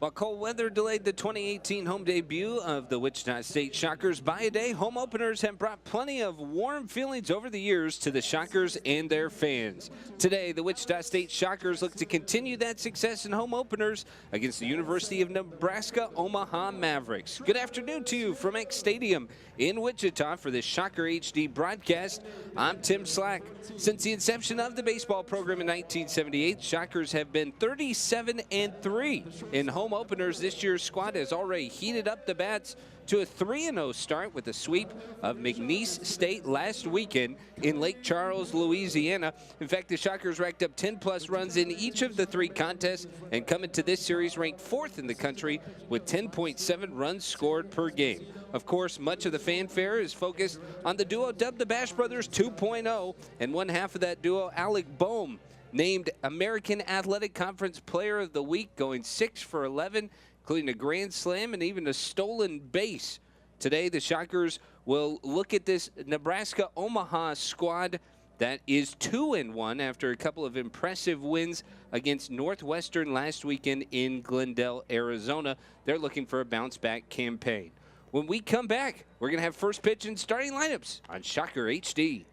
While cold weather delayed the 2018 home debut of the Wichita State Shockers by a day, home openers have brought plenty of warm feelings over the years to the Shockers and their fans. Today, the Wichita State Shockers look to continue that success in home openers against the University of Nebraska Omaha Mavericks. Good afternoon to you from X Stadium in Wichita for this Shocker HD broadcast. I'm Tim Slack. Since the inception of the baseball program in 1978, Shockers have been 37-3 in home openers. This year's squad has already heated up the bats to a 3-0 start with a sweep of McNeese State last weekend in Lake Charles, Louisiana. In fact, the Shockers racked up 10-plus runs in each of the three contests and come into this series ranked fourth in the country with 10.7 runs scored per game. Of course, much of the fanfare is focused on the duo dubbed the Bash Brothers 2.0, and one half of that duo, Alec Boehm, named American Athletic Conference Player of the Week, going 6 for 11, including a grand slam and even a stolen base. Today, the Shockers will look at this Nebraska Omaha squad that is 2-1 after a couple of impressive wins against Northwestern last weekend in Glendale, Arizona. They're looking for a bounce-back campaign. When we come back, we're going to have first pitch and starting lineups on Shocker HD.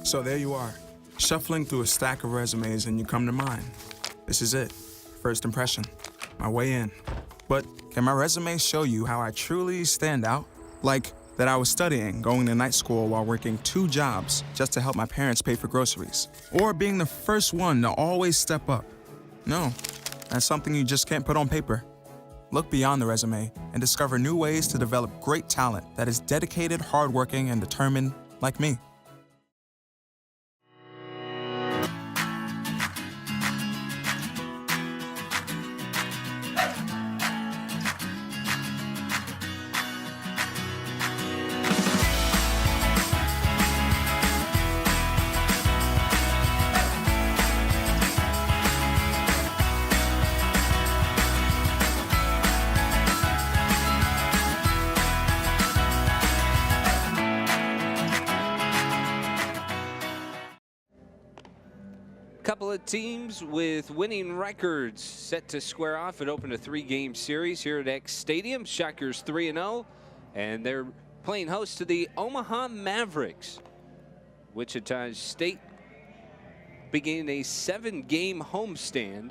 So there you are, shuffling through a stack of resumes and you come to mine. This is it, first impression, my way in. But can my resume show you how I truly stand out? Like that I was studying, going to night school while working 2 jobs just to help my parents pay for groceries. Or being the first one to always step up. No, that's something you just can't put on paper. Look beyond the resume and discover new ways to develop great talent that is dedicated, hardworking, and determined like me. Couple of teams with winning records set to square off and open a 3-game series here at X Stadium. Shockers 3-0, and they're playing host to the Omaha Mavericks. Wichita State beginning a 7-game homestand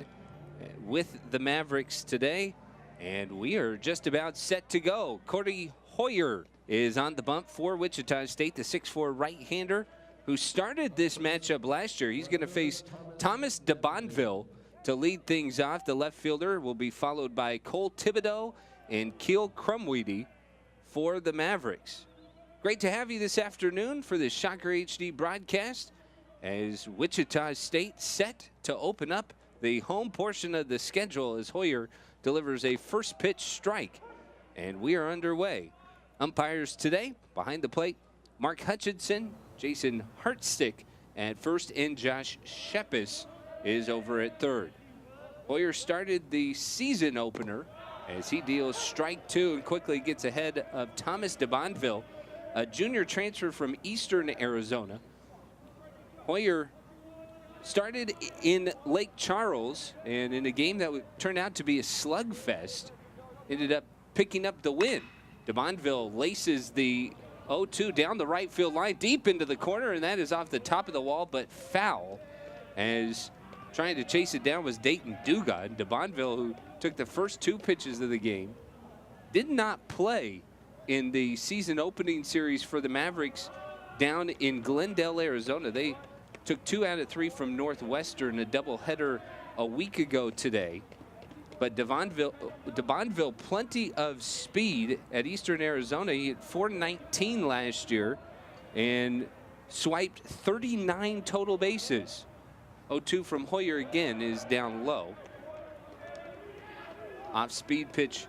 with the Mavericks today, and we are just about set to go. Cordy Hoyer is on the bump for Wichita State, the 6'4" right-hander who started this matchup last year. He's going to face Thomas DeBonville to lead things off. The left fielder will be followed by Cole Thibodeau and Keel Crumweedy for the Mavericks. Great to have you this afternoon for this Shocker HD broadcast as Wichita State set to open up the home portion of the schedule as Hoyer delivers a first pitch strike. And we are underway. Umpires today, behind the plate, Mark Hutchinson, Jason Hartstick at first, and Josh Shepis is over at third. Hoyer started the season opener as he deals strike 2 and quickly gets ahead of Thomas DeBonville, a junior transfer from Eastern Arizona. Hoyer started in Lake Charles, and in a game that turned out to be a slugfest, ended up picking up the win. DeBonville laces the 0-2 down the right field line, deep into the corner, and that is off the top of the wall, but foul, as trying to chase it down was Dayton Duga. And DeBonville, who took the first 2 pitches of the game, did not play in the season opening series for the Mavericks down in Glendale, Arizona. They took 2 out of 3 from Northwestern, a doubleheader a week ago today. But DeBonville, plenty of speed at Eastern Arizona. He hit .419 last year and swiped 39 total bases. 0-2 from Hoyer again is down low. Off-speed pitch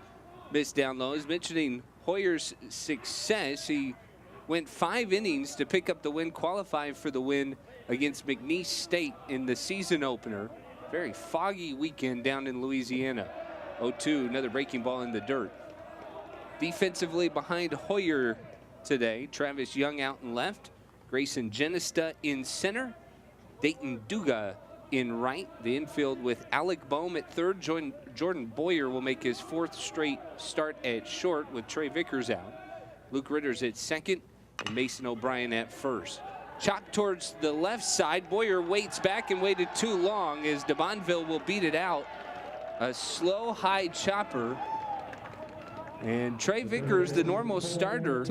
missed down low. As mentioning Hoyer's success, he went 5 innings to pick up the win, qualified for the win against McNeese State in the season opener. Very foggy weekend down in Louisiana. 0-2, another breaking ball in the dirt. Defensively behind Hoyer today, Travis Young out in left, Grayson Genista in center, Dayton Duga in right. The infield with Alec Boehm at third. Jordan Boyer will make his 4th straight start at short with Trey Vickers out. Luke Ritter's at second and Mason O'Brien at first. Chop towards the left side. Boyer waits back and waited too long as DeBonville will beat it out. A slow high chopper. And Trey Vickers, the normal starter,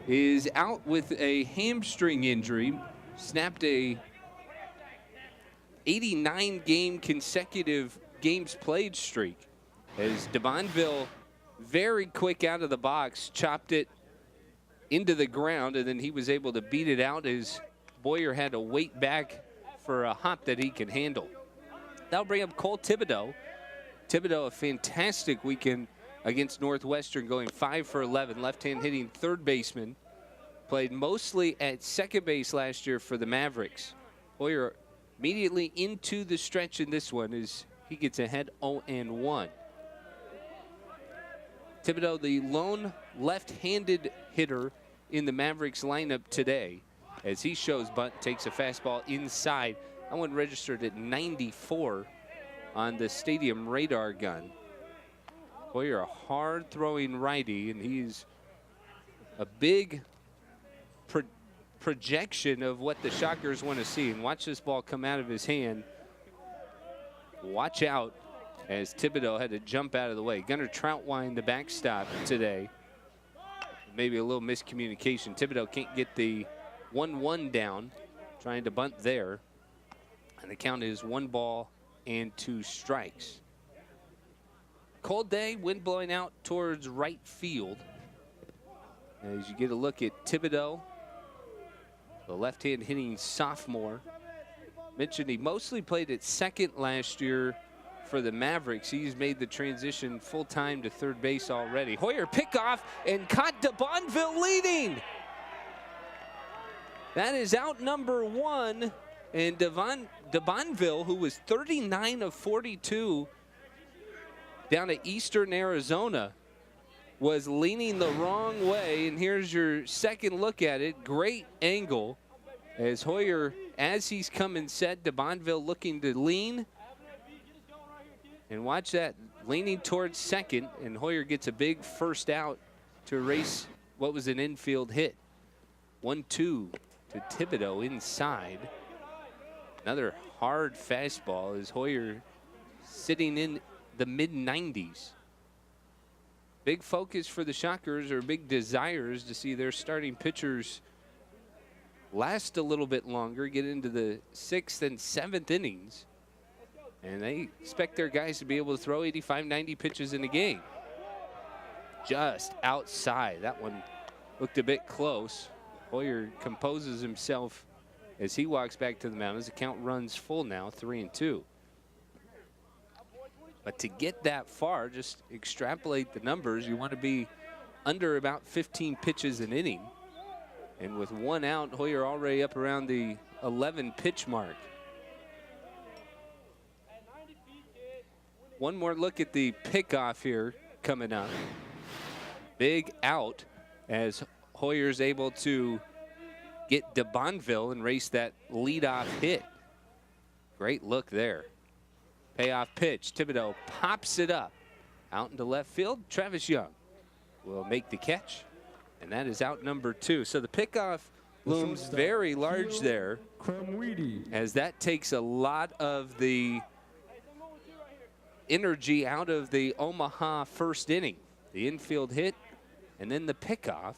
is out with a hamstring injury. Snapped a 89 game consecutive games played streak as DeBonville, very quick out of the box, chopped it into the ground, and then he was able to beat it out as Boyer had to wait back for a hop that he can handle. That'll bring up Cole Thibodeau. Thibodeau, a fantastic weekend against Northwestern, going 5 for 11, left-hand hitting third baseman. Played mostly at second base last year for the Mavericks. Boyer immediately into the stretch in this one as he gets ahead 0-1. Thibodeau, the lone left-handed hitter in the Mavericks lineup today, as he shows bunt, takes a fastball inside. That one registered at 94 on the stadium radar gun. Boyer, a hard-throwing righty, and he's a big projection of what the Shockers want to see. And watch this ball come out of his hand. Watch out as Thibodeau had to jump out of the way. Gunnar Troutwine, the backstop today. Maybe a little miscommunication. Thibodeau can't get the 1-1 down, trying to bunt there. And the count is 1 ball and 2 strikes. Cold day, wind blowing out towards right field. As you get a look at Thibodeau, the left-hand hitting sophomore. Mentioned he mostly played at second last year for the Mavericks. He's made the transition full-time to third base already. Hoyer pickoff and caught DeBonville leading. That is out number 1. And DeBonville, who was 39 of 42 down at Eastern Arizona, was leaning the wrong way. And here's your second look at it. Great angle as Hoyer, as he's coming set, DeBonville looking to lean. And watch that, leaning towards second, and Hoyer gets a big first out to erase what was an infield hit. 1-2 to Thibodeau inside. Another hard fastball as Hoyer sitting in the mid-90s. Big focus for the Shockers, or big desires to see their starting pitchers last a little bit longer, get into the 6th and 7th innings. And they expect their guys to be able to throw 85, 90 pitches in a game. Just outside. That one looked a bit close. Hoyer composes himself as he walks back to the mound. As the count runs full now, 3-2. But to get that far, just extrapolate the numbers. You want to be under about 15 pitches an inning. And with 1 out, Hoyer already up around the 11 pitch mark. One more look at the pickoff here coming up. Big out as Hoyer's able to get DeBonville and race that leadoff hit. Great look there. Payoff pitch. Thibodeau pops it up out into left field. Travis Young will make the catch, and that is out number 2. So the pickoff looms very large there, as that takes a lot of the energy out of the Omaha first inning. The infield hit, and then the pickoff.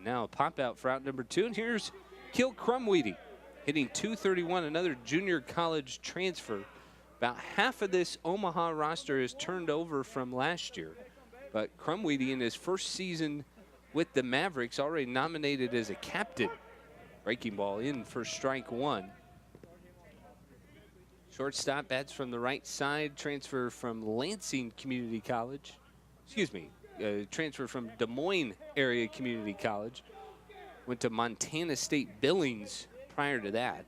Now a pop out for out number 2. And here's Kill Crumweedy hitting .231, another junior college transfer. About half of this Omaha roster is turned over from last year. But Crumweedy, in his first season with the Mavericks, already nominated as a captain. Breaking ball in for strike 1. Shortstop bats from the right side, transfer from Lansing Community College. Excuse me, transfer from Des Moines Area Community College. Went to Montana State Billings prior to that.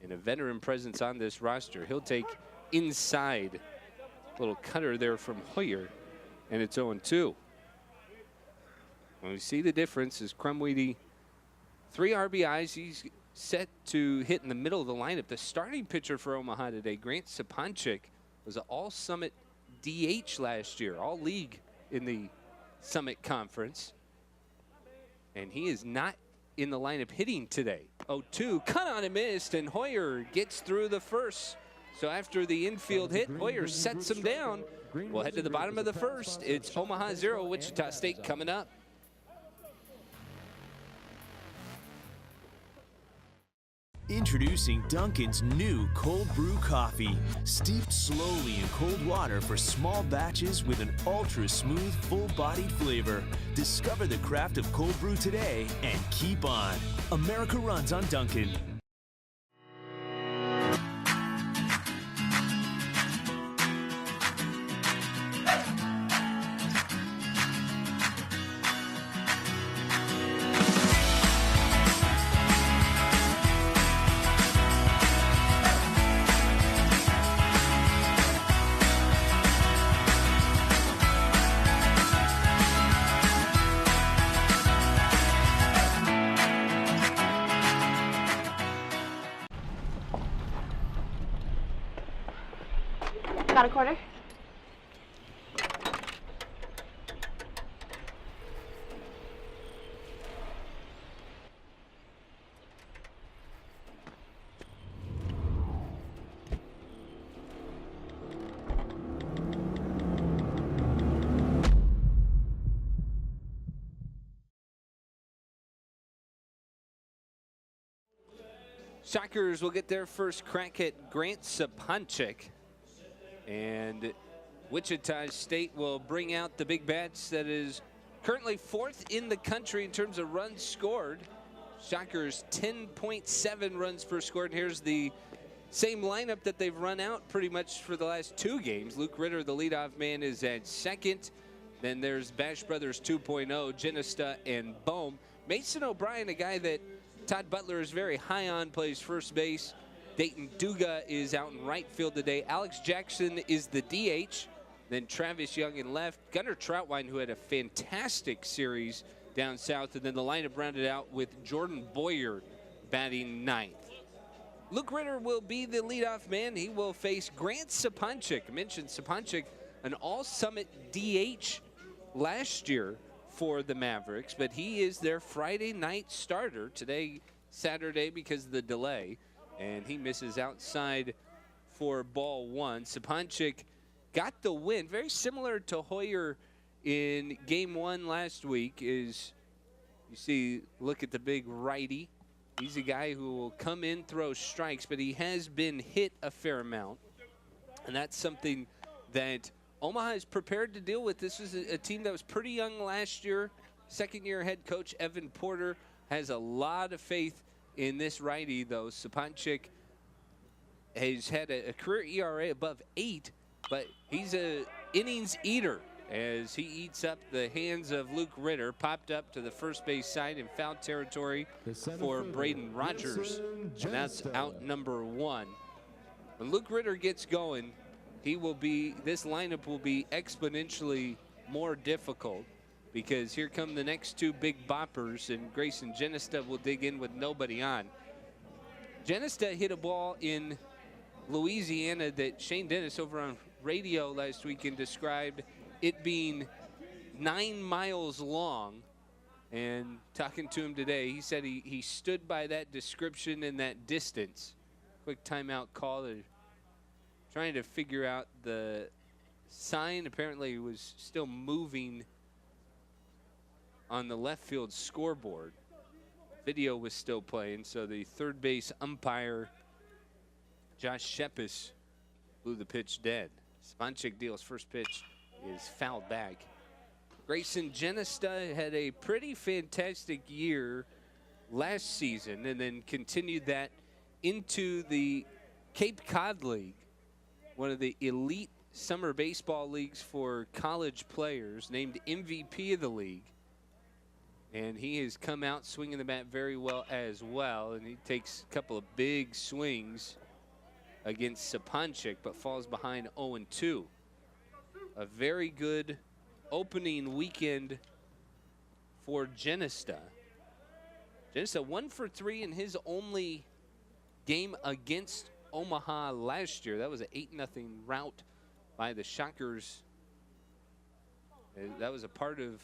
And a veteran presence on this roster. He'll take inside. Little cutter there from Hoyer, and it's 0-2. When we see the difference is Crumweedy, 3 RBIs. He's set to hit in the middle of the lineup. The starting pitcher for Omaha today, Grant Saponchik, was an all-Summit DH last year, all-league in the Summit Conference. And he is not in the lineup hitting today. 0-2, cut on and missed, and Hoyer gets through the first. So after the infield hit, Hoyer sets him down. We'll head to the bottom of the first. It's Omaha 0, Wichita State coming up. Introducing Dunkin's new cold brew coffee, steeped slowly in cold water for small batches with an ultra smooth, full-bodied flavor. Discover the craft of cold brew today and keep on. America runs on Dunkin'. Got a quarter? Shockers will get their first crack at Grant Saponchik. And Wichita State will bring out the big bats that is currently 4th in the country in terms of runs scored. Shockers 10.7 runs per scored. Here's the same lineup that they've run out pretty much for the last 2 games. Luke Ritter, the leadoff man, is at second. Then there's Bash Brothers 2.0, Genesta and Bohm. Mason O'Brien, a guy that Todd Butler is very high on, plays first base. Dayton Duga is out in right field today. Alex Jackson is the DH. Then Travis Young in left. Gunnar Troutwine, who had a fantastic series down south. And then the lineup rounded out with Jordan Boyer batting 9th. Luke Ritter will be the leadoff man. He will face Grant Saponchik. I mentioned Saponchik, an all-Summit DH last year for the Mavericks. But he is their Friday night starter. Today, Saturday, because of the delay. And he misses outside for ball 1. Saponchik got the win. Very similar to Hoyer in game 1 last week. Is you see, look at the big righty. He's a guy who will come in, throw strikes, but he has been hit a fair amount. And that's something that Omaha is prepared to deal with. This is a team that was pretty young last year. Second-year head coach Evan Porter has a lot of faith in this righty, though. Saponchik has had a career ERA above 8, but he's a innings eater as he eats up the hands of Luke Ritter. Popped up to the first base side in foul territory for Braden Rogers, and that's out number 1. When Luke Ritter gets going, this lineup will be exponentially more difficult, because here come the next 2 big boppers, and Grayson Genesta will dig in with nobody on. Genesta hit a ball in Louisiana that Shane Dennis over on radio last weekend described it being 9 miles long. And talking to him today, he said he stood by that description and that distance. Quick timeout call. They're trying to figure out the sign. Apparently it was still moving on the left field scoreboard. Video was still playing, so the third base umpire, Josh Shepis, blew the pitch dead. Saponchik deals first pitch, is fouled back. Grayson Genesta had a pretty fantastic year last season and then continued that into the Cape Cod League, one of the elite summer baseball leagues for college players, named MVP of the league. And he has come out swinging the bat very well as well. And he takes a couple of big swings against Saponchik, but falls behind 0-2. A very good opening weekend for Genesta. Genesta 1 for 3 in his only game against Omaha last year. That was an 8-0 rout by the Shockers. That was a part of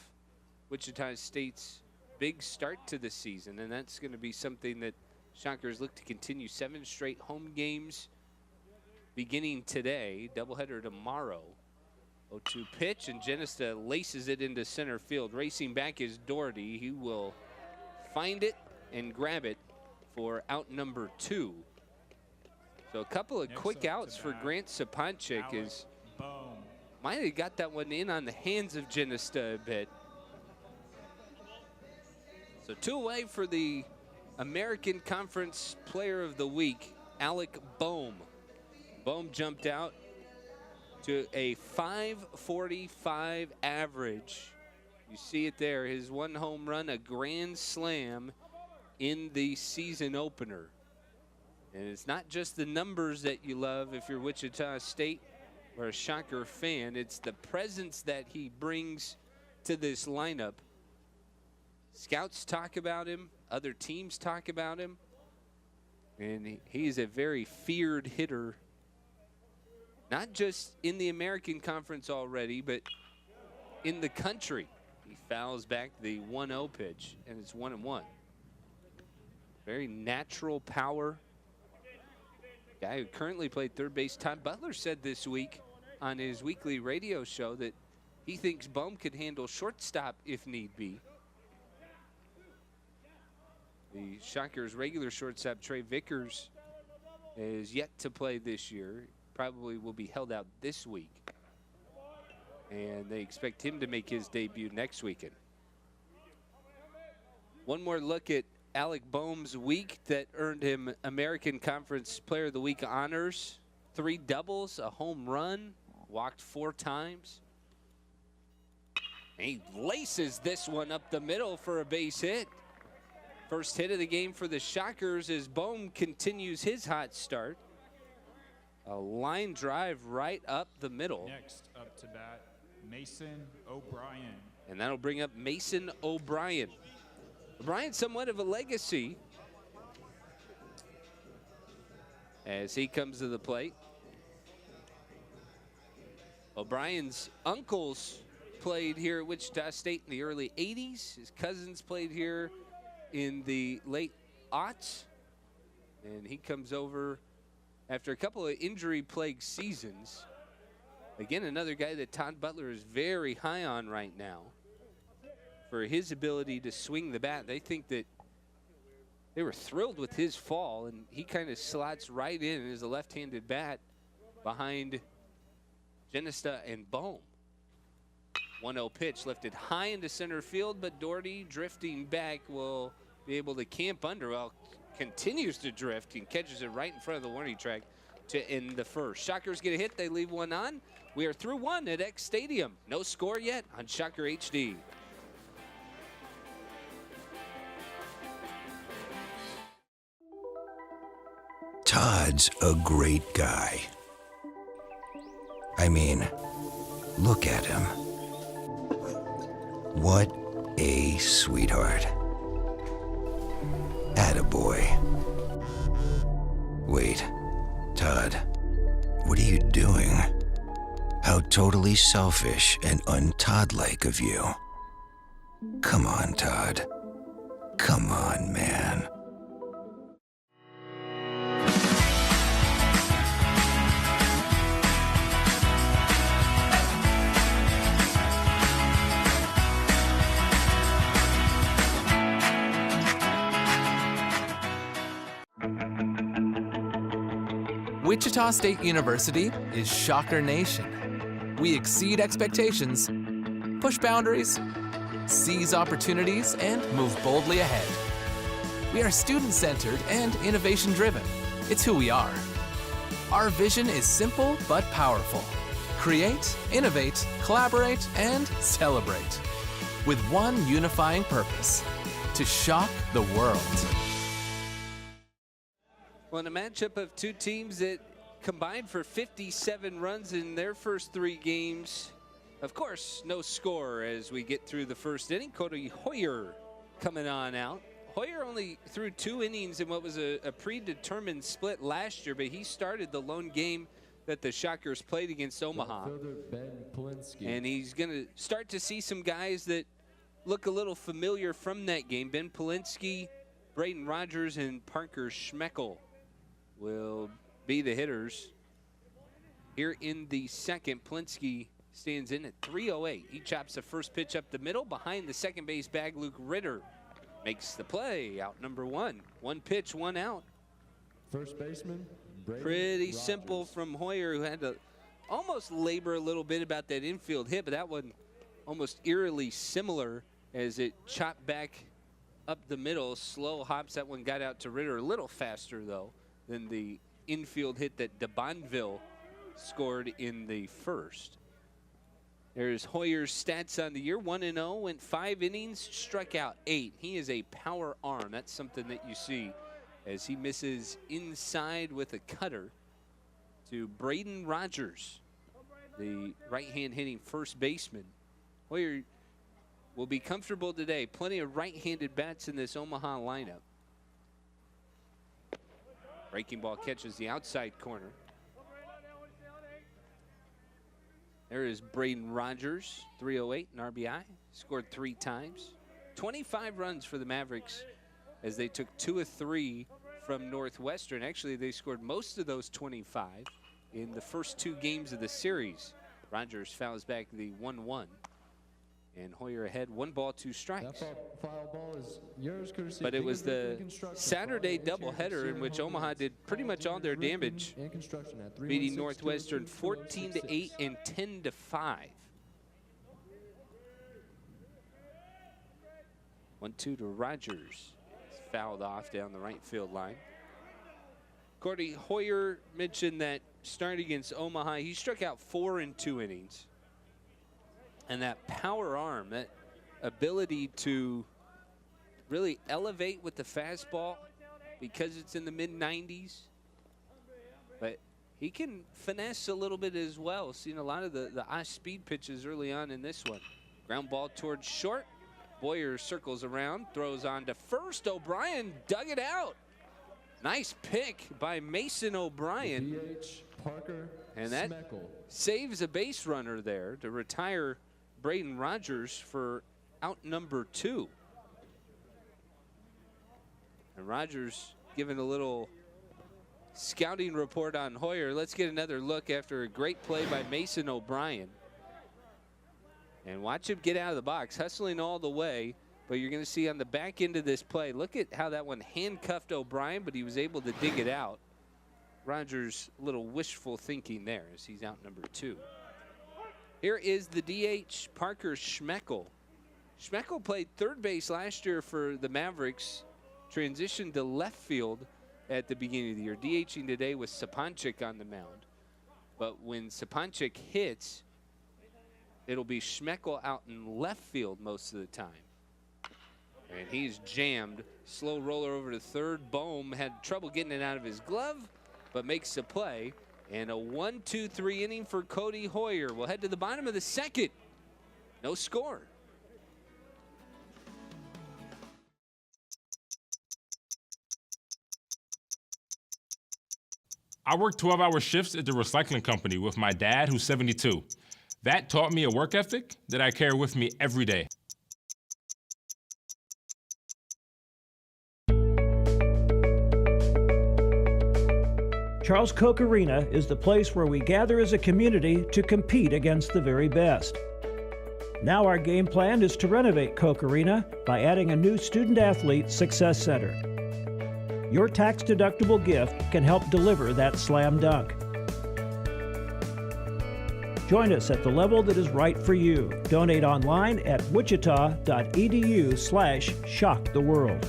Wichita State's big start to the season, and that's going to be something that Shockers look to continue. 7 straight home games beginning today. Doubleheader tomorrow. 0-2 pitch, and Genesta laces it into center field. Racing back is Doherty. He will find it and grab it for out number 2. So a couple of quick outs for Grant Saponchik. Might have got that one in on the hands of Genesta a bit. So 2 away for the American Conference Player of the Week, Alec Boehm. Boehm jumped out to a .545 average. You see it there, his 1 home run, a grand slam in the season opener. And it's not just the numbers that you love if you're Wichita State or a Shocker fan. It's the presence that he brings to this lineup. Scouts talk about him. Other teams talk about him. And he is a very feared hitter, not just in the American Conference already, but in the country. He fouls back the 1-0 pitch, and it's 1-1. Very natural power. Guy who currently played third base. Todd Butler said this week on his weekly radio show that he thinks Boehm could handle shortstop if need be. The Shockers' regular shortstop, Trey Vickers, is yet to play this year. Probably will be held out this week. And they expect him to make his debut next weekend. One more look at Alec Boehm's week that earned him American Conference Player of the Week honors. 3 doubles, a home run, walked 4 times. And he laces this one up the middle for a base hit. First hit of the game for the Shockers as Boehm continues his hot start. A line drive right up the middle. Next up to bat, Mason O'Brien. And that'll bring up Mason O'Brien. O'Brien, somewhat of a legacy as he comes to the plate. O'Brien's uncles played here at Wichita State in the early 80s. His cousins played here in the late aughts. And he comes over after a couple of injury-plagued seasons. Again, another guy that Todd Butler is very high on right now for his ability to swing the bat. They think that they were thrilled with his fall, and he kind of slots right in as a left-handed bat behind Genesta and Boehm. 1-0 pitch lifted high into center field, but Doherty drifting back will be able to camp under. Well, continues to drift and catches it right in front of the warning track to end the first. Shockers get a hit, they leave one on. We are through 1 at X Stadium. No score yet on Shocker HD. Todd's a great guy. I mean, look at him. What a sweetheart. Attaboy. Wait, Todd, what are you doing? How totally selfish and un-Todd-like of you. Come on, Todd. Come on, man. Wichita State University is Shocker Nation. We exceed expectations, push boundaries, seize opportunities, and move boldly ahead. We are student-centered and innovation-driven. It's who we are. Our vision is simple but powerful. Create, innovate, collaborate, and celebrate. With one unifying purpose: to shock the world. Well, in a matchup of 2 teams that combined for 57 runs in their first 3 games. Of course, no score as we get through the first inning. Cody Hoyer coming on out. Hoyer only threw 2 innings in what was a predetermined split last year, but he started the lone game that the Shockers played against Omaha. And he's going to start to see some guys that look a little familiar from that game. Ben Polinsky, Braden Rogers, and Parker Schmeckel will be the hitters. Here in the second, Polinsky stands in at 3:08. He chops the first pitch up the middle. Behind the second base bag, Luke Ritter makes the play, out number 1. 1 pitch, 1 out. First baseman, Pretty simple from Hoyer, who had to almost labor a little bit about that infield hit, but that one almost eerily similar as it chopped back up the middle. Slow hops, that one got out to Ritter a little faster, though, than the infield hit that DeBonville scored in the first. There's Hoyer's stats on the year. 1-0, went 5 innings, struck out 8. He is a power arm. That's something that you see as he misses inside with a cutter to Braden Rogers, the right-hand hitting first baseman. Hoyer will be comfortable today. Plenty of right-handed bats in this Omaha lineup. Breaking ball catches the outside corner. There is Braden Rogers, 308 in RBI, scored 3 times. 25 runs for the Mavericks as they took 2 of 3 from Northwestern. Actually, they scored most of those 25 in the first 2 games of the series. Rogers fouls back the 1-1. And Hoyer ahead, 1 ball, 2 strikes. That foul ball is yours, courtesy. But it was the Saturday doubleheader in which Omaha did pretty much all their damage, beating Northwestern 14-8 and 10-5. 1-2 to Rogers. Fouled off down the right field line. Cordy, Hoyer mentioned that starting against Omaha, he struck out 4 in 2 innings. And that power arm, that ability to really elevate with the fastball because it's in the mid-90s. But he can finesse a little bit as well. Seen a lot of the off-speed pitches early on in this one. Ground ball towards short. Boyer circles around, throws on to first. O'Brien dug it out. Nice pick by Mason O'Brien. And that saves a base runner there to retire Braden Rogers for out number 2. And Rogers giving a little scouting report on Hoyer. Let's get another look after a great play by Mason O'Brien. And watch him get out of the box, hustling all the way. But you're going to see on the back end of this play, look at how that one handcuffed O'Brien, but he was able to dig it out. Rogers, a little wishful thinking there as he's out number 2. Here is the DH, Parker Schmeckel. Schmeckel played third base last year for the Mavericks, transitioned to left field at the beginning of the year. DHing today with Sapanchik on the mound. But when Sapanchik hits, it'll be Schmeckel out in left field most of the time. And he's jammed. Slow roller over to third. Bohm had trouble getting it out of his glove, but makes the play. And a 1-2-3 inning for Cody Hoyer. We'll head to the bottom of the second. No score. I worked 12-hour shifts at the recycling company with my dad, who's 72. That taught me a work ethic that I carry with me every day. Charles Koch Arena is the place where we gather as a community to compete against the very best. Now our game plan is to renovate Koch Arena by adding a new student-athlete success center. Your tax-deductible gift can help deliver that slam dunk. Join us at the level that is right for you. Donate online at wichita.edu/shocktheworld.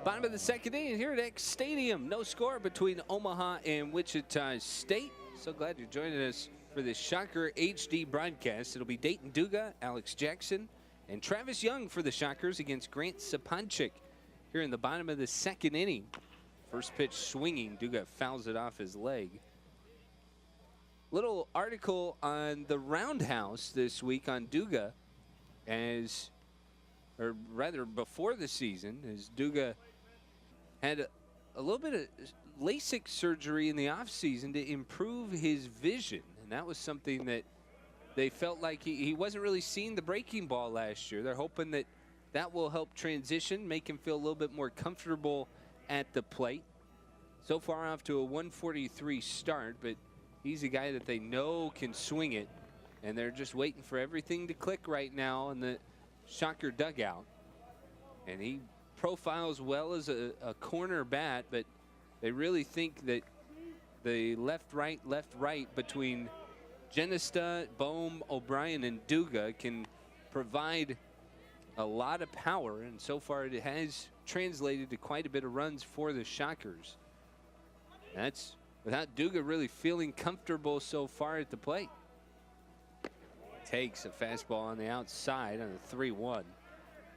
Bottom of the second inning here at X Stadium. No score between Omaha and Wichita State. So glad you're joining us for this Shocker HD broadcast. It'll be Dayton Duga, Alex Jackson, and Travis Young for the Shockers against Grant Saponchik here in the bottom of the second inning. First pitch swinging. Duga fouls it off his leg. Little article on the Roundhouse this week on Duga, or rather before the season, as Duga had a little bit of LASIK surgery in the offseason to improve his vision. And that was something that they felt like he wasn't really seeing the breaking ball last year. They're hoping that that will help transition, make him feel a little bit more comfortable at the plate. So far off to a 143 start, but he's a guy that they know can swing it, and they're just waiting for everything to click right now in the Shocker dugout. And he profiles well as a corner bat, but they really think that the left-right between Genesta, Bohm, O'Brien, and Duga can provide a lot of power, and so far it has translated to quite a bit of runs for the Shockers. That's without Duga really feeling comfortable so far at the plate. Takes a fastball on the outside on a 3-1,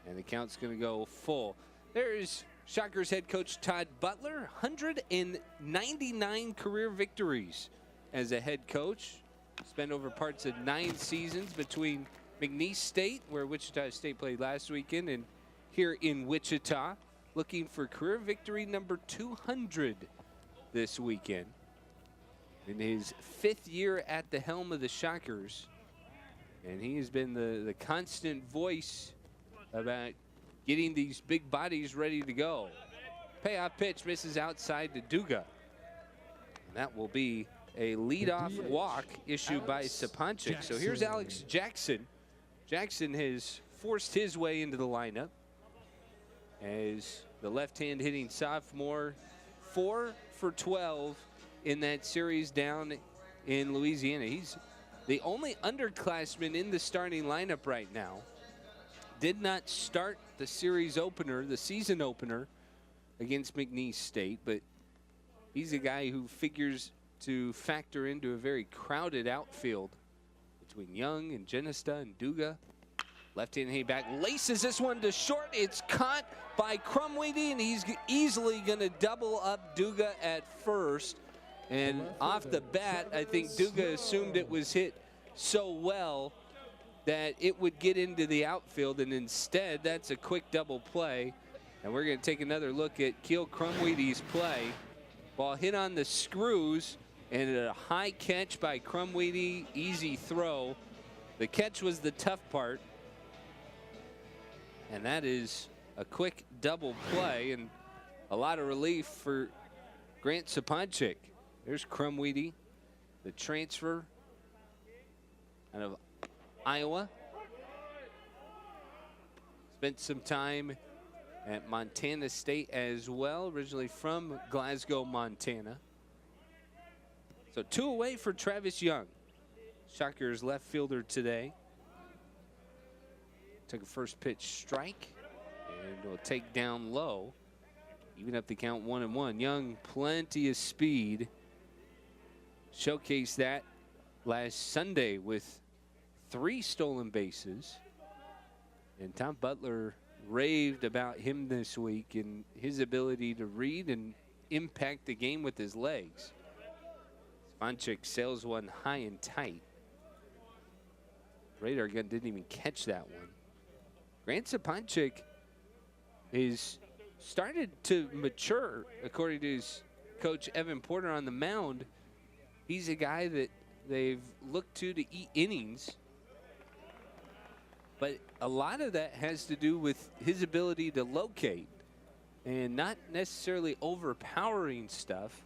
and the count's going to go full. There's Shockers head coach Todd Butler, 199 career victories as a head coach. Spent over parts of 9 seasons between McNeese State, where Wichita State played last weekend, and here in Wichita, looking for career victory number 200 this weekend. In his 5th year at the helm of the Shockers, and he has been the constant voice about getting these big bodies ready to go. Payoff pitch misses outside to Duga. And that will be a leadoff walk issued by Saponchik. So here's Alex Jackson. Jackson has forced his way into the lineup as the left-hand hitting sophomore, 4 for 12 in that series down in Louisiana. He's the only underclassman in the starting lineup right now. Did not start the series opener, the season opener against McNeese State, but he's a guy who figures to factor into a very crowded outfield between Young and Genesta and Duga. Left-hand hitting back, laces this one to short. It's caught by Crumweedy, and he's easily going to double up Duga at first. And off the bat, I think Duga assumed it was hit so well that it would get into the outfield, and instead that's a quick double play. And we're going to take another look at Keel Crumweedy's play. Ball hit on the screws, and a high catch by Crumweedy, easy throw. The catch was the tough part, and that is a quick double play and a lot of relief for Grant Saponchik. There's Crumweedy, the transfer out of Iowa. Spent some time at Montana State as well, originally from Glasgow, Montana. So 2 away for Travis Young, Shockers left fielder today. Took a first pitch strike and will take down low. Even up the count 1-1. Young, plenty of speed. Showcased that last Sunday with 3 stolen bases. And Tom Butler raved about him this week and his ability to read and impact the game with his legs. Saponchik sails one high and tight. Radar gun didn't even catch that one. Grant Saponchik is started to mature, according to his coach Evan Porter on the mound. He's a guy that they've looked to eat innings, but a lot of that has to do with his ability to locate and not necessarily overpowering stuff,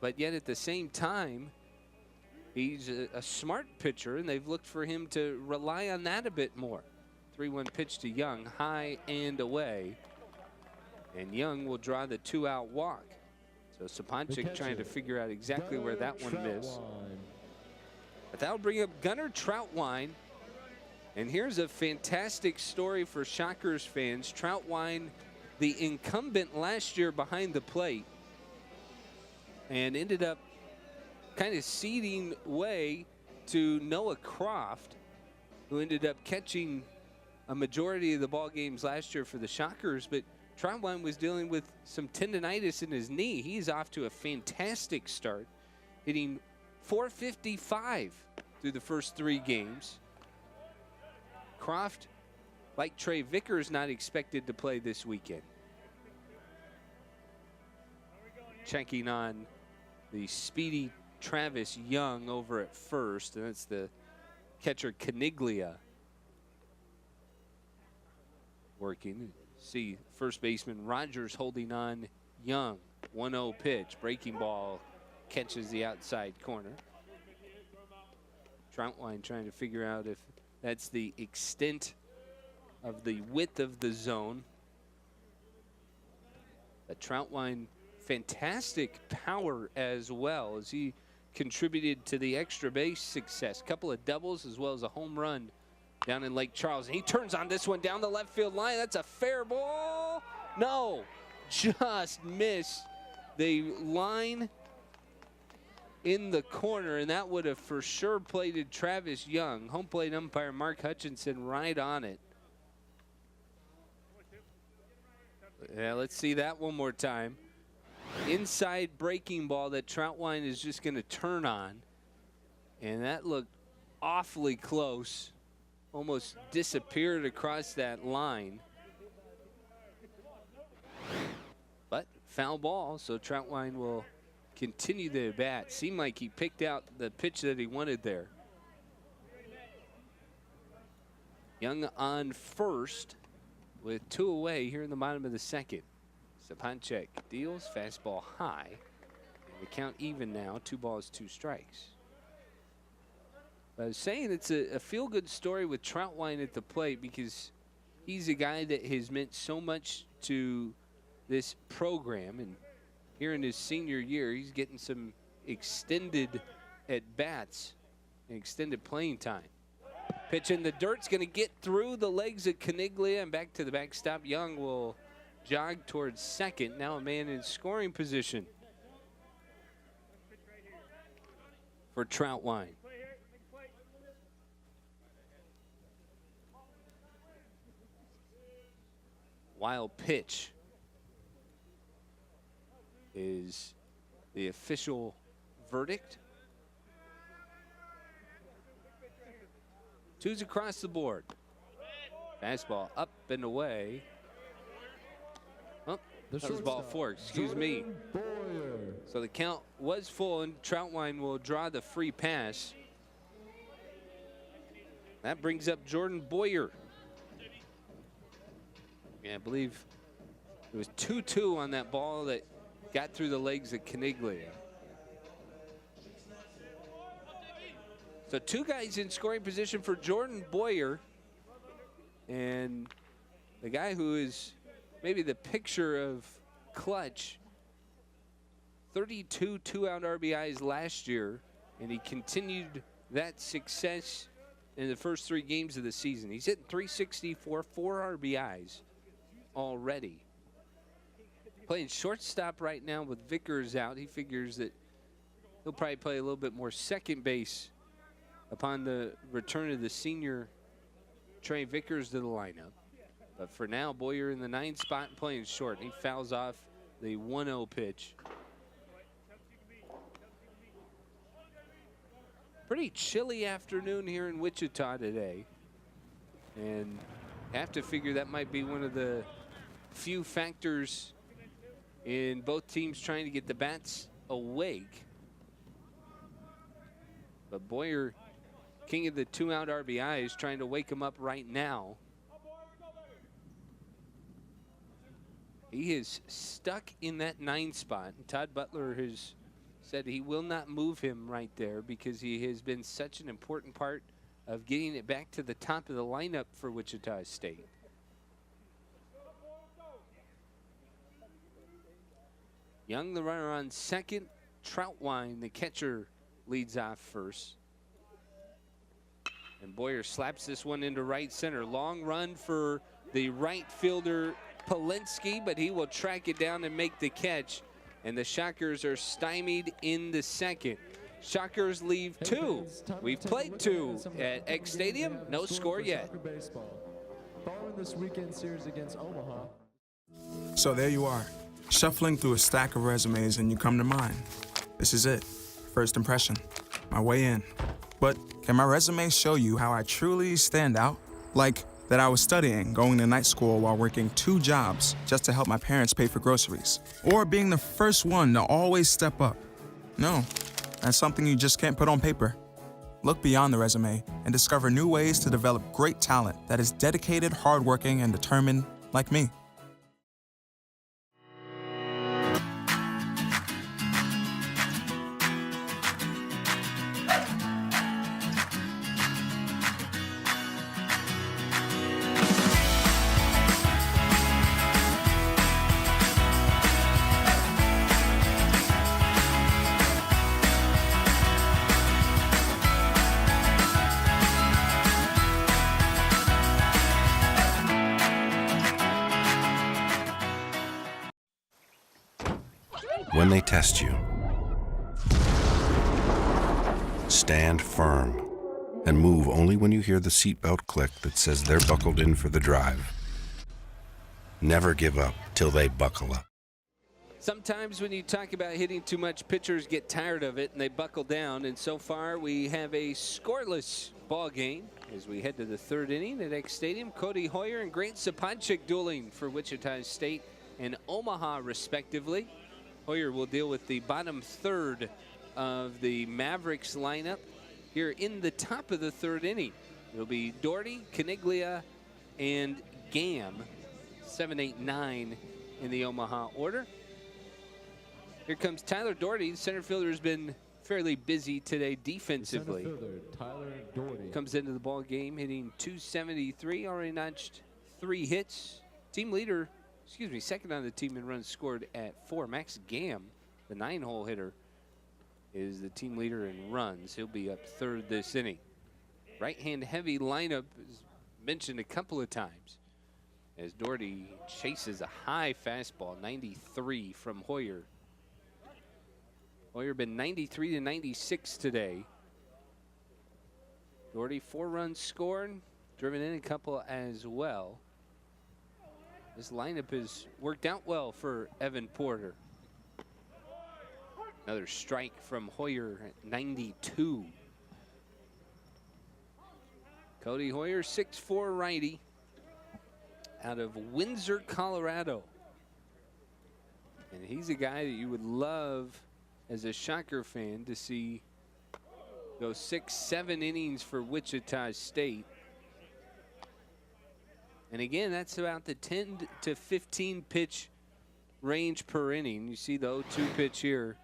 but yet at the same time he's a smart pitcher, and they've looked for him to rely on that a bit more. 3-1 pitch to Young, high and away, and Young will draw the 2-out walk. So Saponchik trying to figure out exactly where that one missed. But that'll bring up Gunnar Troutwine, And here's a fantastic story for Shockers fans. Troutwine, the incumbent last year behind the plate, and ended up kind of ceding way to Noah Croft, who ended up catching a majority of the ball games last year for the Shockers. But Troutwine was dealing with some tendonitis in his knee. He's off to a fantastic start, hitting .455 through the first 3 games. Croft, like Trey Vickers, not expected to play this weekend. Checking on the speedy Travis Young over at first, and that's the catcher Caniglia working. See first baseman Rogers holding on Young. 1-0 pitch, breaking ball, catches the outside corner. Troutwine trying to figure out if that's the extent of the width of the zone. But Troutwine, fantastic power as well, as he contributed to the extra base success. Couple of doubles as well as a home run down in Lake Charles. And he turns on this one down the left field line. That's a fair ball. No, just missed the line in the corner, and that would have for sure plated Travis Young. Home plate umpire Mark Hutchinson right on it. Yeah, let's see that one more time. Inside breaking ball that Troutwine is just going to turn on, and that looked awfully close. Almost disappeared across that line. But foul ball, so Troutwine will continue the bat. Seemed like he picked out the pitch that he wanted there. Young on first with 2 away here in the bottom of the second. Sapanchek deals, fastball high. And the count even now, 2 balls, 2 strikes. I was saying it's a feel-good story with Troutwine at the plate because he's a guy that has meant so much to this program, and here in his senior year, he's getting some extended at-bats and extended playing time. Pitch in the dirt's going to get through the legs of Caniglia and back to the backstop. Young will jog towards second. Now a man in scoring position for Troutwine. Wild pitch is the official verdict. 2's across the board. Fastball up and away. Oh, that was ball 4, excuse me. So the count was full, and Troutwine will draw the free pass. That brings up Jordan Boyer. Yeah, I believe it was 2-2 on that ball that got through the legs of Caniglia. So 2 guys in scoring position for Jordan Boyer. And the guy who is maybe the picture of clutch. 32 2-out RBIs last year, and he continued that success in the first 3 games of the season. He's hitting .364, 4 RBIs already. Playing shortstop right now with Vickers out. He figures that he'll probably play a little bit more second base upon the return of the senior Trey Vickers to the lineup. But for now, Boyer in the 9th spot and playing short. He fouls off the 1-0 pitch. Pretty chilly afternoon here in Wichita today. And have to figure that might be one of the few factors in both teams trying to get the bats awake. But Boyer, king of the 2-out RBI, is trying to wake him up right now. He is stuck in that 9 spot. And Todd Butler has said he will not move him right there because he has been such an important part of getting it back to the top of the lineup for Wichita State. Young, the runner on second. Troutwine, the catcher, leads off first. And Boyer slaps this one into right center. Long run for the right fielder, Polinsky, but he will track it down and make the catch. And the Shockers are stymied in the second. Shockers leave two. We've played two at X Stadium. No score yet. Following this weekend series against Omaha. So there you are, shuffling through a stack of resumes and you come to mine. This is it, first impression, my way in. But can my resume show you how I truly stand out? Like that I was studying, going to night school while working 2 jobs just to help my parents pay for groceries. Or being the first one to always step up. No, that's something you just can't put on paper. Look beyond the resume and discover new ways to develop great talent that is dedicated, hardworking, and determined like me. When they test you, stand firm and move only when you hear the seatbelt click that says they're buckled in for the drive. Never give up till they buckle up. Sometimes when you talk about hitting too much, pitchers get tired of it and they buckle down. And so far we have a scoreless ball game as we head to the 3rd inning at X Stadium. Cody Hoyer and Grant Saponchik dueling for Wichita State and Omaha respectively. Hoyer will deal with the bottom 3rd of the Mavericks lineup here in the top of the 3rd inning. It'll be Doherty, Caniglia, and Gam, 7, 8, 9 in the Omaha order. Here comes Tyler Doherty. The center fielder has been fairly busy today defensively. Center fielder, Tyler Doherty. Comes into the ball game hitting .273, already notched 3 hits. Team leader, second on the team in runs scored at 4. Max Gam, the 9-hole hitter, is the team leader in runs. He'll be up 3rd this inning. Right-hand heavy lineup is mentioned a couple of times as Doherty chases a high fastball, 93 from Hoyer. Hoyer been 93 to 96 today. Doherty 4 runs scored, driven in a couple as well. This lineup has worked out well for Evan Porter. Another strike from Hoyer at 92. Cody Hoyer, 6'4" righty out of Windsor, Colorado. And he's a guy that you would love as a Shocker fan to see go 6, 7 innings for Wichita State. And again, that's about the 10 to 15 pitch range per inning. You see the 0-2 pitch here,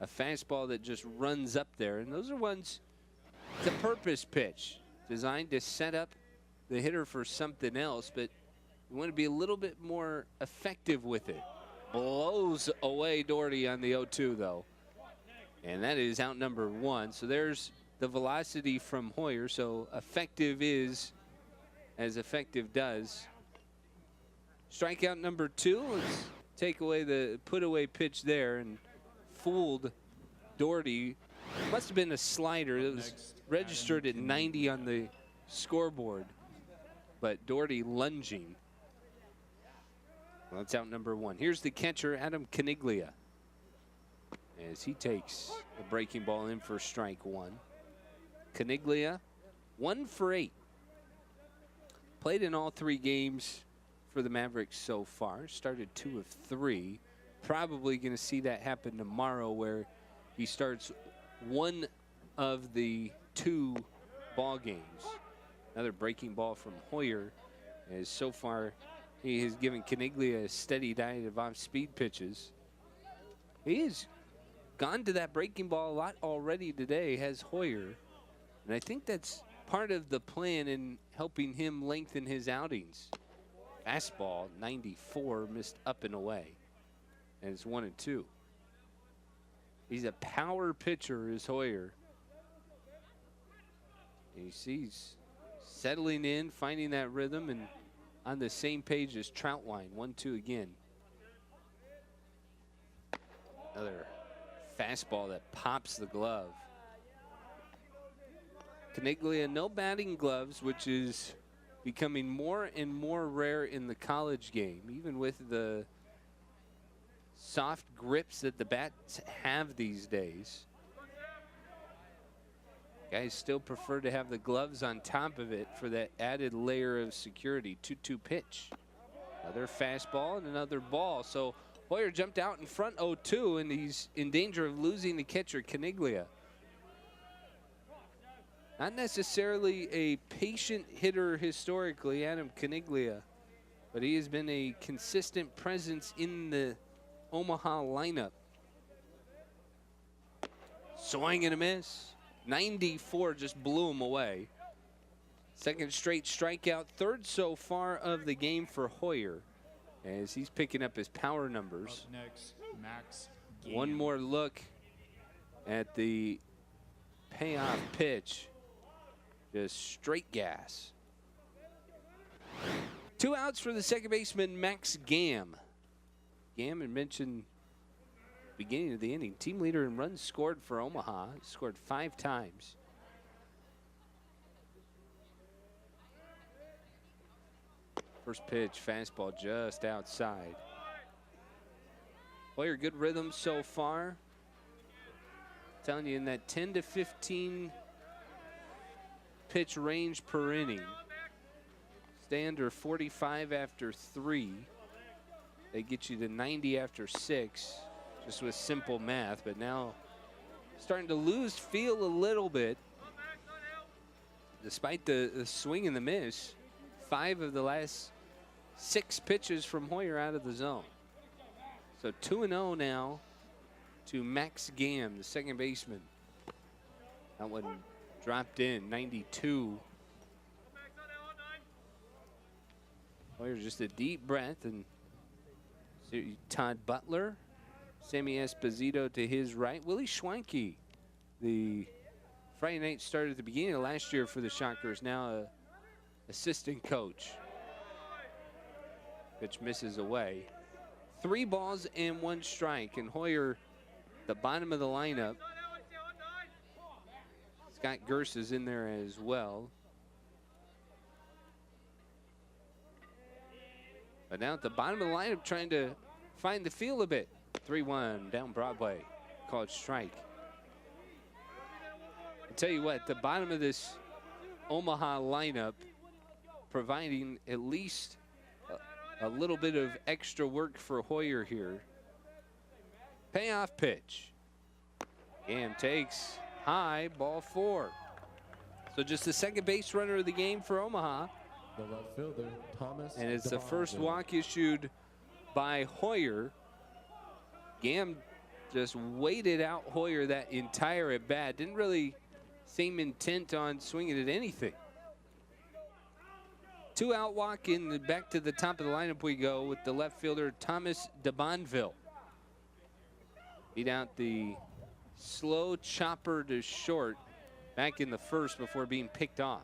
a fastball that just runs up there. And those are ones, it's a purpose pitch designed to set up the hitter for something else, but you want to be a little bit more effective with it. Blows away Doherty on the 0-2 though. And that is out number 1. So there's the velocity from Hoyer. So effective is as effective does. Strikeout number 2. Let's take away the put away pitch there and fooled Doherty. Must have been a slider. It was registered at 90 on the scoreboard. But Doherty lunging. Well, that's out number 1. Here's the catcher, Adam Caniglia, as he takes a breaking ball in for strike 1. Caniglia, 1 for 8. Played in all 3 games for the Mavericks so far. Started 2 of 3. Probably going to see that happen tomorrow where he starts 1 of the 2 ball games. Another breaking ball from Hoyer, as so far he has given Caniglia a steady diet of off-speed pitches. He has gone to that breaking ball a lot already today, has Hoyer. And I think that's part of the plan in helping him lengthen his outings. Fastball, 94, missed up and away. And it's 1-2. He's a power pitcher, is Hoyer. And he sees settling in, finding that rhythm, and on the same page as Troutwine. 1-2 again. Another fastball that pops the glove. Caniglia, no batting gloves, which is becoming more and more rare in the college game, even with the soft grips that the bats have these days. Guys still prefer to have the gloves on top of it for that added layer of security. 2-2 pitch. Another fastball and another ball. So Hoyer jumped out in front 0-2, and he's in danger of losing the catcher, Caniglia. Not necessarily a patient hitter historically, Adam Caniglia, but he has been a consistent presence in the Omaha lineup. Swing and a miss. 94 just blew him away. Second straight strikeout, third so far of the game for Hoyer, as he's picking up his power numbers. Up next, Max. One more look at the payoff pitch. Just straight gas. 2 outs for the second baseman, Max Gam. Gam had mentioned beginning of the inning, team leader in runs scored for Omaha. Scored 5 times. First pitch, fastball just outside. Hoyer, good rhythm so far. Telling you, in that 10 to 15 pitch range per inning. Stay under 45 after 3. They get you to 90 after 6, just with simple math. But now starting to lose feel a little bit. Despite the swing and the miss, 5 of the last 6 pitches from Hoyer out of the zone. So 2-0 now to Max Gam, the second baseman. That one dropped in, 92. Hoyer just a deep breath, and Todd Butler, Sammy Esposito to his right. Willie Schwanke, the Friday night starter at the beginning of last year for the Shockers, now a assistant coach. Pitch misses away. 3 balls and 1 strike, and Hoyer, the bottom of the lineup. Scott Gerst is in there as well. But now at the bottom of the lineup, trying to find the field a bit. 3-1 down Broadway, called strike. I tell you what, the bottom of this Omaha lineup, providing at least a little bit of extra work for Hoyer here. Payoff pitch. Gam takes high, ball 4. So just the second base runner of the game for Omaha. The left fielder, Thomas. And it's the first walk issued by Hoyer. Gam just waited out Hoyer that entire at bat. Didn't really seem intent on swinging at anything. 2 out walk in, back to the top of the lineup we go with the left fielder, Thomas DeBonville. Beat out the slow chopper to short back in the first before being picked off.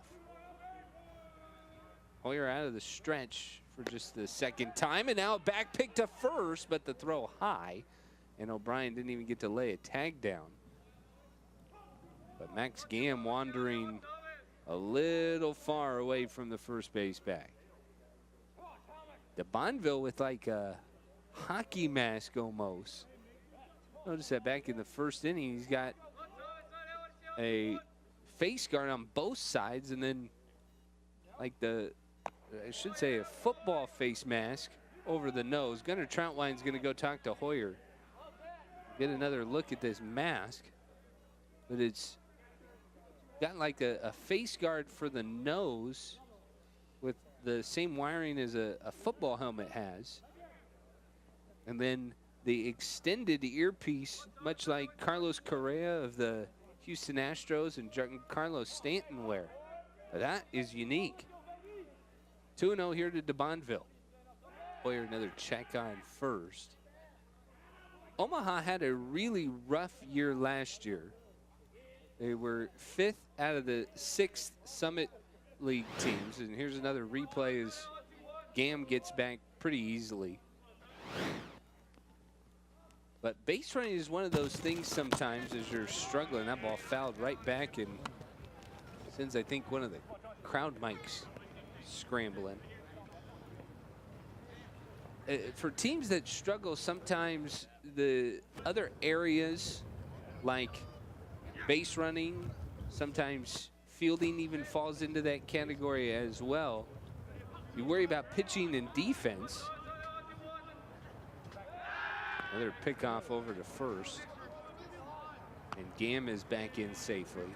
Hoyer out of the stretch for just the second time, and now back pick to first, but the throw high, and O'Brien didn't even get to lay a tag down. But Max Gam wandering a little far away from the first base bag. DeBonville with like a hockey mask almost. Notice that back in the first inning, he's got a face guard on both sides, and then like I should say a football face mask over the nose. Gunnar Troutwine's going to go talk to Hoyer. Get another look at this mask. But it's got like a face guard for the nose with the same wiring as a football helmet has. And then the extended earpiece, much like Carlos Correa of the Houston Astros and Carlos Stanton wear. But that is unique. 2-0 here to DeBonville. Hoyer another check on first. Omaha had a really rough year last year. They were 5th out of the 6th Summit league teams. And here's another replay as Gam gets back pretty easily. But base running is one of those things sometimes as you're struggling. That ball fouled right back and sends, I think, one of the crowd mics scrambling. For teams that struggle, sometimes the other areas like base running, sometimes fielding even falls into that category as well. You worry about pitching and defense. Another pickoff over to first. And Gam is back in safely.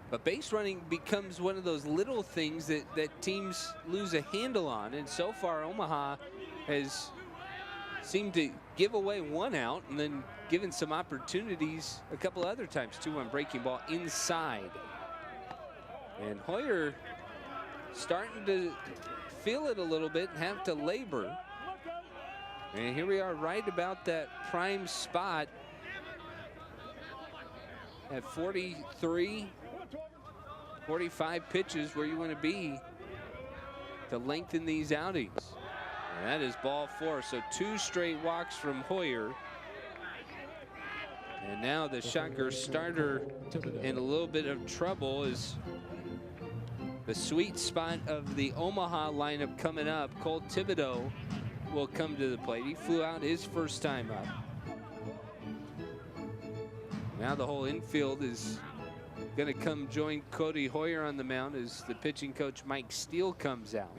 But base running becomes one of those little things that teams lose a handle on. And so far, Omaha has seemed to give away one out and then given some opportunities a couple other times. 2-1 breaking ball inside. And Hoyer starting to feel it a little bit and have to labor. And here we are right about that prime spot at 43, 45 pitches where you want to be to lengthen these outings. And that is ball 4. So 2 straight walks from Hoyer. And now the Shocker starter in a little bit of trouble is the sweet spot of the Omaha lineup coming up. Cole Thibodeau will come to the plate. He flew out his first time up. Now the whole infield is going to come join Cody Hoyer on the mound as the pitching coach Mike Steele comes out.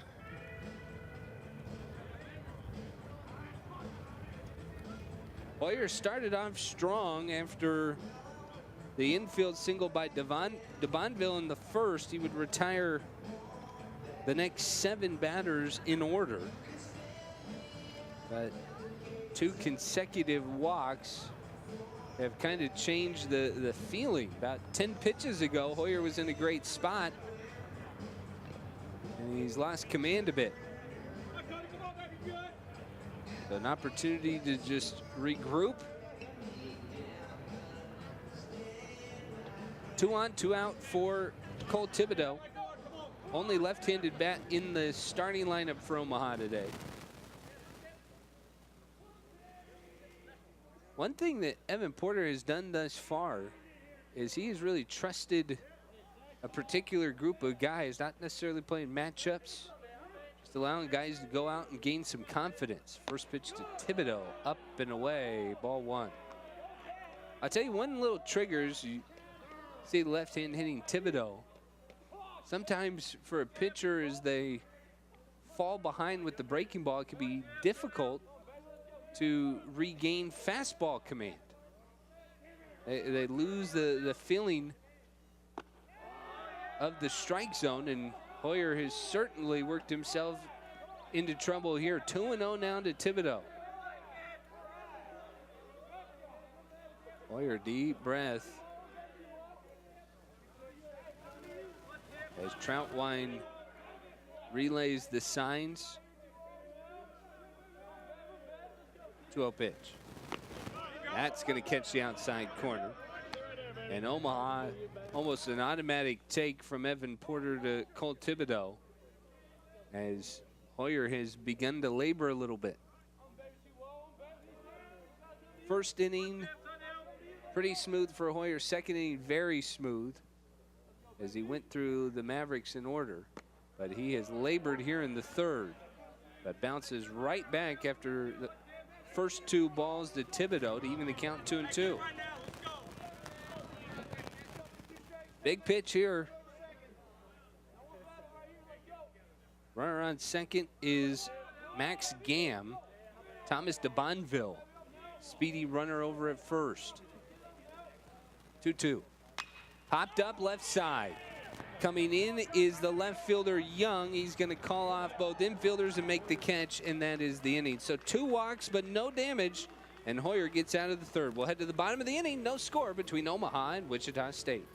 Hoyer started off strong after the infield single by DeBonville in the first. He would retire the next 7 batters in order. But 2 consecutive walks have kind of changed the feeling. About 10 pitches ago, Hoyer was in a great spot, and he's lost command a bit. So an opportunity to just regroup. 2 on, 2 out for Cole Thibodeau. Only left-handed bat in the starting lineup for Omaha today. One thing that Evan Porter has done thus far is he has really trusted a particular group of guys, not necessarily playing matchups, just allowing guys to go out and gain some confidence. First pitch to Thibodeau, up and away, ball 1. I'll tell you one little triggers. You see the left hand hitting Thibodeau. Sometimes for a pitcher as they fall behind with the breaking ball, it can be difficult to regain fastball command. They lose the feeling of the strike zone, and Hoyer has certainly worked himself into trouble here. 2-0 now to Thibodeau. Hoyer, deep breath. As Troutwine relays the signs. 2-0 pitch. That's going to catch the outside corner. And Omaha, almost an automatic take from Evan Porter to Cole Thibodeau as Hoyer has begun to labor a little bit. First inning, pretty smooth for Hoyer. Second inning, very smooth as he went through the Mavericks in order. But he has labored here in the third. But bounces right back after the first 2 balls to Thibodeau to even the count 2-2. Big pitch here. Runner on second is Max Gam. Thomas DeBonville, speedy runner over at first. 2-2. Popped up left side. Coming in is the left fielder Young. He's going to call off both infielders and make the catch, and that is the inning. So 2 walks, but no damage, and Hoyer gets out of the third. We'll head to the bottom of the inning. No score between Omaha and Wichita State.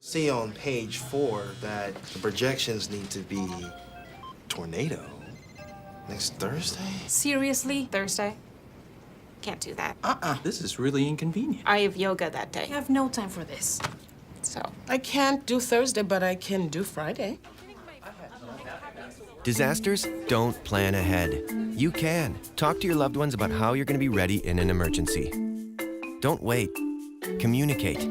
See on page 4 that the projections need to be tornado next Thursday. Seriously? Thursday? can't do that. This is really inconvenient. I have yoga that day. I have no time for this. So. I can't do Thursday, but I can do Friday. Disasters don't plan ahead. You can. Talk to your loved ones about how you're going to be ready in an emergency. Don't wait. Communicate.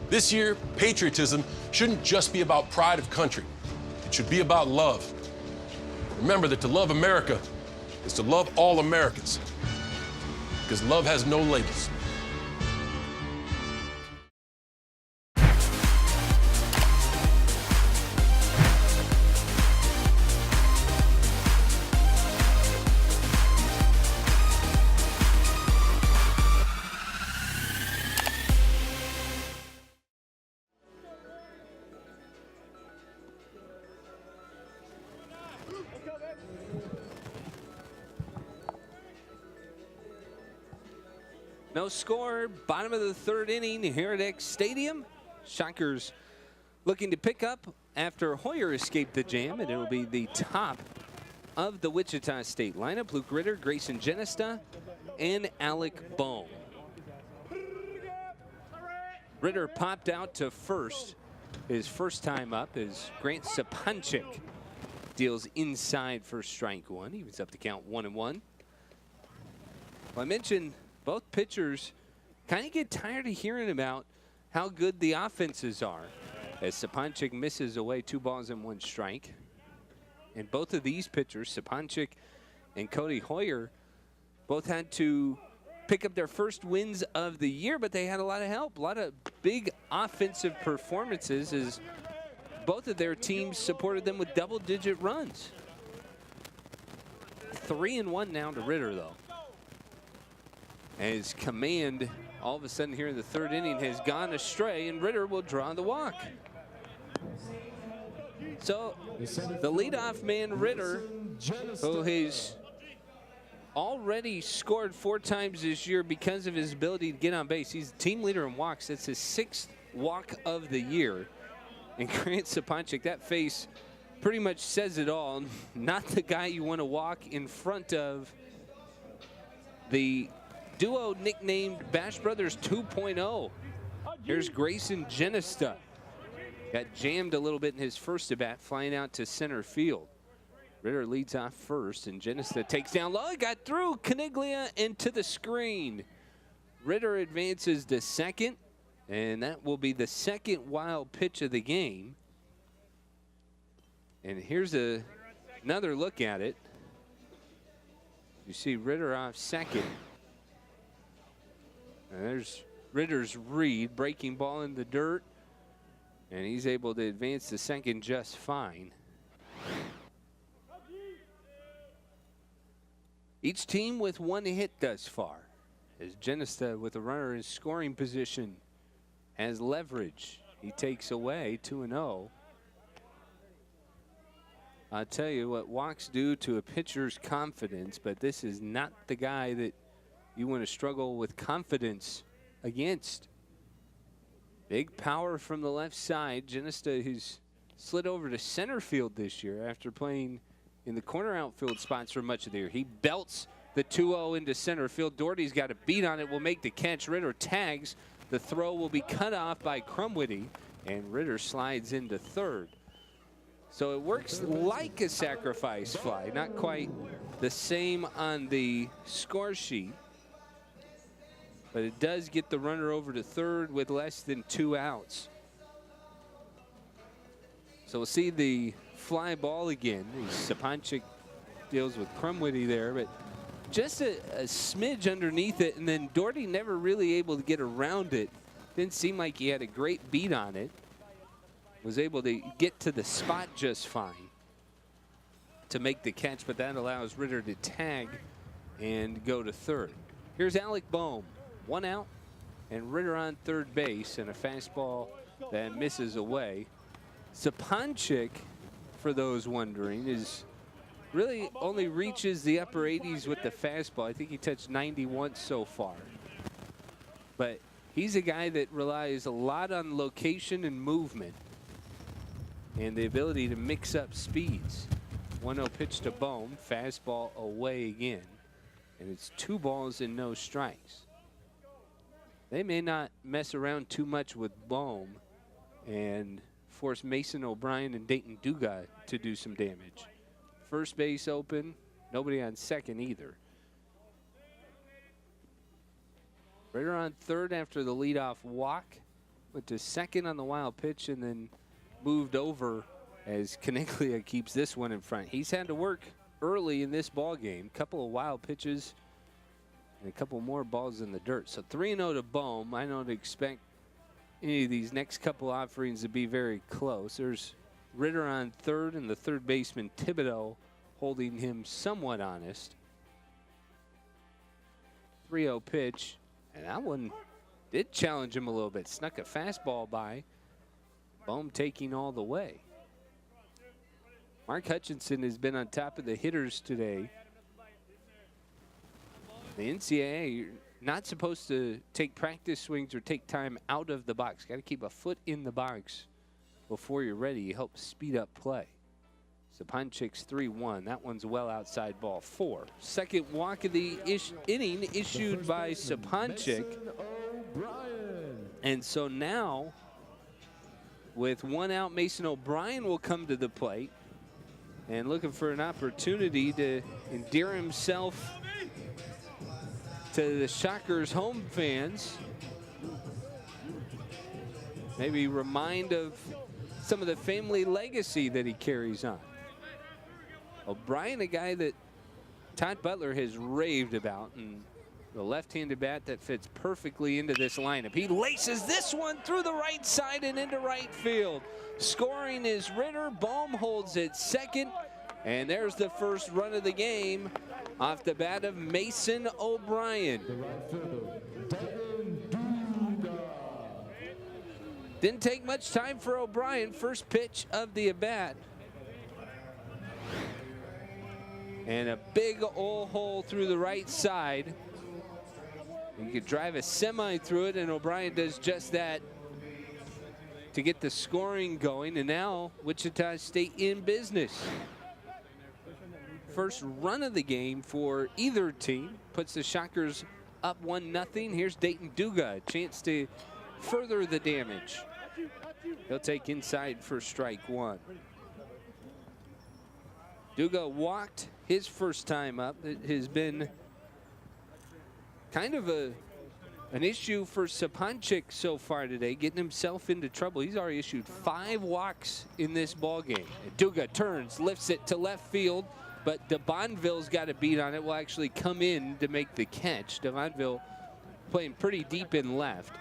This year, patriotism shouldn't just be about pride of country. It should be about love. Remember that to love America is to love all Americans, because love has no labels. No score, bottom of the third inning here at X Stadium. Shockers looking to pick up after Hoyer escaped the jam, and it'll be the top of the Wichita State lineup. Luke Ritter, Grayson Genesta, and Alec Bohm. Ritter popped out to first, his first time up, as Grant Sapanchik deals inside for strike one. He was up to count 1-1. Well, I mentioned both pitchers kind of get tired of hearing about how good the offenses are, as Sapanchik misses away 2 balls and 1 strike. And both of these pitchers, Sapanchik and Cody Hoyer, both had to pick up their first wins of the year, but they had a lot of help, a lot of big offensive performances, as both of their teams supported them with double-digit runs. 3-1 now to Ritter, though, as command all of a sudden here in the third inning has gone astray, and Ritter will draw the walk. So the leadoff man, Ritter, who has already scored 4 times this year because of his ability to get on base. He's the team leader in walks. That's his 6th walk of the year. And Grant Sapanchik, that face pretty much says it all. Not the guy you want to walk in front of the duo nicknamed Bash Brothers 2.0. Here's Grayson Genesta. Got jammed a little bit in his first at bat, flying out to center field. Ritter leads off first, and Genesta takes down low. He got through Caniglia into the screen. Ritter advances to second, and that will be the second wild pitch of the game. And here's another look at it. You see Ritter off second. And there's Ritter's read, breaking ball in the dirt, and he's able to advance to second just fine. Each team with 1 hit thus far, as Genesta with a runner in scoring position has leverage. He takes away 2-0. I'll tell you what walks do to a pitcher's confidence, but this is not the guy that you want to struggle with confidence against. Big power from the left side. Genesta, who's slid over to center field this year after playing in the corner outfield spots for much of the year. He belts the 2-0 into center field. Doherty's got a beat on it, will make the catch. Ritter tags. The throw will be cut off by Crumwitty, and Ritter slides into third. So it works like a sacrifice fly, not quite the same on the score sheet, but it does get the runner over to third with less than 2 outs. So we'll see the fly ball again. Sapanchik deals with Crumwitty there, but just a smidge underneath it, and then Doherty never really able to get around it. Didn't seem like he had a great beat on it. Was able to get to the spot just fine to make the catch, but that allows Ritter to tag and go to third. Here's Alec Bohm, 1 out, and Ritter on third base, and a fastball that misses away. Sapanchik, for those wondering, is really only reaches the upper 80s with the fastball. I think he touched 90 once so far. But he's a guy that relies a lot on location and movement and the ability to mix up speeds. 1-0 pitch to Bohm, fastball away again. And it's 2 balls and no strikes. They may not mess around too much with Bohm and force Mason O'Brien and Dayton Duga to do some damage. First base open, nobody on second either. Ritter on third after the leadoff walk. Went to second on the wild pitch and then moved over as Caniglia keeps this one in front. He's had to work early in this ball game. Couple of wild pitches and a couple more balls in the dirt. So 3-0 to Bohm. I don't expect any of these next couple offerings to be very close. There's Ritter on third and the third baseman Thibodeau holding him somewhat honest. 3-0 pitch, and that one did challenge him a little bit. Snuck a fastball by. Bohm taking all the way. Mark Hutchinson has been on top of the hitters today. The NCAA, you're not supposed to take practice swings or take time out of the box. Got to keep a foot in the box before you're ready. You help speed up play. Sapanchik's 3-1. That one's well outside ball 4. Second walk of the inning issued by Sapanchik. And so now, with 1 out, Mason O'Brien will come to the plate and looking for an opportunity to endear himself to the Shockers home fans. Maybe remind of some of the family legacy that he carries on. O'Brien, a guy that Todd Butler has raved about, and the left-handed bat that fits perfectly into this lineup. He laces this one through the right side and into right field. Scoring is Ritter. Bohm holds it second. And there's the first run of the game off the bat of Mason O'Brien. Didn't take much time for O'Brien. First pitch of the at-bat. And a big old hole through the right side. You could drive a semi through it, and O'Brien does just that to get the scoring going. And now Wichita State in business. First run of the game for either team puts the Shockers up 1-0. Here's Dayton Duga, a chance to further the damage. He'll take inside for strike 1. Duga walked his first time up. It has been kind of an issue for Sapanchik so far today, getting himself into trouble. He's already issued 5 walks in this ball game. And Duga turns, lifts it to left field. But DeBonville's got a beat on it. Will actually come in to make the catch. DeBonville playing pretty deep in left.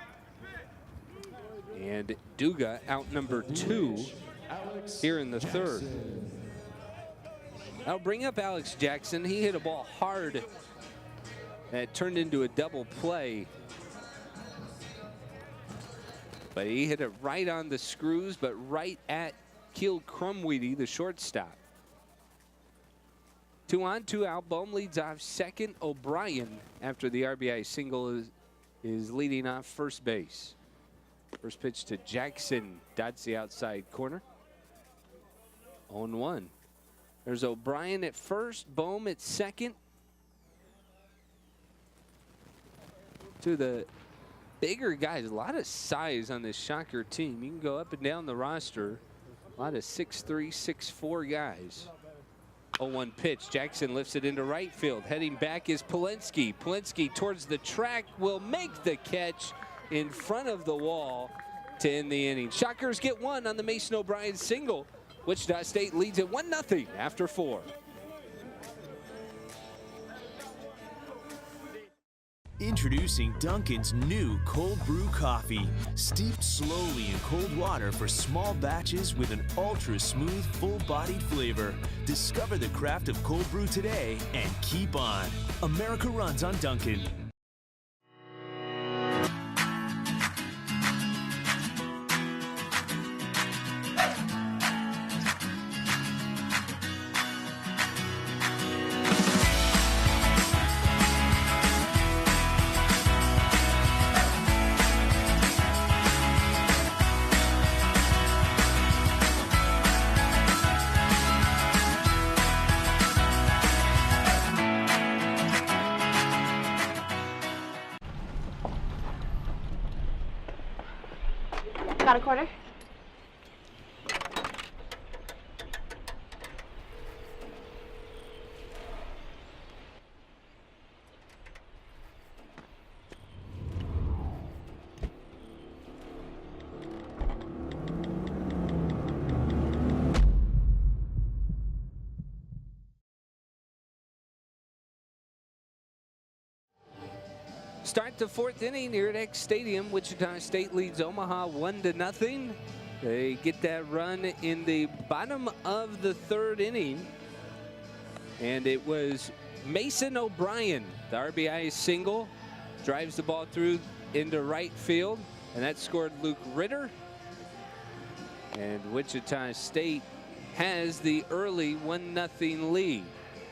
And Duga out number 2 here in the third. I'll bring up Alex Jackson. He hit a ball hard that turned into a double play. But he hit it right on the screws, but right at Keel Crumweedy, the shortstop. 2 on, 2 out. Bohm leads off second. O'Brien, after the RBI single, is leading off first base. First pitch to Jackson. Dots the outside corner. 0-1. There's O'Brien at first. Bohm at second. To the bigger guys. A lot of size on this Shocker team. You can go up and down the roster. A lot of 6'3", 6'4" guys. 0-1 pitch. Jackson lifts it into right field. Heading back is Polensky. Polensky towards the track will make the catch in front of the wall to end the inning. Shockers get 1 on the Mason O'Brien single. Wichita State leads it 1-0 after 4. Introducing Dunkin's new cold brew coffee, steeped slowly in cold water for small batches with an ultra smooth, full-bodied flavor. Discover the craft of cold brew today and keep on. America runs on Dunkin'. Got a quarter. Start the fourth inning here at X Stadium. Wichita State leads Omaha 1-0. They get that run in the bottom of the third inning. And it was Mason O'Brien, the RBI single, drives the ball through into right field, and that scored Luke Ritter. And Wichita State has the early 1-0 lead.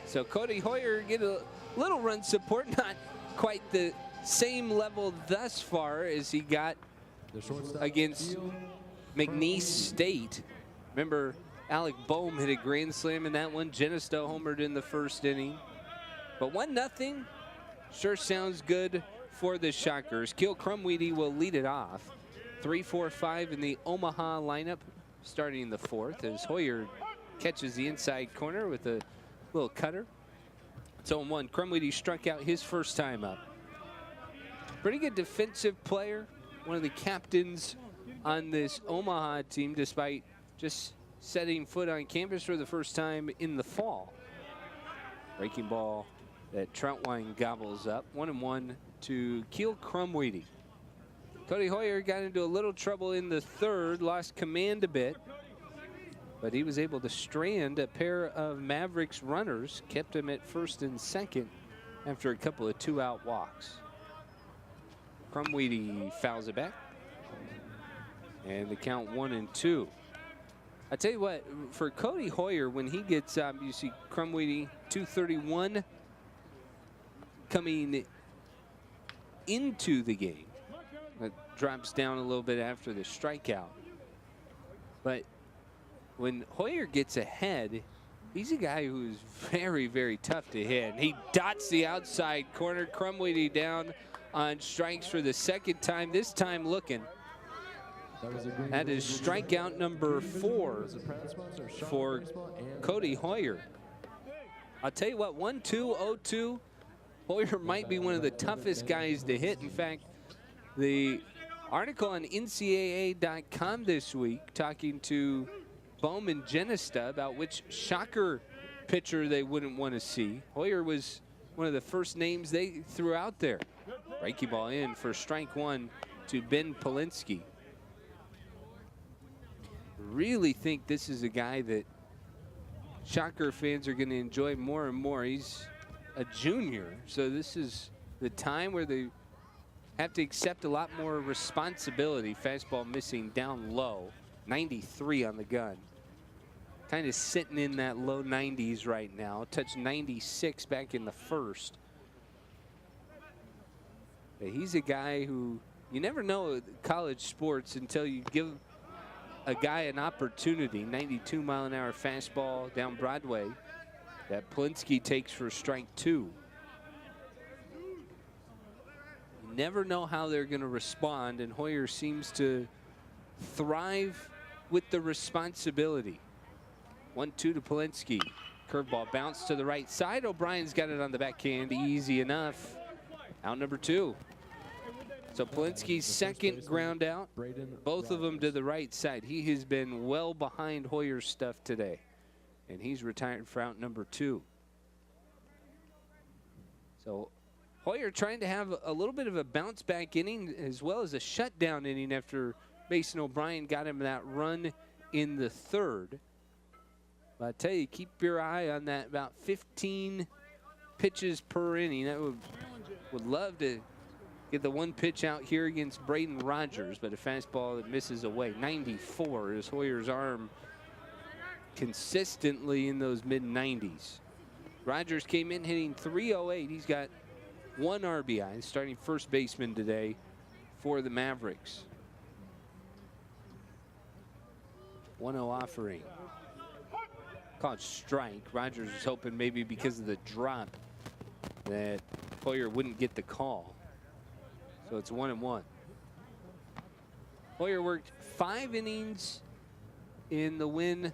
So Cody Hoyer get a little run support, not quite the same level thus far as he got against McNeese State. Remember, Alec Boehm hit a grand slam in that one. Genista homered in the first inning. But 1-0 sure sounds good for the Shockers. Keel Crumweedy will lead it off. 3-4-5 in the Omaha lineup starting the fourth as Hoyer catches the inside corner with a little cutter. It's 0-1. Crumweedy struck out his first time up. Pretty good defensive player, one of the captains on this Omaha team, despite just setting foot on campus for the first time in the fall. Breaking ball that Troutwine gobbles up. 1-1 to Keel Crumweedy. Cody Hoyer got into a little trouble in the third, lost command a bit, but he was able to strand a pair of Mavericks runners, kept him at first and second after a couple of two-out walks. Crumweedy fouls it back. And the count 1-2. I tell you what, for Cody Hoyer, when he gets up, you see Crumweedy 231 coming into the game. It drops down a little bit after the strikeout. But when Hoyer gets ahead, he's a guy who's very, very tough to hit. He dots the outside corner. Crumweedy down on strikes for the second time, this time looking. That is strikeout number 4 for Cody Hoyer. I'll tell you what, 1-2, 0-2. Hoyer might be one of the toughest guys to hit. In fact, the article on NCAA.com this week talking to Boehm and Genista about which Shocker pitcher they wouldn't want to see. Hoyer was one of the first names they threw out there. Breaking ball in for strike one to Ben Polinsky. Really think this is a guy that Shocker fans are going to enjoy more and more. He's a junior, so this is the time where they have to accept a lot more responsibility. Fastball missing down low, 93 on the gun. Kind of sitting in that low 90s right now. Touched 96 back in the first. But he's a guy who you never know college sports until you give a guy an opportunity. 92-mile-an-hour fastball down Broadway that Polinsky takes for strike 2. You never know how they're going to respond, and Hoyer seems to thrive with the responsibility. 1-2 to Polinsky. Curveball bounced to the right side. O'Brien's got it on the backhand, easy enough. Out number 2. So Polinsky's second ground out, both of them to the right side. He has been well behind Hoyer's stuff today, and he's retired for out number 2. So Hoyer trying to have a little bit of a bounce back inning as well as a shutdown inning after Mason O'Brien got him that run in the third. But I tell you, keep your eye on that, about 15 pitches per inning. That would love to get the one pitch out here against Braden Rogers, but a fastball that misses away. 94 is Hoyer's arm, consistently in those mid-90s. Rogers came in hitting .308. He's got 1 RBI, starting first baseman today for the Mavericks. 1-0 offering. Called strike. Rogers was hoping maybe because of the drop that Hoyer wouldn't get the call. So it's 1-1. Hoyer worked 5 innings in the win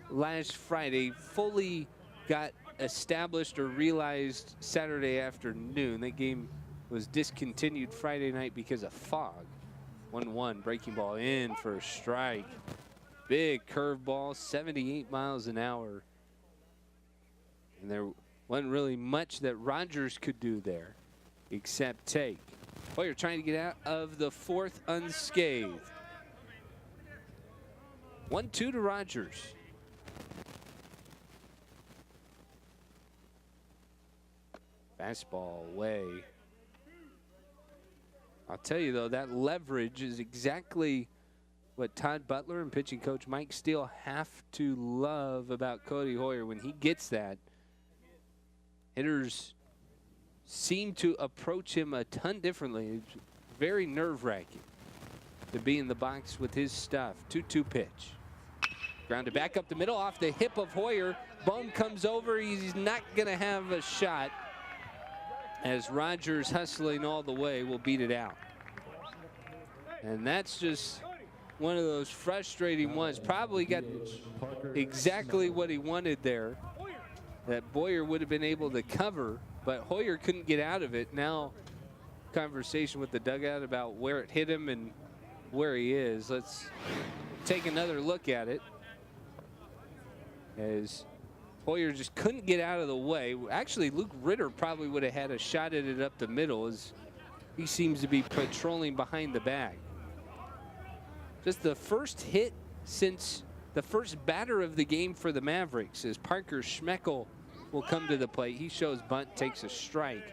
last Friday, fully got established or realized Saturday afternoon. That game was discontinued Friday night because of fog. 1-1, breaking ball in for a strike. Big curveball, 78 miles an hour. And there wasn't really much that Rogers could do there except take. Hoyer trying to get out of the 4th unscathed. 1-2 to Rogers. Fastball away. I'll tell you though, that leverage is exactly what Todd Butler and pitching coach Mike Steele have to love about Cody Hoyer. When he gets that, hitters seem to approach him a ton differently. It's very nerve-wracking to be in the box with his stuff. 2-2 pitch. Grounded back up the middle off the hip of Hoyer. Bohm comes over. He's not going to have a shot, as Rogers, hustling all the way, will beat it out. And that's just one of those frustrating ones. Probably got exactly what he wanted there, that Boyer would have been able to cover, but Hoyer couldn't get out of it. Now conversation with the dugout about where it hit him and where he is. Let's take another look at it, as Hoyer just couldn't get out of the way. Actually, Luke Ritter probably would have had a shot at it up the middle, as he seems to be patrolling behind the bag. Just the first hit since the first batter of the game for the Mavericks, as Parker Schmeckel will come to the plate. He shows bunt, takes a strike.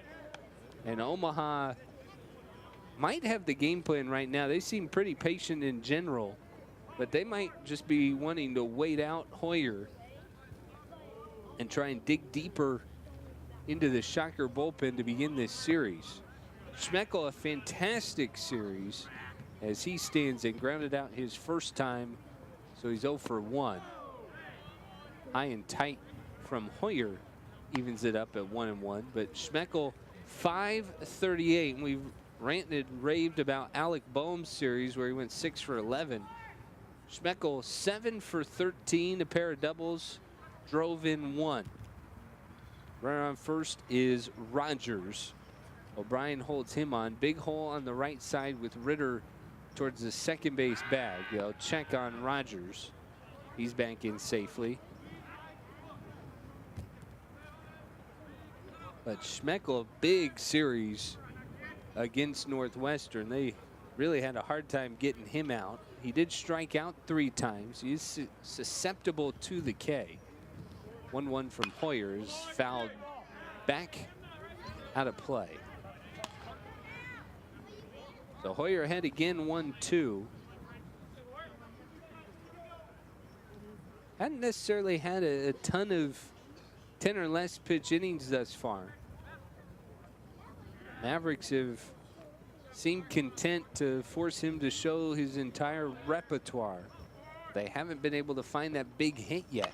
And Omaha might have the game plan right now. They seem pretty patient in general, but they might just be wanting to wait out Hoyer and try and dig deeper into the Shocker bullpen to begin this series. Schmeckel, a fantastic series as he stands and grounded out his first time, so he's 0 for 1. High and tight from Hoyer evens it up at 1-1, but Schmeckel 538. And we've ranted, raved about Alec Bohm's series where he went 6 for 11. Schmeckel 7 for 13, a pair of doubles, drove in 1. Runner on first is Rogers. O'Brien holds him on. Big hole on the right side with Ritter towards the second base bag. They'll check on Rogers. He's back in safely. But Schmeckel, big series against Northwestern. They really had a hard time getting him out. He did strike out 3 times. He is susceptible to the K. 1-1 from Hoyer is fouled back out of play. So Hoyer ahead again, 1-2. Hadn't necessarily had a ton of 10 or less pitch innings thus far. Mavericks have seemed content to force him to show his entire repertoire. They haven't been able to find that big hit yet.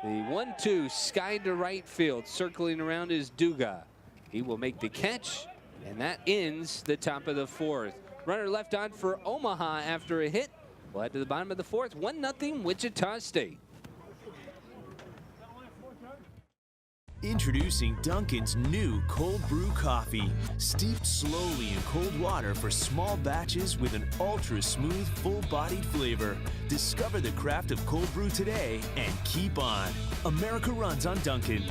The 1-2 skied to right field. Circling around is Duga. He will make the catch, and that ends the top of the 4th. Runner left on for Omaha after a hit. We'll head to the bottom of the 4th. 1-0 Wichita State. Introducing Dunkin's new cold brew coffee, steeped slowly in cold water for small batches with an ultra smooth, full-bodied flavor. Discover the craft of cold brew today and keep on. America runs on Dunkin'.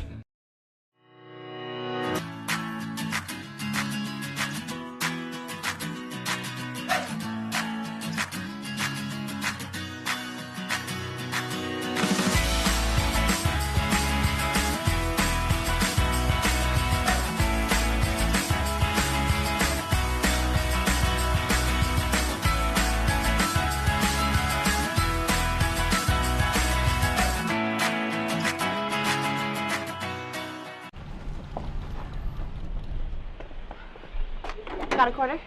Got a quarter?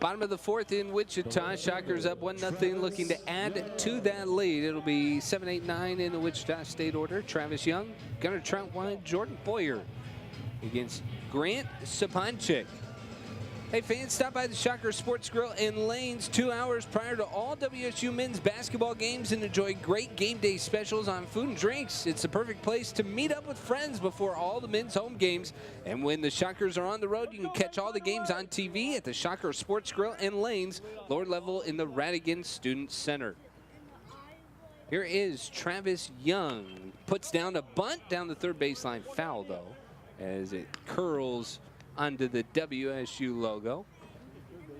Bottom of the fourth in Wichita. Shockers up 1-0, looking to add to that lead. It'll be 7-8-9 in the Wichita State order. Travis Young, Gunnar Troutwine, Jordan Boyer against Grant Saponchik. Hey fans, stop by the Shocker Sports Grill in Lanes 2 hours prior to all WSU men's basketball games and enjoy great game day specials on food and drinks. It's the perfect place to meet up with friends before all the men's home games. And when the Shockers are on the road, you can catch all the games on TV at the Shocker Sports Grill in Lanes, lower level in the Radigan Student Center. Here is Travis Young. Puts down a bunt down the third baseline. Foul though, as it curls onto the WSU logo.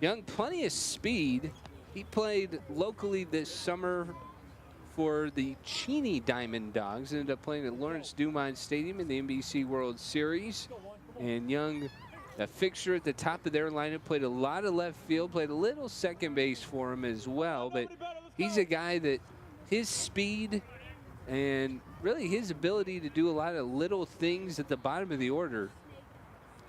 Young, plenty of speed. He played locally this summer for the Cheney Diamond Dogs. Ended up playing at Lawrence Dumont Stadium in the NBC World Series. And Young, a fixture at the top of their lineup, played a lot of left field, played a little second base for him as well. But he's a guy that his speed and really his ability to do a lot of little things at the bottom of the order.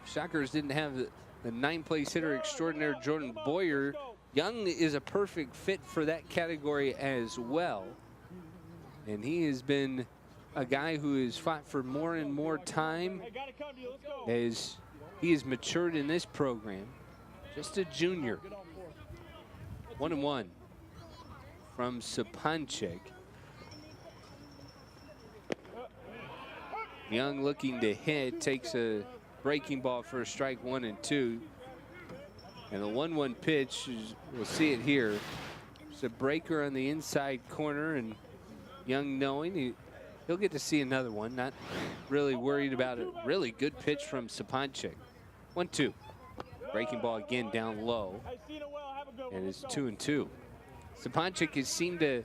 Shockers didn't have the 9th place hitter extraordinaire Jordan Boyer. Young is a perfect fit for that category as well. And he has been a guy who has fought for more and more time as he has matured in this program. Just a junior. 1-1 from Saponchik. Young looking to hit, takes a breaking ball for a strike, 1-2. And the 1-1 pitch, we'll see it here. It's a breaker on the inside corner, and Young knowing he'll get to see another one. Not really worried about it. Really good pitch from Saponchik. 1-2. Breaking ball again down low. And it's 2-2. Saponchik has seemed to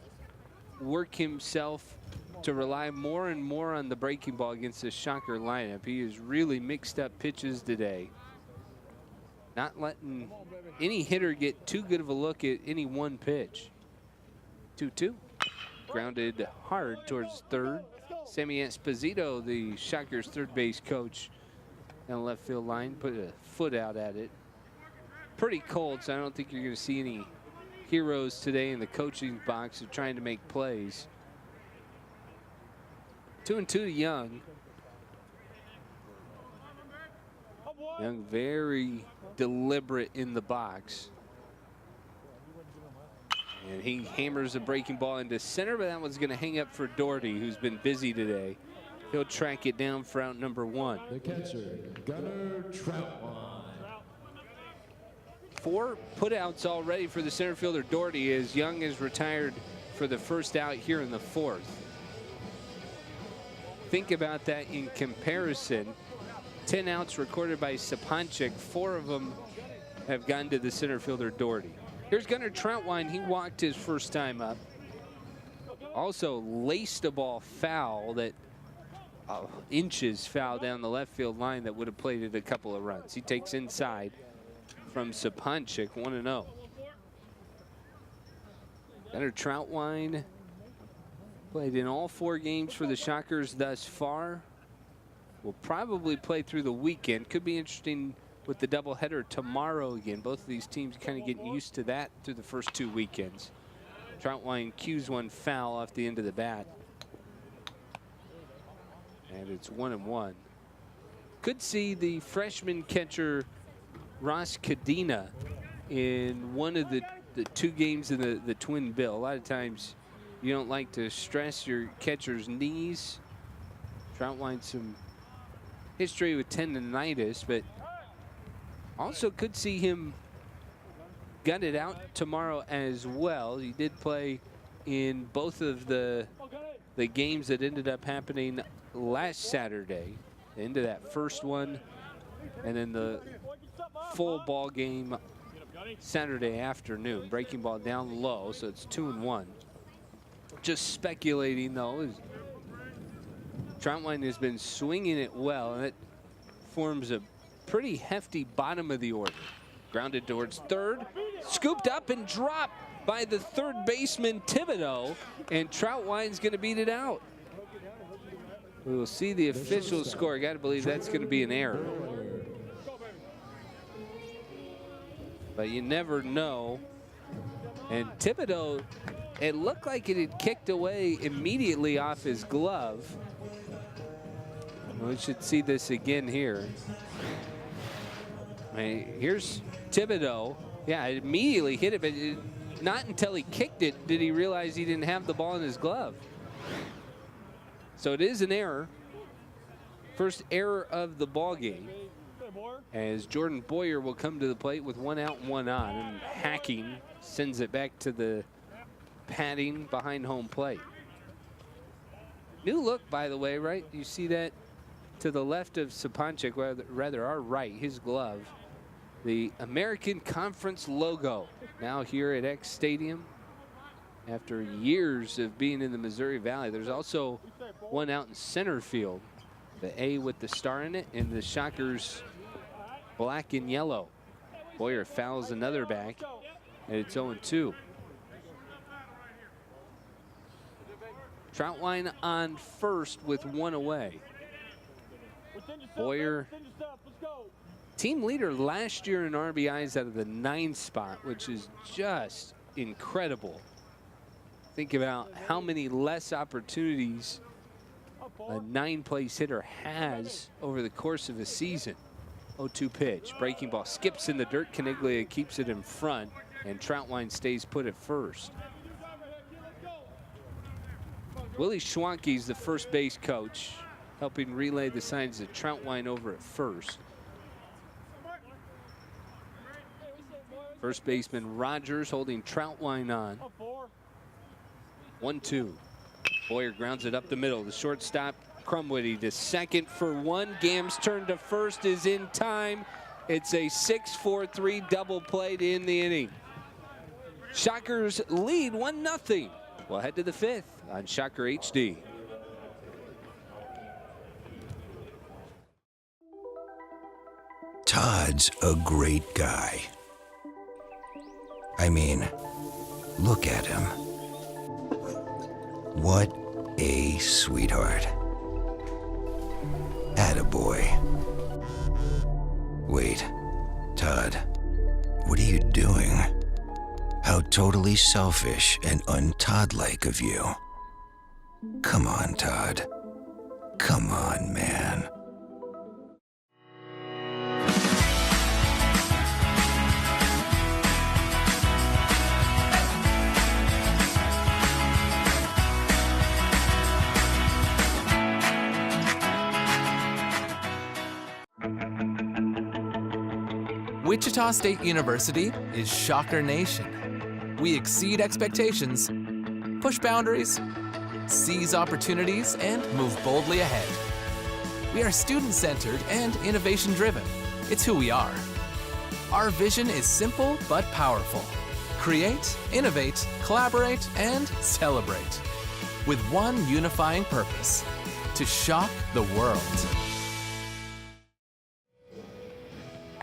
work himself to rely more and more on the breaking ball against the Shocker lineup. He has really mixed up pitches today. Not letting any hitter get too good of a look at any one pitch. 2-2. Grounded hard towards third. Sammy Esposito, the Shockers third base coach, down the left field line, put a foot out at it. Pretty cold, so I don't think you're going to see any heroes today in the coaching box of trying to make plays. 2-2 to Young. Young very deliberate in the box. And he hammers a breaking ball into center, but that one's going to hang up for Doherty, who's been busy today. He'll track it down for out number 1. The catcher, Gunnar Troutwine. 4 putouts already for the center fielder Doherty, as Young is retired for the first out here in the 4th. Think about that in comparison. 10 outs recorded by Saponchik. 4 of them have gone to the center fielder Doherty. Here's Gunnar Troutwine. He walked his first time up. Also laced a ball foul that inches foul down the left field line that would have played it a couple of runs. He takes inside from Saponchik, 1-0. Gunnar Troutwine played in all 4 games for the Shockers thus far. Will probably play through the weekend. Could be interesting with the doubleheader tomorrow again. Both of these teams kind of getting used to that through the first 2 weekends. Troutwine cues one foul off the end of the bat. And it's 1-1. Could see the freshman catcher Ross Cadena in one of the 2 games in the twin bill. A lot of times you don't like to stress your catcher's knees. Troutwine some history with tendonitis, but also could see him gut it out tomorrow as well. He did play in both of the games that ended up happening last Saturday. Into that first one, and then the full ball game Saturday afternoon. Breaking ball down low, so it's 2-1. Just speculating though, is Troutwine has been swinging it well, and it forms a pretty hefty bottom of the order. Grounded towards third, scooped up and dropped by the third baseman Thibodeau, and Troutwine's going to beat it out. We will see the official score. Got to believe that's going to be an error. but you never know. And Thibodeau, it looked like it had kicked away immediately off his glove. We should see this again here. I mean, here's Thibodeau. Yeah, it immediately hit it, but not until he kicked it did he realize he didn't have the ball in his glove. So it is an error. First error of the ball game. As Jordan Boyer will come to the plate with 1 out and 1 on, and hacking sends it back to the padding behind home plate. New look, by the way, right? You see that to the left of Sapanchik, rather our right, his glove. The American Conference logo now here at X Stadium after years of being in the Missouri Valley. There's also 1 out in center field. The A with the star in it, and the Shockers black and yellow. Boyer fouls another back, and it's 0-2. Troutwine on first with 1 away. Boyer, team leader last year in RBIs out of the 9th spot, which is just incredible. Think about how many less opportunities a 9th-place hitter has over the course of a season. 0-2 pitch, breaking ball, skips in the dirt. Caniglia keeps it in front, and Troutwine stays put at first. Willie Schwanke's the first base coach, helping relay the signs of Troutwine over at first. First baseman Rogers holding Troutwine on. 1-2. Boyer grounds it up the middle. The shortstop Crumwitty to second for 1. Gam's turn to first is in time. It's a 6-4-3 double play to end the inning. Shockers lead 1-0. We'll head to the 5th on Shocker HD. Todd's a great guy. I mean, look at him. What a sweetheart. Attaboy. Wait, Todd, what are you doing? How totally selfish and un-Todd-like of you. Come on, Todd. Come on, man. Wichita State University is Shocker Nation. We exceed expectations, push boundaries, seize opportunities, and move boldly ahead. We are student-centered and innovation-driven. It's who we are. Our vision is simple but powerful. Create, innovate, collaborate, and celebrate. With one unifying purpose: to shock the world.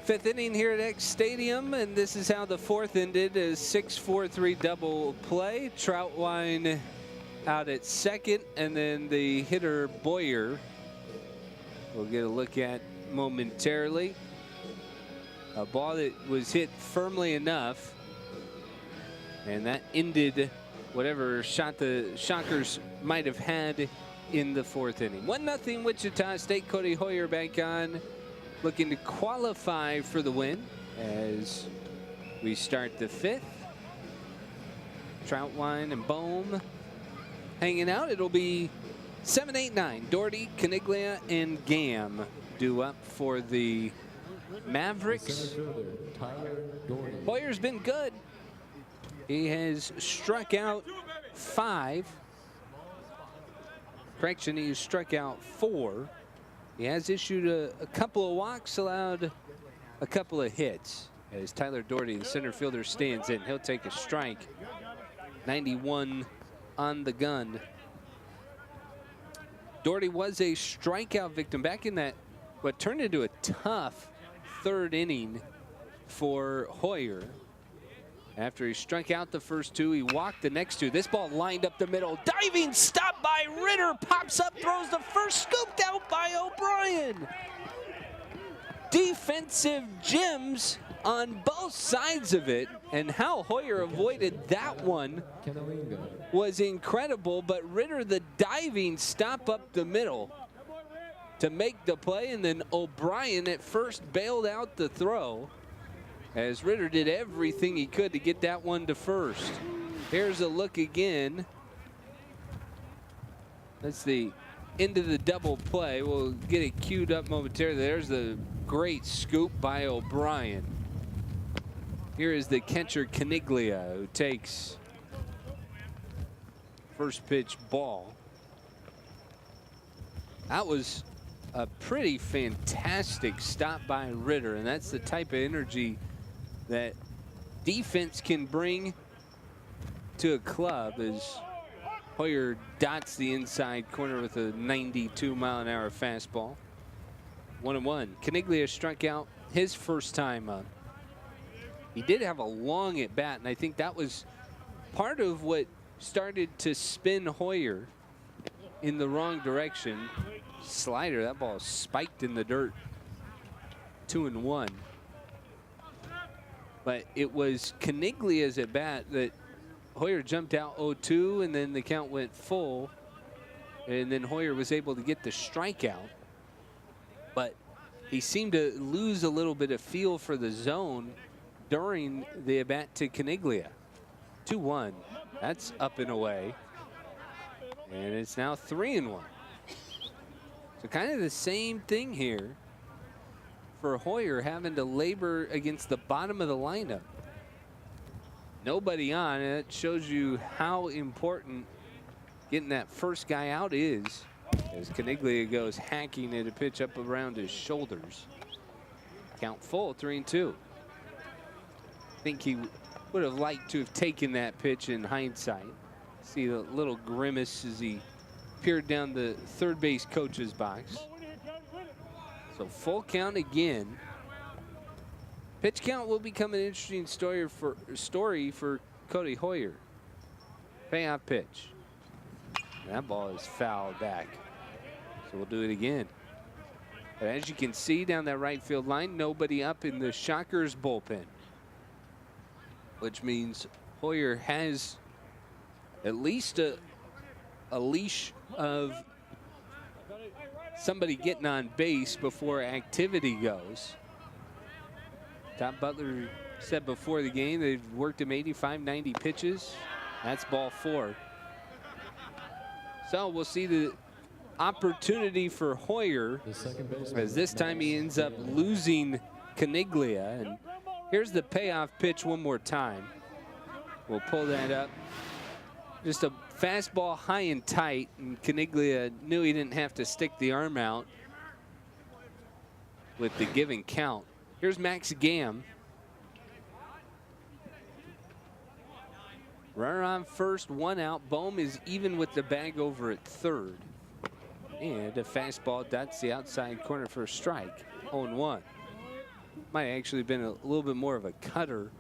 5th inning here at X Stadium, and this is how the 4th ended, as 6-4-3 double play. Troutwine out at second, and then the hitter Boyer we'll get a look at momentarily. A ball that was hit firmly enough, and that ended whatever shot the Shockers might have had in the 4th inning. 1-0 Wichita State. Cody Hoyer back on, looking to qualify for the win as we start the 5th. Troutwine and Bohm hanging out. It'll be 7, 8, 9. Doherty, Caniglia, and Gam due up for the Mavericks. Boyer's been good. He has struck out 5. Correction, he has struck out 4. He has issued a couple of walks, allowed a couple of hits. As Tyler Doherty, the center fielder, stands in. He'll take a strike. 91 on the gun. Doherty was a strikeout victim back in that what turned into a tough 3rd inning for Hoyer. After he struck out the first 2, he walked the next 2. This ball lined up the middle. Diving stop by Ritter. Pops up, throws the first, scooped out by O'Brien. Defensive gems on both sides of it, and how Hoyer avoided that one was incredible, but Ritter, the diving stop up the middle to make the play, and then O'Brien at first bailed out the throw as Ritter did everything he could to get that one to first. Here's a look again. That's the end of the double play. We'll get it queued up momentarily. There's the great scoop by O'Brien. Here is the catcher Caniglia, who takes first pitch ball. That was a pretty fantastic stop by Ritter, and that's the type of energy that defense can bring to a club as Hoyer dots the inside corner with a 92-mile-an-hour fastball. 1-1. Caniglia struck out his first time up. He did have a long at bat, and I think that was part of what started to spin Hoyer in the wrong direction. Slider, that ball spiked in the dirt. 2-1. But it was Caniglia's at bat that Hoyer jumped out 0-2, and then the count went full, and then Hoyer was able to get the strikeout. But he seemed to lose a little bit of feel for the zone during the at bat to Caniglia. 2-1. That's up and away. And it's now 3-1. So kind of the same thing here for Hoyer, having to labor against the bottom of the lineup. Nobody on. And it shows you how important getting that first guy out is, as Caniglia goes hacking at a pitch up around his shoulders. Count full, 3-2. I think he would have liked to have taken that pitch in hindsight. See the little grimace as he peered down the third base coach's box. So full count again. Pitch count will become an interesting story for Cody Hoyer. Payoff pitch. That ball is fouled back. So we'll do it again. But as you can see down that right field line, nobody up in the Shockers bullpen, which means Hoyer has at least a leash of somebody getting on base before activity goes. Tom Butler said before the game they've worked him 85, 90 pitches. That's ball 4. So we'll see the opportunity for Hoyer, as this time he ends up losing Caniglia. And here's the payoff pitch one more time. We'll pull that up. Just a fastball high and tight, and Caniglia knew he didn't have to stick the arm out with the given count. Here's Max Gam. Runner on first, 1 out. Bohm is even with the bag over at third. And a fastball dots the outside corner for a strike. 0-1. Might actually been a little bit more of a cutter,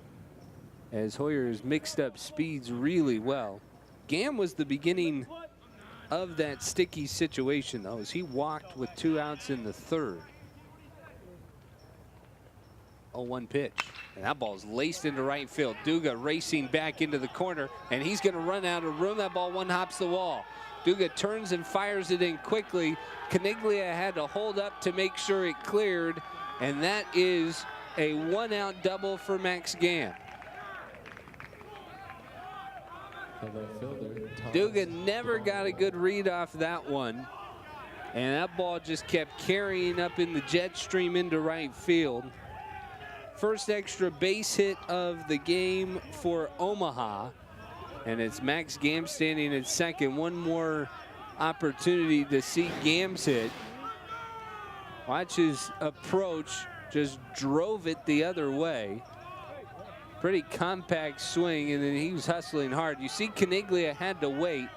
as Hoyer has mixed up speeds really well. Gam was the beginning of that sticky situation, though, as he walked with 2 outs in the third. 0-1 pitch. And that ball's laced into right field. Duga racing back into the corner, and he's going to run out of room. That ball one hops the wall. Duga turns and fires it in quickly. Caniglia had to hold up to make sure it cleared, and that is a 1-out double for Max Gam. Duga never got a good read off that one, and that ball just kept carrying up in the jet stream into right field. First extra base hit of the game for Omaha, and it's Max Gam standing at second. One more opportunity to see Gam's hit. Watch his approach, just drove it the other way. Pretty compact swing, and then he was hustling hard. You see Caniglia had to wait.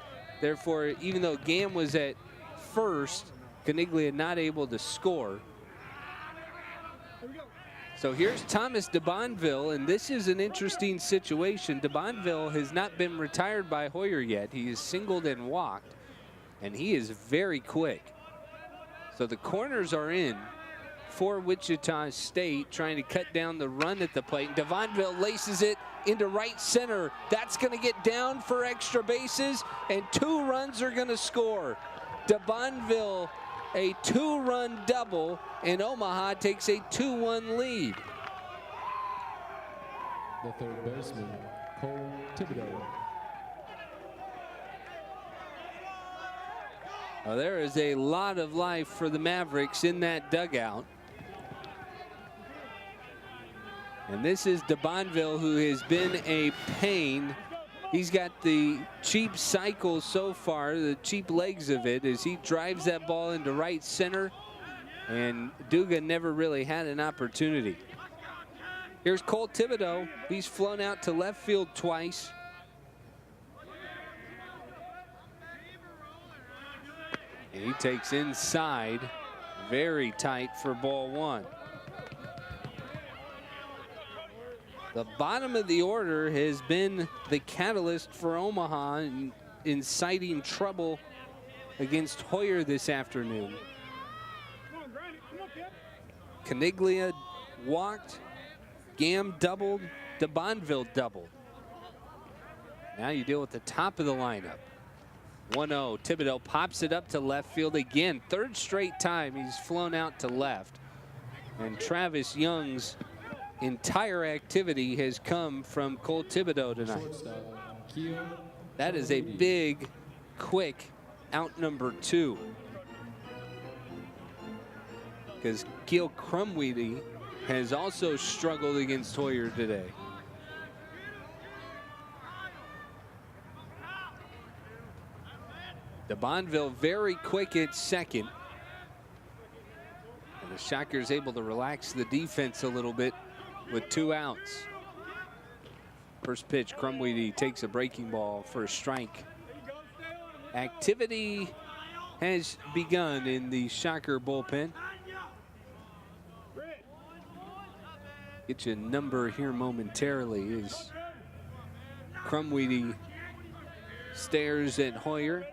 Therefore, even though Gam was at first, Caniglia not able to score. So here's Thomas DeBonville, and this is an interesting situation. DeBonville has not been retired by Hoyer yet. He is singled and walked, and he is very quick. So the corners are in for Wichita State, trying to cut down the run at the plate. Devonville laces it into right center. That's going to get down for extra bases, and 2 runs are going to score. Devonville, a 2-run double, and Omaha takes a 2-1 lead. The third baseman, Cole Thibodeau. Well, there is a lot of life for the Mavericks in that dugout. And this is Devonville, who has been a pain. He's got the cheap cycle so far, the cheap legs of it, as he drives that ball into right center. And Duga never really had an opportunity. Here's Cole Thibodeau. He's flown out to left field twice. And he takes inside, very tight for ball 1. The bottom of the order has been the catalyst for Omaha in inciting trouble against Hoyer this afternoon. Caniglia walked, Gam doubled, Devonville doubled. Now you deal with the top of the lineup. 1-0, Thibodeau pops it up to left field again. 3rd straight time he's flown out to left. And Travis Young's entire activity has come from Cole Thibodeau tonight. That is a big, quick out number 2. Because Keel Crumweedy has also struggled against Hoyer today. Devonville very quick at second. And the Shockers able to relax the defense a little bit with 2 outs. First pitch, Crumweedy takes a breaking ball for a strike. Activity has begun in the Shocker bullpen. Get you a number here momentarily as Crumweedy stares at Hoyer.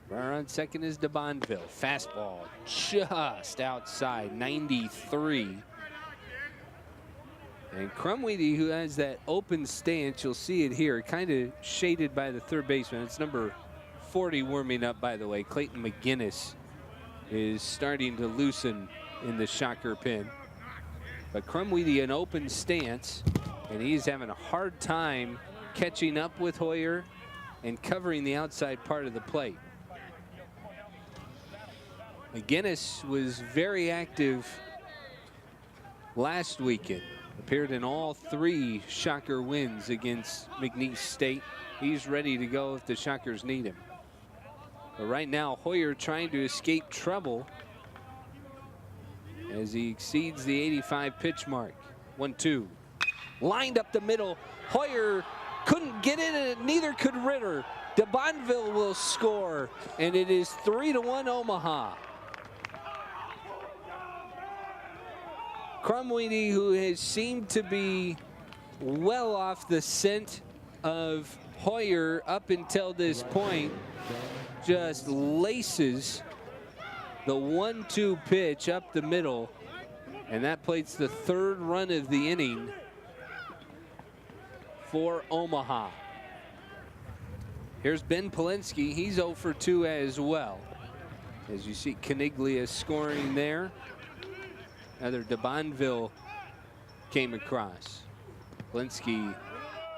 Runner on second is Devonville. Fastball just outside, 93. And Crumweedy, who has that open stance, you'll see it here, kind of shaded by the third baseman. It's number 40 warming up, by the way. Clayton McGinnis is starting to loosen in the Shocker pen. But Crumweedy an open stance, and he's having a hard time catching up with Hoyer and covering the outside part of the plate. McGinnis was very active last weekend. Appeared in all 3 Shocker wins against McNeese State. He's ready to go if the Shockers need him. But right now, Hoyer trying to escape trouble as he exceeds the 85 pitch mark. 1-2. Lined up the middle. Hoyer couldn't get in it, neither could Ritter. Devonville will score, and it is 3-1 Omaha. Crumweedy, who has seemed to be well off the scent of Hoyer up until this point, just laces the 1-2 pitch up the middle, and that plates the 3rd run of the inning for Omaha. Here's Ben Polinsky. He's 0 for 2 as well. As you see Caniglia scoring there. Another Devonville came across. Polinsky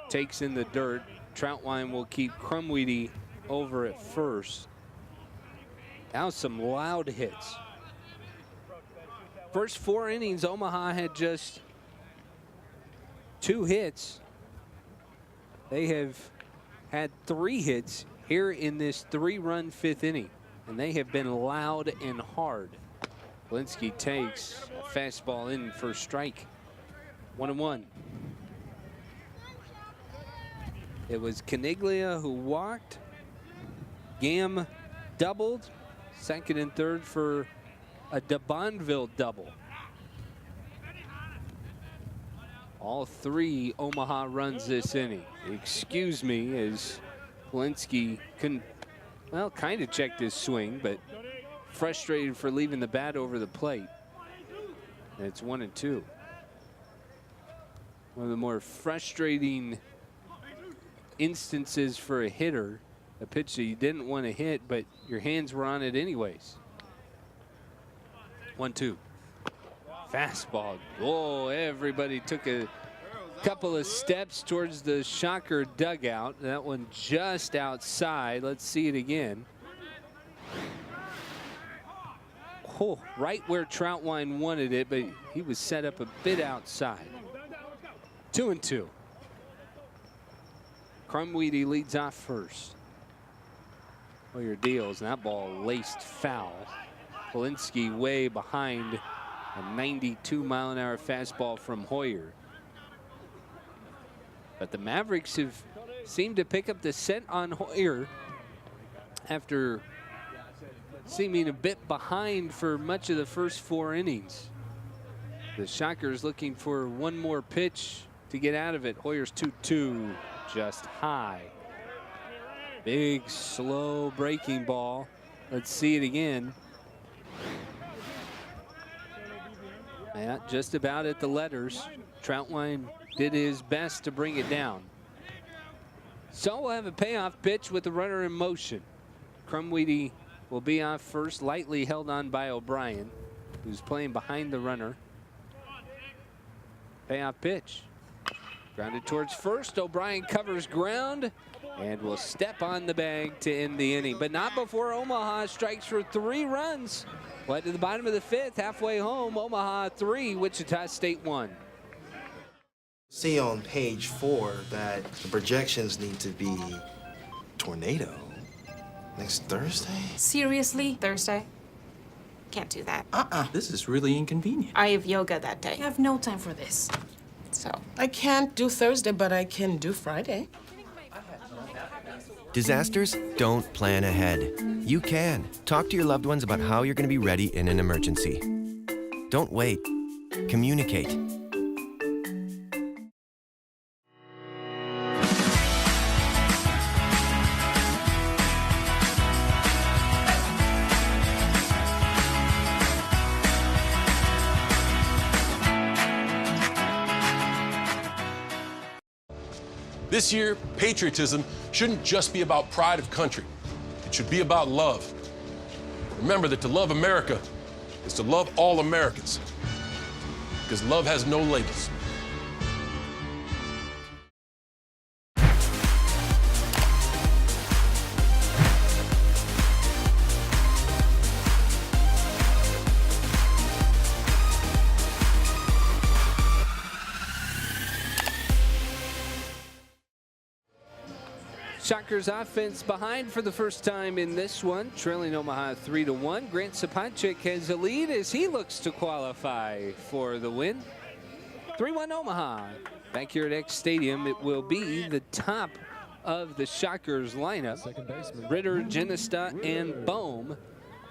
takes in the dirt. Troutwine will keep Crumweedy over at first. Now some loud hits. First 4 innings, Omaha had just 2 hits. They have had 3 hits here in this 3-run 5th inning, and they have been loud and hard. Polinsky takes a fastball in for a strike. 1-1. It was Caniglia who walked. Gam doubled. 2nd and 3rd for a Devonville double. All 3 Omaha runs this inning. Excuse me, as Polinsky couldn't, well, kind of checked his swing, but frustrated for leaving the bat over the plate. And it's 1-2. One of the more frustrating instances for a hitter, a pitch that you didn't want to hit, but your hands were on it anyways. 1-2. Fastball. Oh, everybody took a couple of steps towards the Shocker dugout. That one just outside. Let's see it again. Oh, right where Troutwine wanted it, but he was set up a bit outside. 2-2. Crumweedy leads off first. Hoyer deals, and that ball laced foul. Polinsky way behind a 92-mile-an-hour fastball from Hoyer. But the Mavericks have seemed to pick up the scent on Hoyer after seeming a bit behind for much of the first 4 innings. The Shockers looking for one more pitch to get out of it. Hoyer's 2-2, just high. Big, slow breaking ball. Let's see it again. Yeah, just about at the letters. Troutwine did his best to bring it down. So we'll have a payoff pitch with the runner in motion. Crumweedy will be off first, lightly held on by O'Brien, who's playing behind the runner. Payoff pitch. Grounded towards first. O'Brien covers ground and will step on the bag to end the inning. But not before Omaha strikes for 3 runs. Led to the bottom of the 5th, halfway home. Omaha 3, Wichita State 1. See on page 4 that the projections need to be tornado next Thursday. Seriously? Thursday? Can't do that. This is really inconvenient. I have yoga that day. I have no time for this. So. I can't do Thursday, but I can do Friday. Disasters don't plan ahead. You can. Talk to your loved ones about how you're going to be ready in an emergency. Don't wait. Communicate. This year, patriotism shouldn't just be about pride of country. It should be about love. Remember that to love America is to love all Americans, because love has no labels. Shockers offense behind for the first time in this one, trailing Omaha 3-1. Grant Saponchik has a lead as he looks to qualify for the win. 3-1 Omaha. Back here at X Stadium, it will be the top of the Shockers lineup. Ritter, Genesta, and Bohm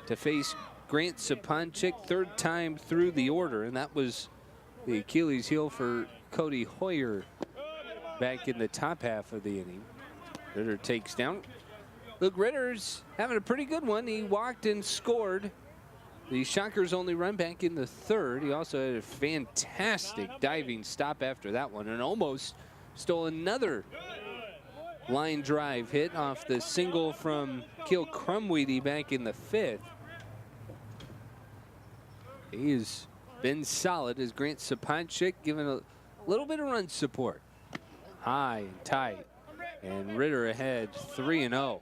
to face Grant Saponchik, 3rd time through the order, and that was the Achilles heel for Cody Hoyer back in the top half of the inning. Ritter takes down. Luke Ritter's having a pretty good one. He walked and scored. The Shockers only run back in the 3rd. He also had a fantastic diving stop after that one and almost stole another line drive hit off the single from Keel Crumweedy back in the 5th. He has been solid as Grant Saponchik giving a little bit of run support. High and tight. And Ritter ahead 3-0.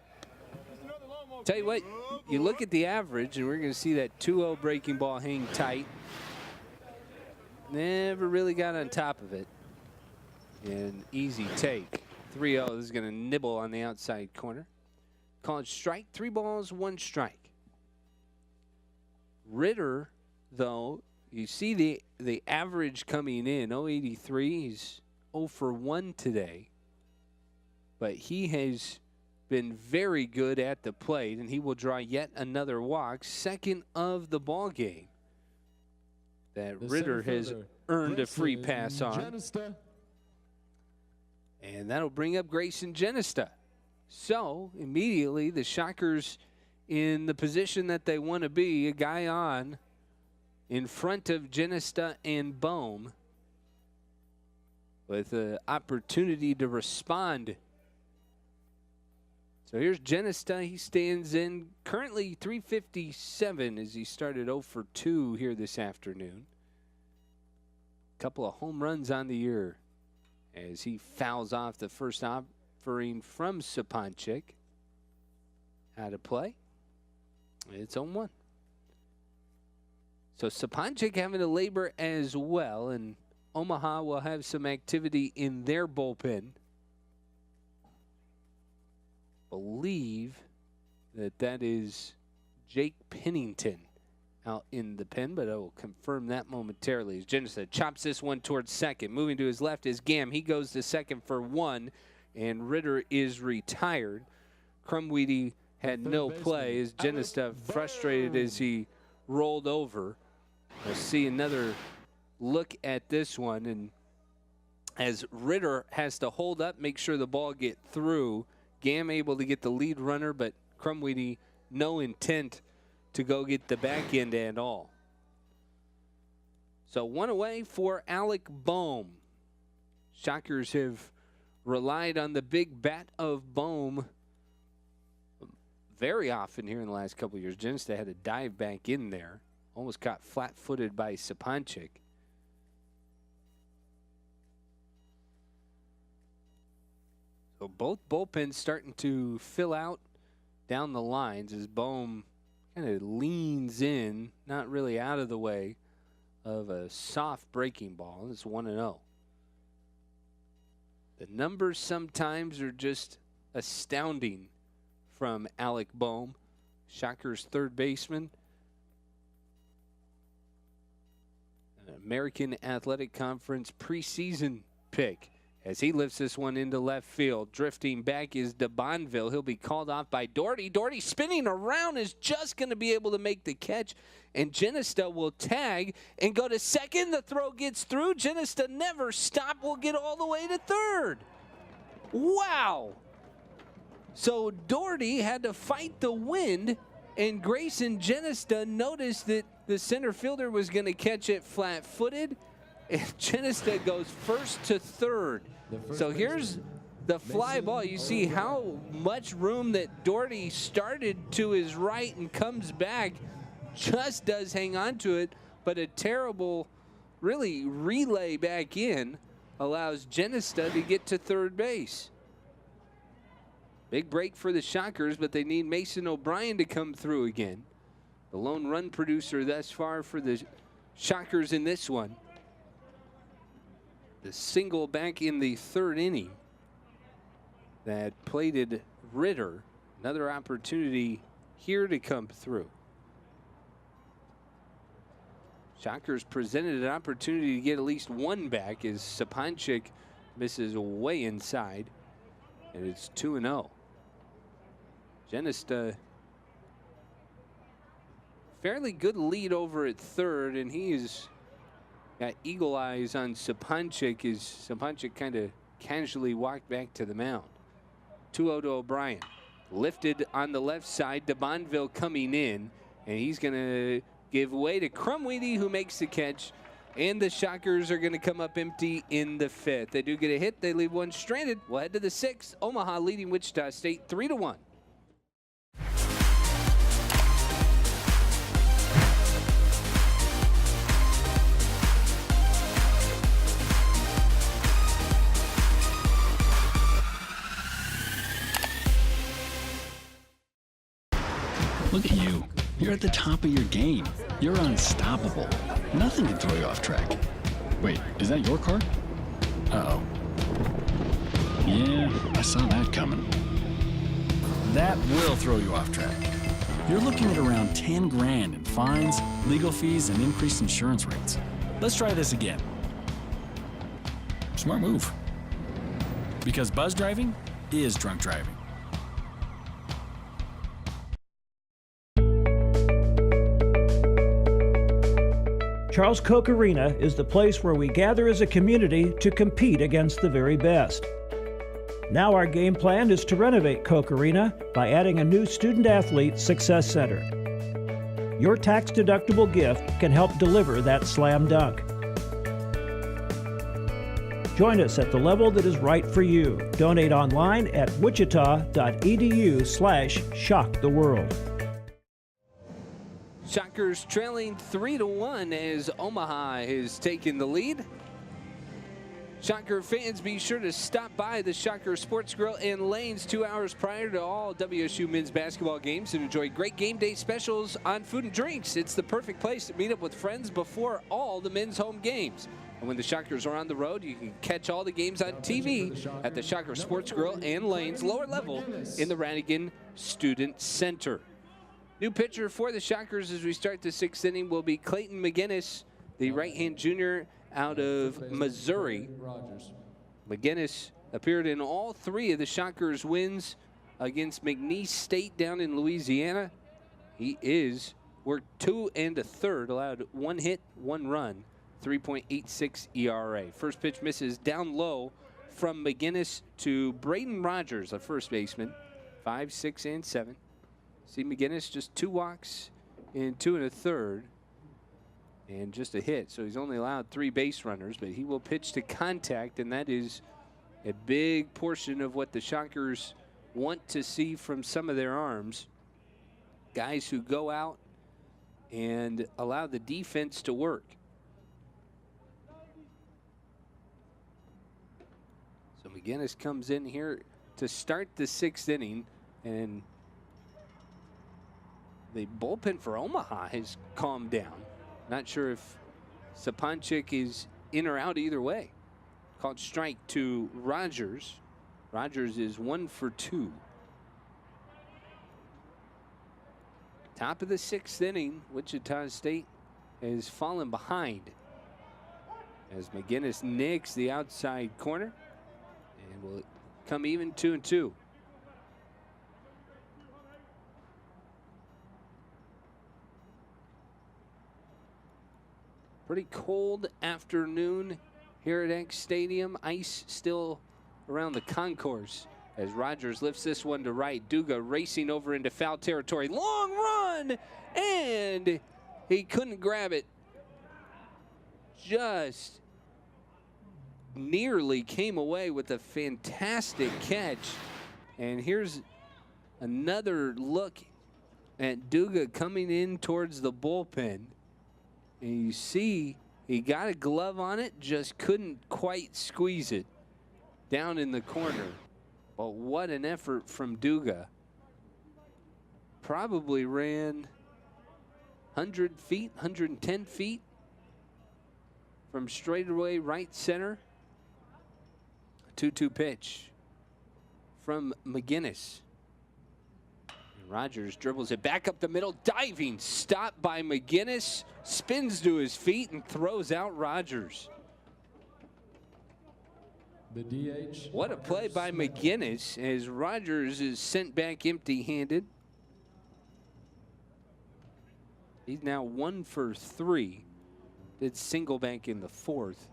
Tell you what, you look at the average, and we're going to see that 2-0 breaking ball hang tight. Never really got on top of it. And easy take. 3-0. This is going to nibble on the outside corner. Call it strike. 3 balls, 1 strike. Ritter, though, you see the average coming in. 083. He's 0 for 1 today. But he has been very good at the plate, and he will draw yet another walk, 2nd of the ball game that Ritter has earned a free pass on. And that'll bring up Grayson Genesta. So immediately the Shockers in the position that they want to be, a guy on in front of Genesta and Bohm with an opportunity to respond. So here's Genesta. He stands in currently 357 as he started 0 for 2 here this afternoon. Couple of home runs on the year as he fouls off the first offering from Saponchik. Out of play. It's 0-1. So Saponchik having to labor as well, and Omaha will have some activity in their bullpen. Believe that is Jake Pennington out in the pen, but I will confirm that momentarily. As Genesta chops this one towards second. Moving to his left is Gam. He goes to second for 1, and Ritter is retired. Crumweedy had no play as Genesta frustrated as he rolled over. We'll see another look at this one, and as Ritter has to hold up, make sure the ball get through. Gam able to get the lead runner, but Crumweedy no intent to go get the back end and all. So 1 away for Alec Bohm. Shockers have relied on the big bat of Bohm very often here in the last couple of years. Genesta had to dive back in there. Almost got flat-footed by Saponchik. So both bullpens starting to fill out down the lines as Bohm kind of leans in, not really out of the way of a soft breaking ball. It's 1-0. The numbers sometimes are just astounding from Alec Bohm, Shockers third baseman. An American Athletic Conference preseason pick as he lifts this one into left field. Drifting back is DeBonville. He'll be called off by Doherty. Doherty spinning around is just going to be able to make the catch, and Genesta will tag and go to second. The throw gets through. Genesta never stopped. Will get all the way to third. Wow. So Doherty had to fight the wind, and Grayson Genesta noticed that the center fielder was going to catch it flat-footed, and Genesta goes first to third. So here's the fly ball. You see how much room that Doherty started to his right and comes back, just does hang on to it, but a terrible, really, relay back in allows Genesta to get to third base. Big break for the Shockers, but they need Mason O'Brien to come through again. The lone run producer thus far for the Shockers in this one. The single back in the third inning that plated Ritter. Another opportunity here to come through. Shockers presented an opportunity to get at least one back as Saponchik misses way inside, and it's 2-0. Genesta, fairly good lead over at third, and he's got eagle eyes on Saponchik as Saponchik kind of casually walked back to the mound. 2-0 to O'Brien. Lifted on the left side, DeBonville coming in, and he's going to give way to Crumweedy, who makes the catch, and the Shockers are going to come up empty in the fifth. They do get a hit. They leave one stranded. We'll head to the sixth. Omaha leading Wichita State 3-1. Look at you. You're at the top of your game. You're unstoppable. Nothing can throw you off track. Wait, is that your car? Uh-oh. Yeah, I saw that coming. That will throw you off track. You're looking at around 10 grand in fines, legal fees, and increased insurance rates. Let's try this again. Smart move. Because buzz driving is drunk driving. Charles Koch Arena is the place where we gather as a community to compete against the very best. Now our game plan is to renovate Koch Arena by adding a new student-athlete success center. Your tax-deductible gift can help deliver that slam dunk. Join us at the level that is right for you. Donate online at wichita.edu/shocktheworld. Shockers trailing 3-1 as Omaha has taken the lead. Shocker fans, be sure to stop by the Shocker Sports Grill and Lanes 2 hours prior to all WSU men's basketball games and enjoy great game day specials on food and drinks. It's the perfect place to meet up with friends before all the men's home games. And when the Shockers are on the road, you can catch all the games on TV at the Shocker Sports Grill and Lanes lower level in the Radigan Student Center. New pitcher for the Shockers as we start the sixth inning will be Clayton McGinnis, the right-hand junior out of Missouri. McGinnis appeared in all three of the Shockers' wins against Wichita State down in Louisiana. He worked 2 1/3, allowed 1 hit, 1 run, 3.86 ERA. First pitch misses down low from McGinnis to Braden Rogers, a first baseman, 5, 6, and 7. See McGinnis just 2 walks in 2 1/3. And just a hit, so he's only allowed 3 base runners, but he will pitch to contact, and that is a big portion of what the Shockers want to see from some of their arms. Guys who go out and allow the defense to work. So McGinnis comes in here to start the sixth inning, and the bullpen for Omaha has calmed down. Not sure if Saponchik is in or out either way. Called strike to Rogers. Rogers is 1 for 2. Top of the sixth inning, Wichita State has fallen behind as McGinnis nicks the outside corner and will come even 2-2. Pretty cold afternoon here at X Stadium. Ice still around the concourse as Rogers lifts this one to right. Duga racing over into foul territory. Long run, and he couldn't grab it. Just nearly came away with a fantastic catch. And here's another look at Duga coming in towards the bullpen. And you see he got a glove on it, just couldn't quite squeeze it down in the corner. But what an effort from Duga. Probably ran 100 feet, 110 feet from straightaway right center. 2-2 pitch from McGinnis. Rogers dribbles it back up the middle, diving stop by McGinnis, spins to his feet and throws out Rogers. The DH. What a play by McGinnis as Rogers is sent back empty-handed. He's now 1 for 3. Did single bank in the 4th.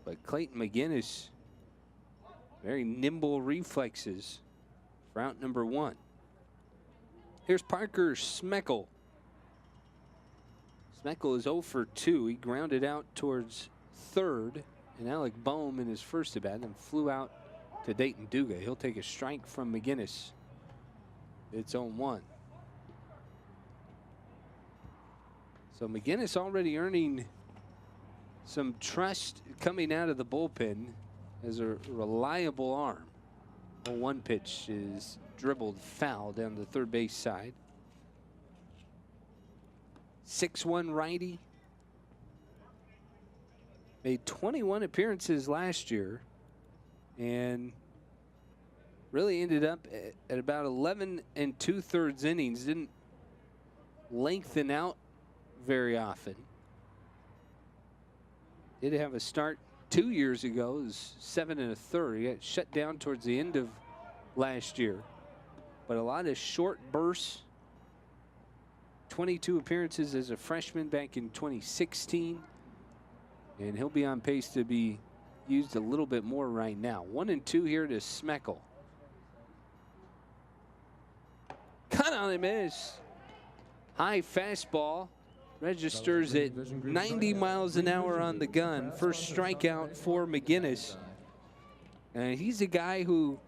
But Clayton McGinnis, very nimble reflexes for out number 1. Here's Parker Smeckel. Smeckel is 0 for 2. He grounded out towards third, and Alec Boehm in his first at bat, and flew out to Dayton Duga. He'll take a strike from McGinnis. It's 0-1. So McGinnis already earning some trust coming out of the bullpen as a reliable arm. A 1 pitch is dribbled foul down the third base side. 6'1" righty. Made 21 appearances last year and really ended up at about 11 2/3 innings. Didn't lengthen out very often. Did have a start 2 years ago. It was 7 1/3. He got shut down towards the end of last year. But a lot of short bursts. 22 appearances as a freshman back in 2016. And he'll be on pace to be used a little bit more right now. 1-2 here to Smeckel. Cut on a miss. High fastball. Registers at 90 miles an hour on the gun. First strikeout for McGinnis. And he's a guy who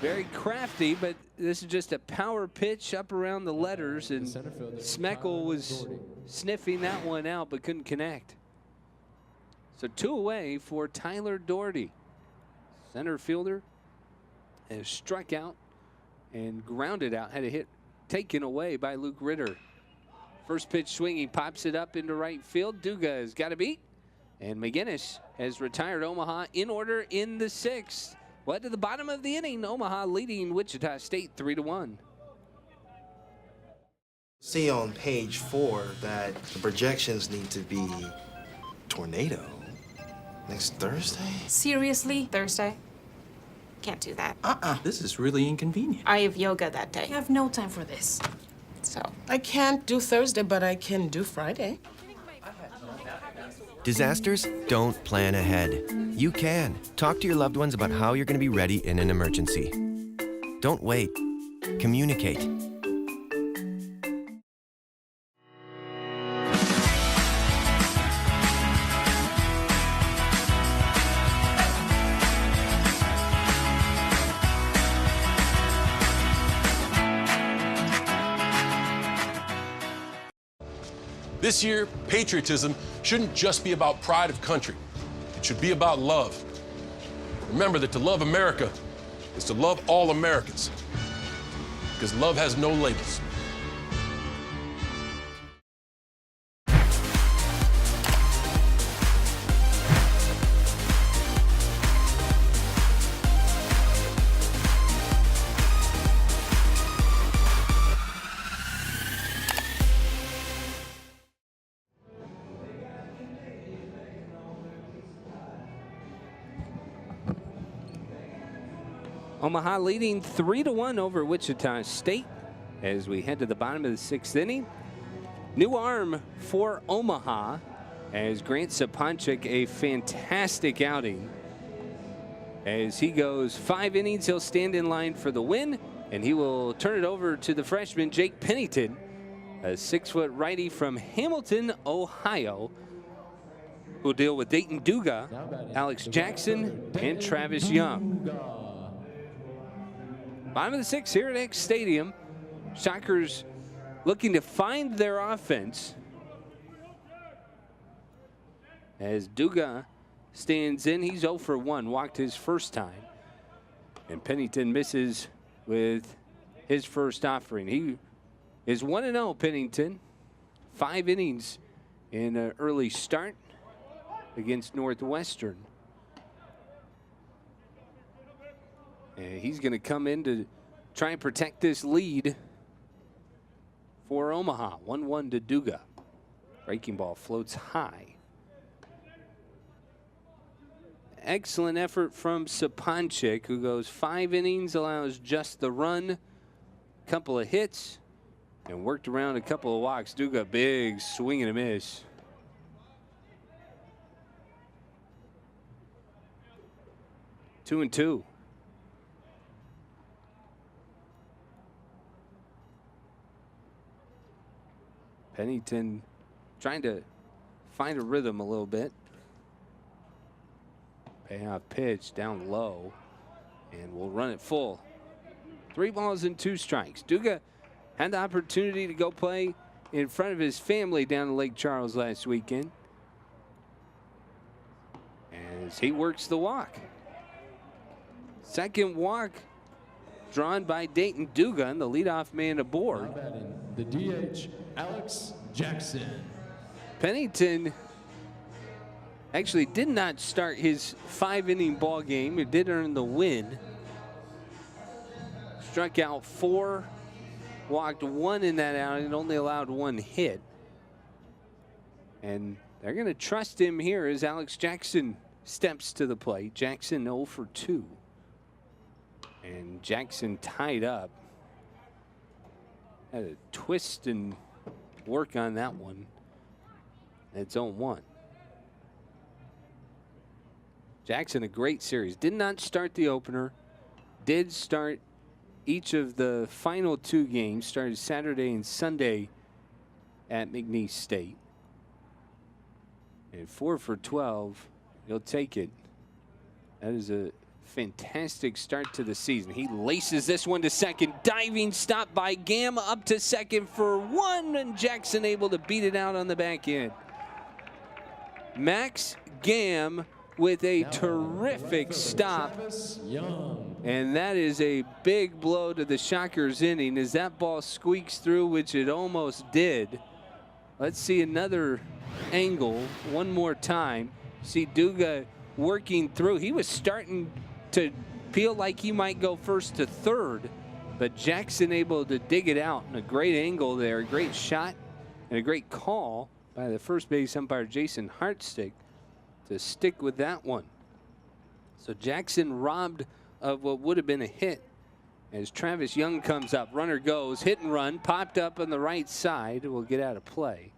very crafty, but this is just a power pitch up around the letters, and Smeckel was sniffing that one out but couldn't connect. So 2 away for Tyler Doherty. Center fielder has struck out and grounded out. Had a hit taken away by Luke Ritter. First pitch swinging, pops it up into right field. Duga has got a beat, and McGinnis has retired Omaha in order in the 6th. Led to the bottom of the inning, Omaha leading Wichita State 3-1. See on page 4 that the projections need to be tornado next Thursday. Seriously? Thursday? Can't do that. This is really inconvenient. I have yoga that day. I have no time for this. So. I can't do Thursday, but I can do Friday. Disasters don't plan ahead. You can. Talk to your loved ones about how you're going to be ready in an emergency. Don't wait. Communicate. This year, patriotism shouldn't just be about pride of country. It should be about love. Remember that to love America is to love all Americans, because love has no labels. Omaha leading 3-1 over Wichita State as we head to the bottom of the 6th inning. New arm for Omaha as Grant Saponchik, a fantastic outing. As he goes 5 innings, he'll stand in line for the win, and he will turn it over to the freshman Jake Pennington, a 6-foot righty from Hamilton, Ohio, who'll deal with Dayton Duga, Alex Jackson, and Travis Young. Bottom of the 6th here at X Stadium. Shockers looking to find their offense as Duga stands in. He's 0 for 1, walked his first time. And Pennington misses with his first offering. He is 1-0, Pennington. 5 innings in an early start against Northwestern. And he's going to come in to try and protect this lead for Omaha. 1-1 to Duga. Breaking ball floats high. Excellent effort from Saponchik, who goes 5 innings, allows just the run, couple of hits, and worked around a couple of walks. Duga, big swing and a miss. Two and two. Pennington trying to find a rhythm a little bit. Payoff pitch down low, and we'll run it full. 3 balls and 2 strikes. Duga had the opportunity to go play in front of his family down in Lake Charles last weekend, as he works the walk. Second walk drawn by Dayton Duga, the leadoff man aboard. The DH, Alex Jackson. Pennington actually did not start his 5-inning ball game. He did earn the win. Struck out 4, walked 1 in that outing, and only allowed 1 hit. And they're going to trust him here as Alex Jackson steps to the plate. Jackson 0 for 2. And Jackson tied up. Had a twist and work on that one. It's 0-1. Jackson, a great series. Did not start the opener. Did start each of the final 2 games. Started Saturday and Sunday at McNeese State. And 4 for 12. He'll take it. That is a fantastic start to the season. He laces this one to second. Diving stop by Gam up to second for 1. And Jackson able to beat it out on the back end. Max Gam with a terrific stop. And that is a big blow to the Shockers inning as that ball squeaks through, which it almost did. Let's see another angle one more time. See Duga working through. He was starting to feel like he might go first to third, but Jackson able to dig it out in a great angle there. A great shot and a great call by the first base umpire Jason Hartstick to stick with that one. So Jackson robbed of what would have been a hit as Travis Young comes up. Runner goes, hit and run, popped up on the right side. Will get out of play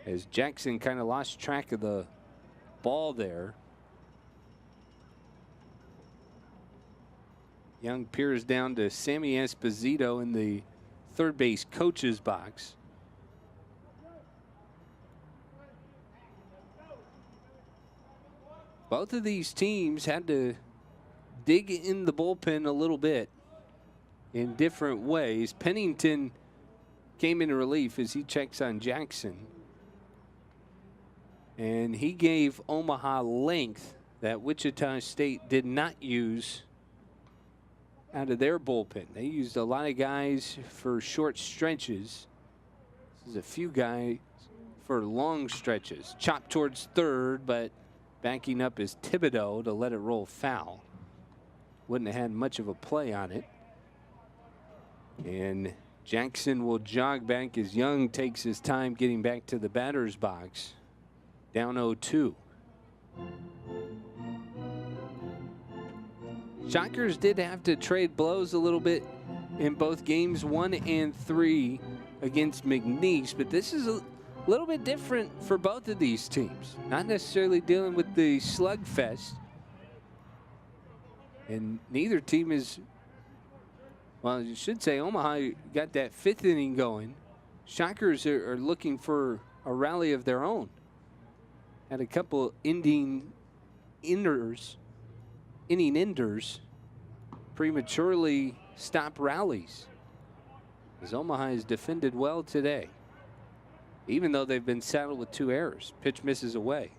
as Jackson kind of lost track of the ball there. Young peers down to Sammy Esposito in the third base coach's box. Both of these teams had to dig in the bullpen a little bit in different ways. Pennington came into relief as he checks on Jackson. And he gave Omaha length that Wichita State did not use out of their bullpen. They used a lot of guys for short stretches. This is a few guys for long stretches. Chopped towards third, but backing up is Thibodeau to let it roll foul. Wouldn't have had much of a play on it. And Jackson will jog back as Young takes his time getting back to the batter's box. Down 0-2. Shockers did have to trade blows a little bit in both games 1 and 3 against McNeese, but this is a little bit different for both of these teams. Not necessarily dealing with the slugfest. And neither team is, well, you should say Omaha got that 5th inning going. Shockers are looking for a rally of their own. Had a couple inning enders prematurely stop rallies. As Omaha has defended well today, even though they've been saddled with 2 errors. Pitch misses away.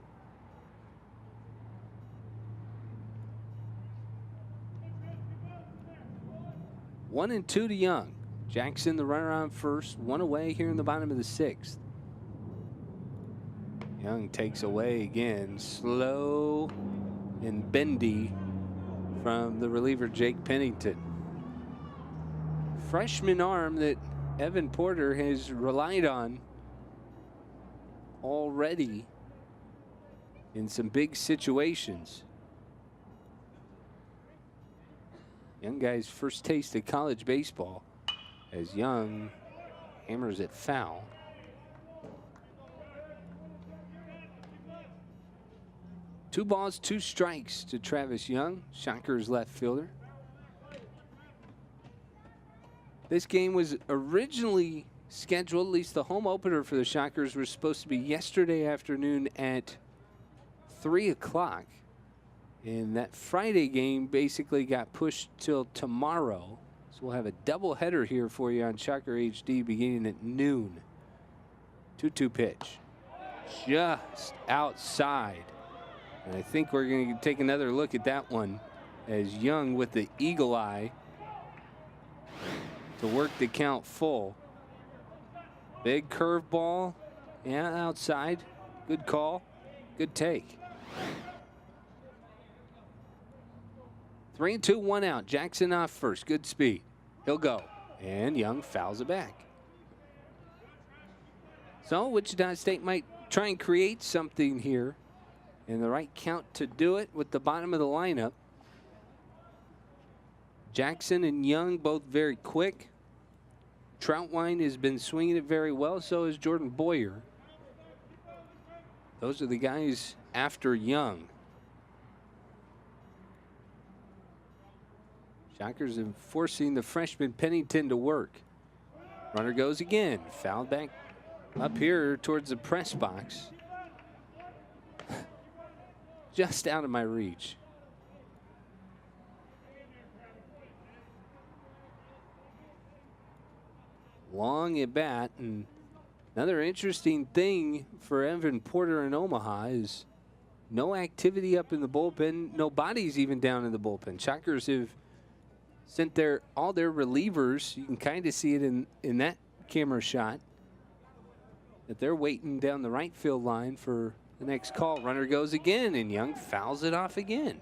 One and 2 to Young. Jackson, the runner on first, 1 away here in the bottom of the 6th. Young takes away again, slow and bendy from the reliever Jake Pennington. Freshman arm that Evan Porter has relied on already in some big situations. Young guy's first taste of college baseball as Young hammers it foul. Two balls, 2 strikes to Travis Young, Shockers left fielder. This game was originally scheduled, at least the home opener for the Shockers was supposed to be yesterday afternoon at 3 o'clock. And that Friday game basically got pushed till tomorrow. So we'll have a doubleheader here for you on Shocker HD beginning at noon. 2-2 pitch. Just outside. And I think we're going to take another look at that one as Young with the eagle eye to work the count full. Big curveball. Yeah, outside. Good call. Good take. 3-2, 1 out. Jackson off first. Good speed. He'll go. And Young fouls it back. So Wichita State might try and create something here. And the right count to do it with the bottom of the lineup. Jackson and Young both very quick. Troutwine has been swinging it very well. So is Jordan Boyer. Those are the guys after Young. Shockers are forcing the freshman Pennington to work. Runner goes again. Fouled back up here towards the press box. Just out of my reach. Long at bat, and another interesting thing for Evan Porter in Omaha is no activity up in the bullpen. No bodies even down in the bullpen. Shockers have sent all their relievers. You can kind of see it in that camera shot that they're waiting down the right field line for the next call. Runner goes again, and Young fouls it off again.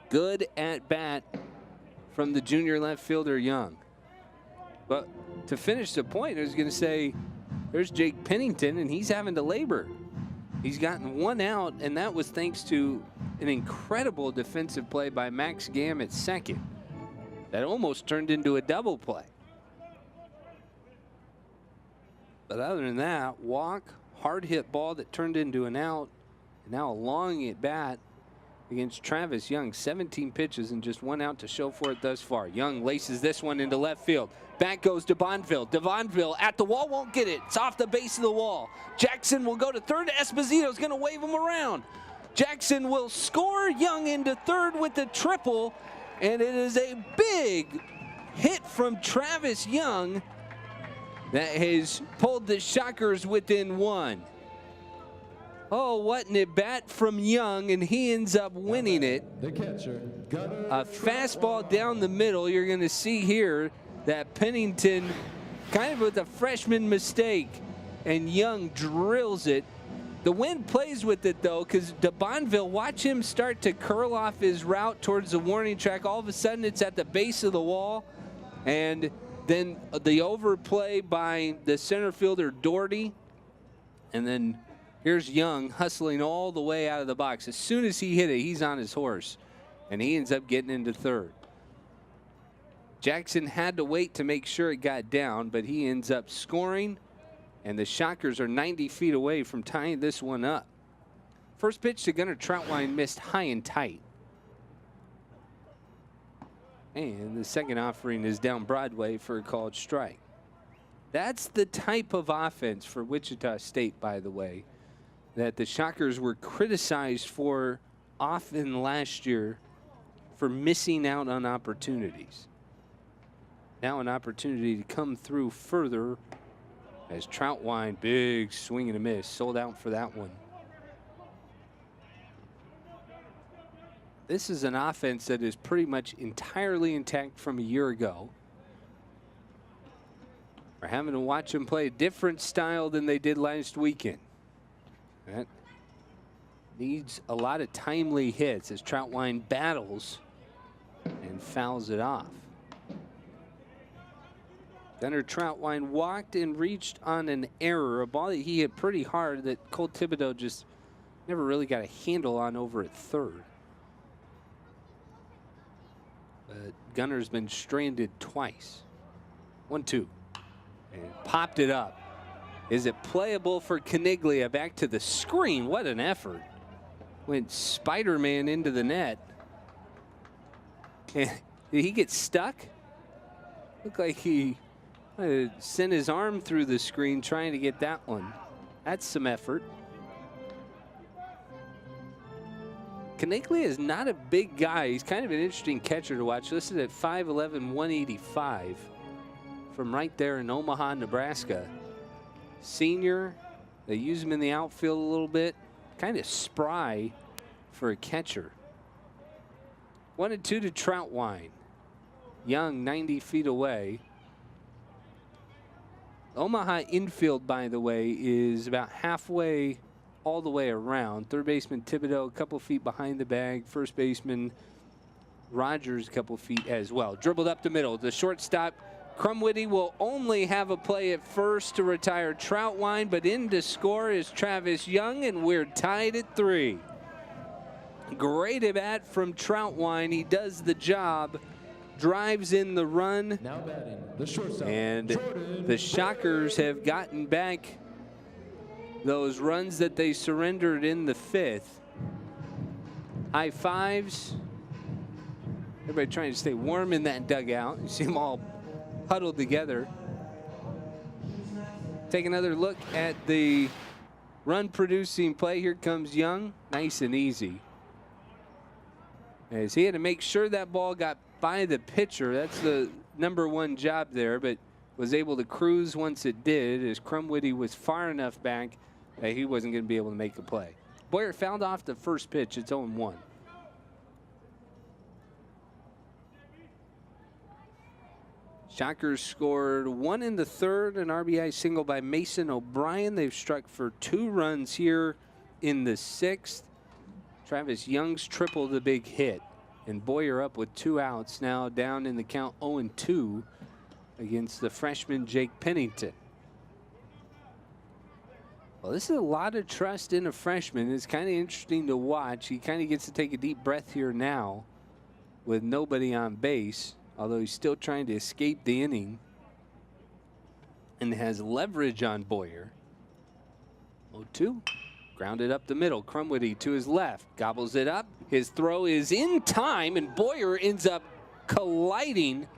Good at bat from the junior left fielder Young. But to finish the point, I was going to say, there's Jake Pennington, and he's having to labor. He's gotten one out, and that was thanks to an incredible defensive play by Max Gamm at second. That almost turned into a double play. But other than that, walk, hard hit ball that turned into an out, and now a long at bat against Travis Young. 17 pitches and just one out to show for it thus far. Young laces this one into left field. Back goes Devonville. Devonville at the wall, won't get it. It's off the base of the wall. Jackson will go to third. Esposito's going to wave him around. Jackson will score. Young into third with the triple, and it is a big hit from Travis Young that has pulled the Shockers within one. Oh, what an at bat from Young, and he ends up winning it. The catcher, a fastball down the middle. You're going to see here that Pennington kind of with a freshman mistake, and Young drills it. The wind plays with it, though, because Devonville, watch him start to curl off his route towards the warning track. All of a sudden, it's at the base of the wall, and then the overplay by the center fielder Doherty, and then here's Young hustling all the way out of the box. As soon as he hit it, he's on his horse, and he ends up getting into third. Jackson had to wait to make sure it got down, but he ends up scoring, and the Shockers are 90 feet away from tying this one up. First pitch to Gunnar Troutwine missed high and tight. And the second offering is down Broadway for a called strike. That's the type of offense for Wichita State, by the way, that the Shockers were criticized for often last year for missing out on opportunities. Now an opportunity to come through further as Troutwine, big swing and a miss, sold out for that one. This is an offense that is pretty much entirely intact from a year ago. We're having to watch them play a different style than they did last weekend. That needs a lot of timely hits as Troutwine battles and fouls it off. Gunnar Troutwine walked and reached on an error, a ball that he hit pretty hard that Cole Thibodeau just never really got a handle on over at third. But Gunnar's been stranded twice. 1-2. And popped it up. Is it playable for Caniglia? Back to the screen. What an effort. Went Spider-Man into the net. And did he get stuck? Looked like he sent his arm through the screen trying to get that one. That's some effort. Caniglia is not a big guy. He's kind of an interesting catcher to watch. Listed at 5'11", 185 from right there in Omaha, Nebraska. Senior. They use him in the outfield a little bit. Kind of spry for a catcher. 1-2 to Troutwine. Young 90 feet away. Omaha infield, by the way, is about halfway all the way around. Third baseman Thibodeau a couple feet behind the bag. First baseman Rogers a couple feet as well. Dribbled up the middle. The shortstop Crumwitty will only have a play at first to retire Troutwine, but in to score is Travis Young, and we're tied at 3. Great at bat from Troutwine. He does the job. Drives in the run. Now batting, the shortstop, and Jordan the Shockers have gotten back those runs that they surrendered in the 5th. High fives Everybody trying to stay warm in that dugout. You see them all huddled together. Take another look at the run-producing play. Here comes Young, nice and easy. As he had to make sure that ball got by the pitcher. That's the #1 job there, but was able to cruise once it did, as Crumwitty was far enough back that he wasn't going to be able to make a play. Boyer fouled off the first pitch. It's 0-1. Shockers scored 1 in the 3rd, an RBI single by Mason O'Brien. They've struck for 2 runs here in the 6th. Travis Young's triple the big hit, and Boyer up with 2 outs, now down in the count 0-2 against the freshman Jake Pennington. Well, this is a lot of trust in a freshman. It's kind of interesting to watch. He kind of gets to take a deep breath here now with nobody on base, although he's still trying to escape the inning and has leverage on Boyer. 0-2. Grounded up the middle. Crumwitty to his left. Gobbles it up. His throw is in time, and Boyer ends up colliding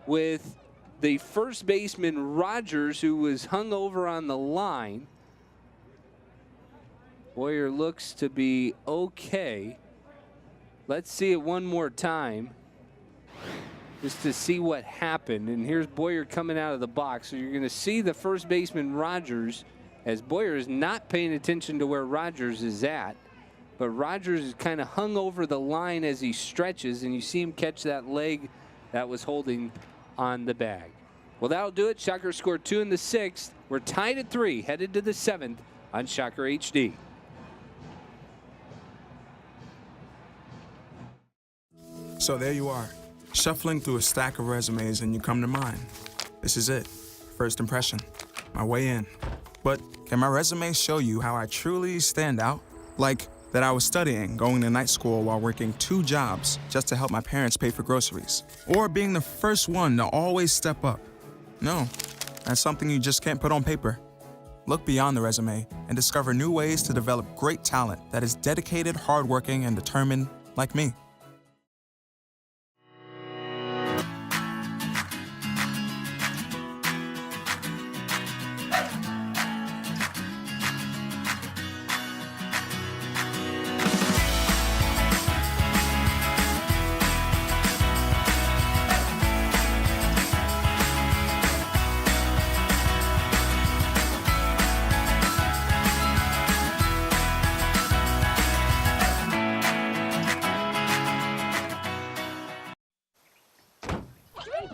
with the first baseman Rogers, who was hung over on the line. Boyer looks to be okay. Let's see it one more time just to see what happened. And here's Boyer coming out of the box. So you're going to see the first baseman Rogers, as Boyer is not paying attention to where Rogers is at. But Rogers is kind of hung over the line as he stretches, and you see him catch that leg that was holding on the bag. Well, that'll do it. Shocker scored 2 in the 6th. We're tied at 3, headed to the 7th on Shocker HD. So there you are, shuffling through a stack of resumes, and you come to mine. This is it, first impression, my way in. But can my resume show you how I truly stand out? Like that I was studying, going to night school while working 2 jobs just to help my parents pay for groceries. Or being the first one to always step up. No, that's something you just can't put on paper. Look beyond the resume and discover new ways to develop great talent that is dedicated, hardworking, and determined like me.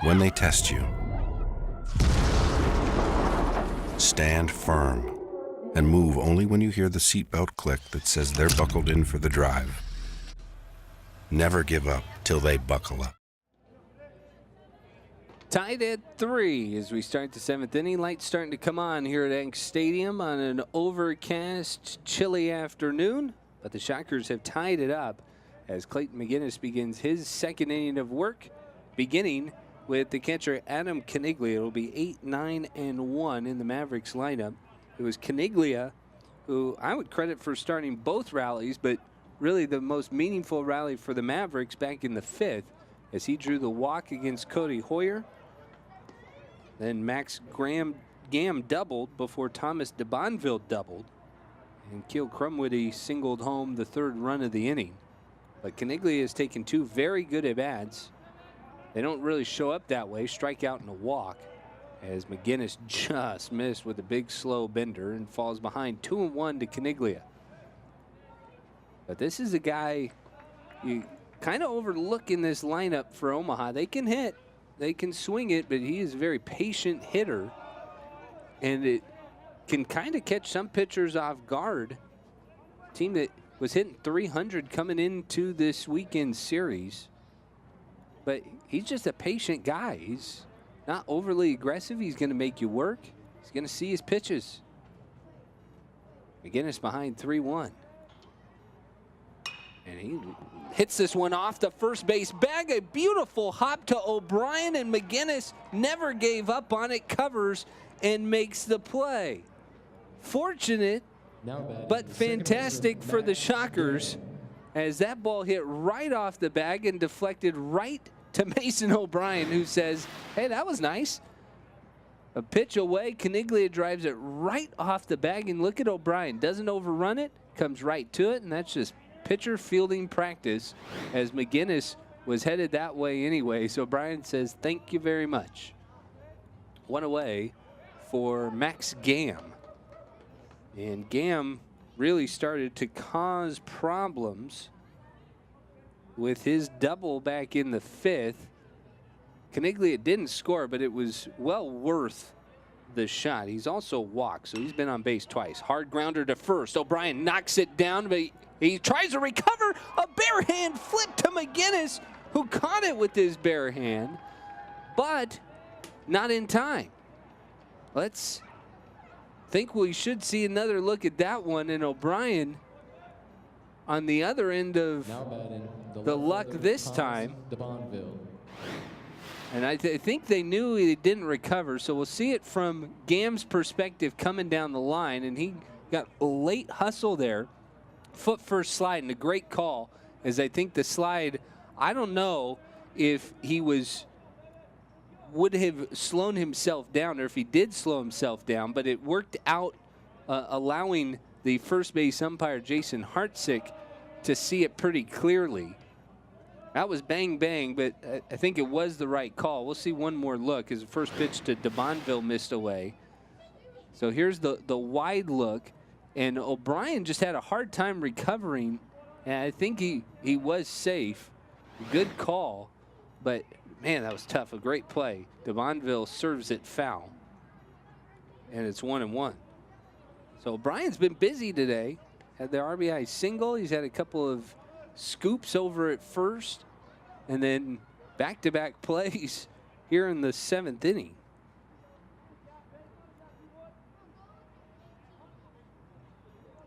When they test you, stand firm and move only when you hear the seatbelt click that says they're buckled in for the drive. Never give up till they buckle up. Tied at 3 as we start the 7th inning. Lights starting to come on here at Yanks Stadium on an overcast, chilly afternoon, but the Shockers have tied it up as Clayton McGinnis begins his 2nd inning of work, beginning with the catcher Adam Caniglia. It'll be 8, 9, and 1 in the Mavericks lineup. It was Caniglia who I would credit for starting both rallies, but really the most meaningful rally for the Mavericks back in the 5th as he drew the walk against Cody Hoyer. Then Max Gam doubled before Thomas DeBonville doubled, and Keel Crumwitty singled home the 3rd run of the inning. But Caniglia has taken 2 very good at-bats. They don't really show up that way, strikeout and a walk, as McGinnis just missed with a big slow bender and falls behind 2-1 to Caniglia. But this is a guy you kind of overlook in this lineup for Omaha. They can hit, they can swing it, but he is a very patient hitter, and it can kind of catch some pitchers off guard. Team that was hitting 300 coming into this weekend series. But he's just a patient guy. He's not overly aggressive. He's going to make you work. He's going to see his pitches. McGinnis behind 3-1. And he hits this one off the first base bag. A beautiful hop to O'Brien, and McGinnis never gave up on it, covers, and makes the play. Fortunate, but fantastic for the Shockers, as that ball hit right off the bag and deflected right to Mason O'Brien, who says, hey, that was nice. A pitch away, Caniglia drives it right off the bag, and look at O'Brien. Doesn't overrun it, comes right to it, and that's just pitcher fielding practice, as McGinnis was headed that way anyway. So O'Brien says, thank you very much. One away for Max Gam. And Gam really started to cause problems with his double back in the 5th. Caniglia didn't score, but it was well worth the shot. He's also walked, so he's been on base twice. Hard grounder to first. O'Brien knocks it down, but he tries to recover. A bare hand flip to McGinnis, who caught it with his bare hand, but not in time. Let's think we should see another look at that one, and O'Brien on the other end of the luck this time. And I think they knew he didn't recover, so we'll see it from Gam's perspective coming down the line, and he got a late hustle there. Foot first slide, and a great call, as I think the slide, I don't know if he would have slowed himself down, or if he did slow himself down, but it worked out, allowing the first base umpire, Jason Hartsick, to see it pretty clearly. That was bang, bang, but I think it was the right call. We'll see one more look as the first pitch to DeBonville missed away. So here's the wide look, and O'Brien just had a hard time recovering, and I think he was safe. Good call, but man, that was tough. A great play. DeBonville serves it foul, and it's 1-1. So O'Brien's been busy today. Had the RBI single. He's had a couple of scoops over at first, and then back-to-back plays here in the 7th inning.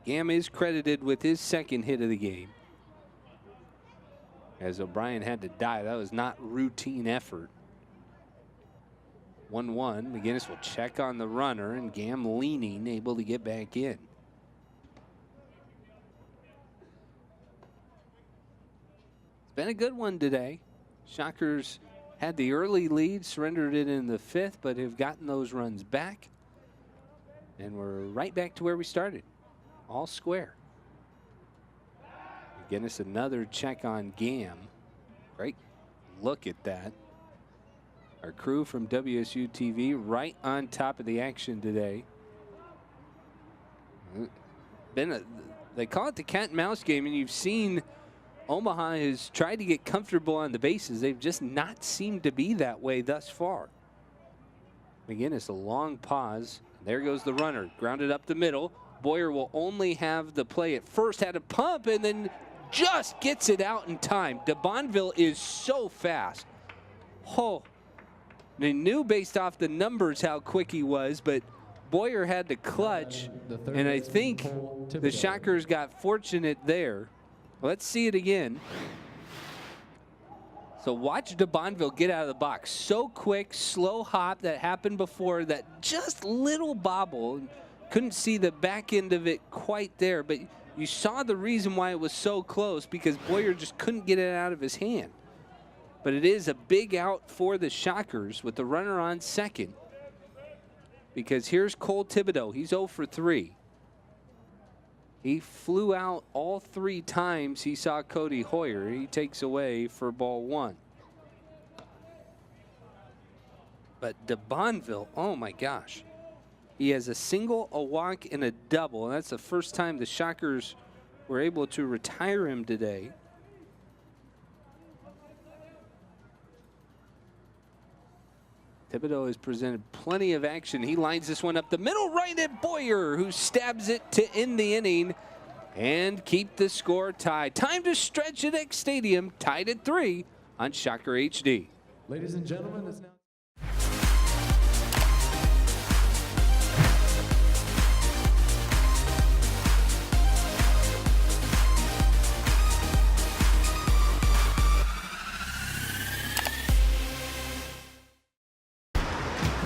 Gam is credited with his second hit of the game, as O'Brien had to dive. That was not routine effort. 1-1. McGinnis will check on the runner, and Gam leaning, able to get back in. It's been a good one today. Shockers had the early lead, surrendered it in the 5th, but have gotten those runs back. And we're right back to where we started. All square. McGinnis, another check on Gam. Great look at that. Our crew from WSU TV right on top of the action today. They call it the cat and mouse game, and you've seen Omaha has tried to get comfortable on the bases. They've just not seemed to be that way thus far. McGinnis, a long pause. There goes the runner, grounded up the middle. Boyer will only have the play at first, had a pump, and then just gets it out in time. DeBonville is so fast. Oh, they knew based off the numbers how quick he was, but Boyer had to clutch, and I think the Shockers got fortunate there. Let's see it again. So watch DeBonville get out of the box. So quick, slow hop that happened before, that just little bobble. Couldn't see the back end of it quite there, but you saw the reason why it was so close, because Boyer just couldn't get it out of his hand. But it is a big out for the Shockers with the runner on second, because here's Cole Thibodeau. He's 0 for 3. He flew out all 3 times he saw Cody Hoyer. He takes away for ball 1. But DeBonville, oh my gosh. He has a single, a walk, and a double. And that's the first time the Shockers were able to retire him today. Thibodeau has presented plenty of action. He lines this one up the middle, right at Boyer, who stabs it to end the inning and keep the score tied. Time to stretch at X Stadium, tied at 3 on Shocker HD. Ladies and gentlemen, this now.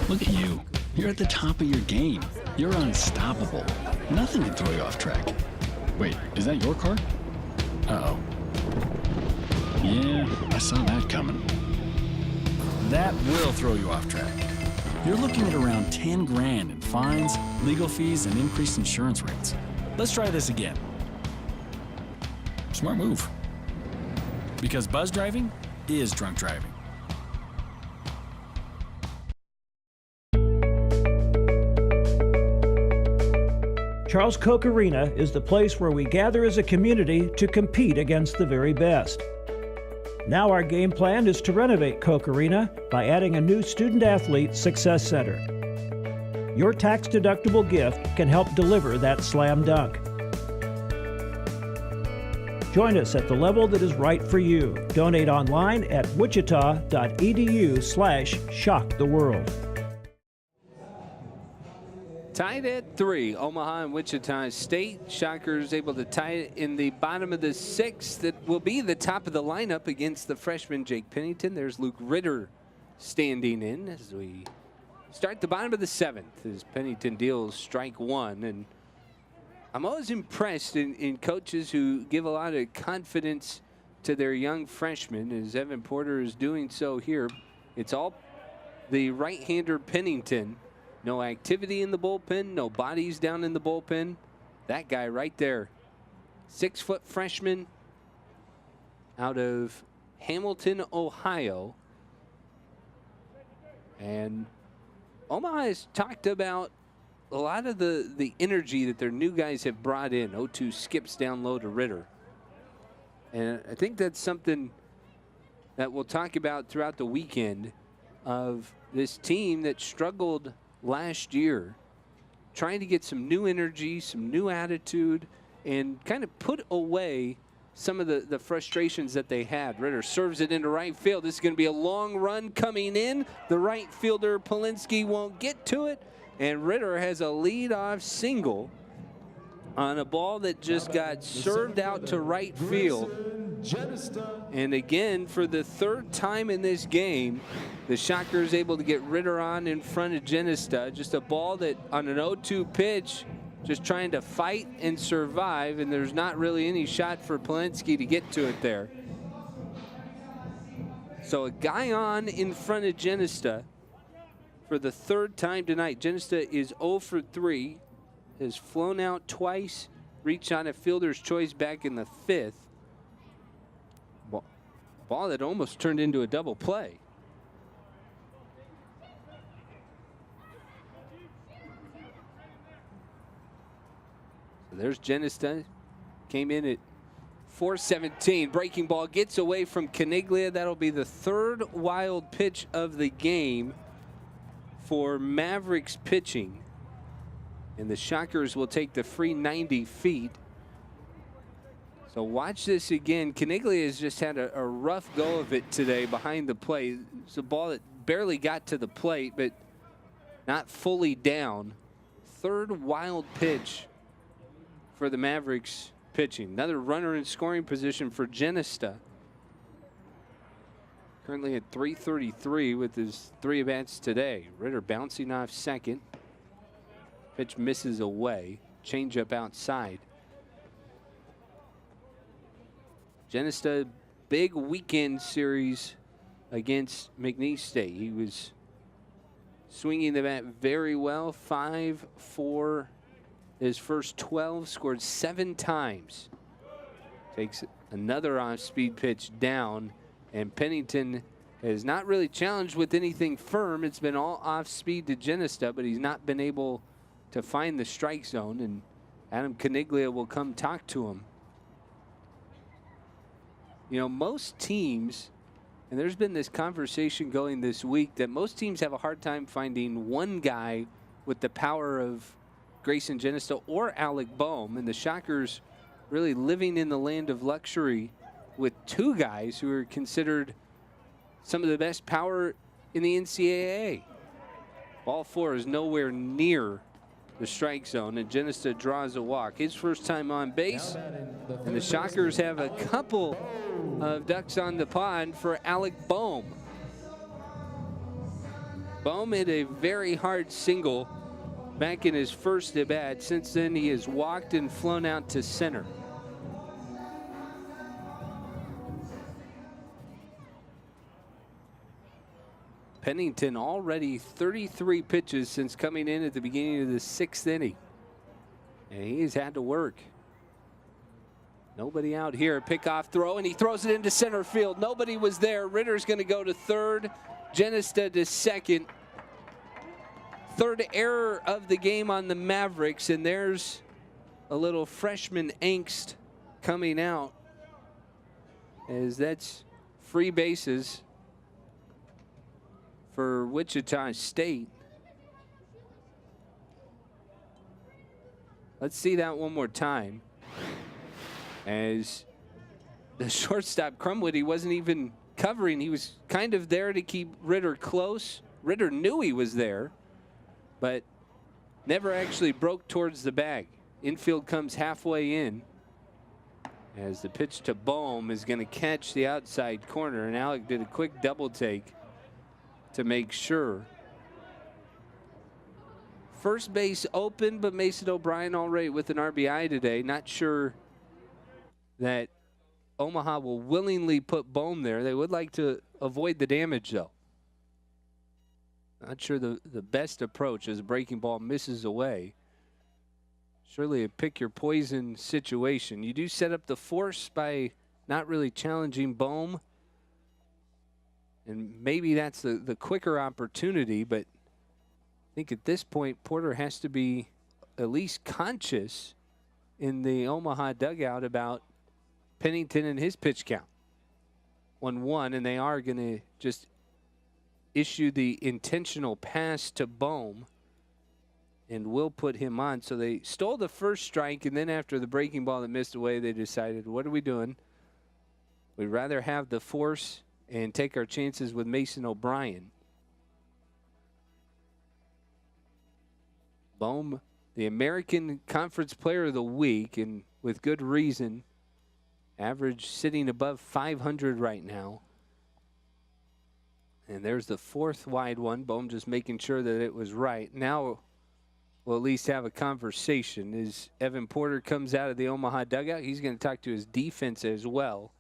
Look at you. You're at the top of your game. You're unstoppable. Nothing can throw you off track. Wait, is that your car? Uh-oh. Yeah, I saw that coming. That will throw you off track. You're looking at around 10 grand in fines, legal fees, and increased insurance rates. Let's try this again. Smart move. Because buzz driving is drunk driving. Charles Koch Arena is the place where we gather as a community to compete against the very best. Now our game plan is to renovate Koch Arena by adding a new student-athlete success center. Your tax-deductible gift can help deliver that slam dunk. Join us at the level that is right for you. Donate online at wichita.edu/shocktheworld. Tied at 3, Omaha and Wichita State. Shockers able to tie it in the bottom of the 6th. That will be the top of the lineup against the freshman Jake Pennington. There's Luke Ritter standing in as we start the bottom of the 7th as Pennington deals strike 1. And I'm always impressed in coaches who give a lot of confidence to their young freshmen, as Evan Porter is doing so here. It's all the right-hander Pennington. No activity in the bullpen, no bodies down in the bullpen. That guy right there, 6-foot freshman out of Hamilton, Ohio. And Omaha has talked about a lot of the energy that their new guys have brought in. 0-2 skips down low to Ritter. And I think that's something that we'll talk about throughout the weekend of this team that struggled last year, trying to get some new energy, some new attitude, and kind of put away some of the frustrations that they had. Ritter serves it into right field. This is going to be a long run coming in. The right fielder, Polinsky, won't get to it, and Ritter has a leadoff single on a ball that just got served out to right field. And again, for the 3rd time in this game, the Shockers able to get Ritter on in front of Genista. Just a ball that on an 0-2 pitch, just trying to fight and survive, and there's not really any shot for Polinsky to get to it there. So a guy on in front of Genista for the 3rd time tonight. Genista is 0 for 3, has flown out twice, reached on a fielder's choice back in the 5th. Ball that almost turned into a double play. So there's Genista. Came in at 417. Breaking ball gets away from Caniglia. That'll be the 3rd wild pitch of the game for Mavericks pitching. And the Shockers will take the free 90 feet. So watch this again. Caniglia has just had a rough go of it today behind the plate. It's a ball that barely got to the plate, but not fully down. 3rd wild pitch for the Mavericks pitching. Another runner in scoring position for Genista. Currently at 333 with his 3 at-bats today. Ritter bouncing off second. Pitch misses away. Changeup outside. Genista, big weekend series against McNeese State. He was swinging the bat very well. 5 for his first 12, scored 7 times. Takes another off-speed pitch down, and Pennington has not really challenged with anything firm. It's been all off-speed to Genista, but he's not been able to find the strike zone, and Adam Caniglia will come talk to him. You know, most teams, and there's been this conversation going this week, that most teams have a hard time finding one guy with the power of Grayson Genista or Alec Boehm, and the Shockers really living in the land of luxury with 2 guys who are considered some of the best power in the NCAA. Ball 4 is nowhere near the strike zone, and Genista draws a walk. His first time on base, and the Shockers have a couple of ducks on the pond for Alec Boehm. Boehm hit a very hard single back in his first at bat. Since then, he has walked and flown out to center. Pennington already 33 pitches since coming in at the beginning of the 6th inning. And he's had to work. Nobody out here. Pickoff throw, and he throws it into center field. Nobody was there. Ritter's going to go to third. Genesta to second. Third error of the game on the Mavericks, and there's a little freshman angst coming out, as that's free bases for Wichita State. Let's see that one more time. As the shortstop, Crumwood, wasn't even covering. He was kind of there to keep Ritter close. Ritter knew he was there, but never actually broke towards the bag. Infield comes halfway in, as the pitch to Bohm is going to catch the outside corner, and Alec did a quick double take to make sure. First base open, but Mason O'Brien all right with an RBI today. Not sure that Omaha will willingly put Bohm there. They would like to avoid the damage, though. Not sure the best approach as a breaking ball misses away. Surely a pick your poison situation. You do set up the force by not really challenging Bohm. And maybe that's the quicker opportunity, but I think at this point, Porter has to be at least conscious in the Omaha dugout about Pennington and his pitch count. 1-1, and they are going to just issue the intentional pass to Bohm and will put him on. So they stole the first strike, and then after the breaking ball that missed away, they decided, what are we doing? We'd rather have the force and take our chances with Mason O'Brien. Bohm, the American Conference Player of the Week, and with good reason. Average sitting above 500 right now. And there's the fourth wide one. Bohm just making sure that it was right. Now we'll at least have a conversation. As Evan Porter comes out of the Omaha dugout, he's going to talk to his defense as well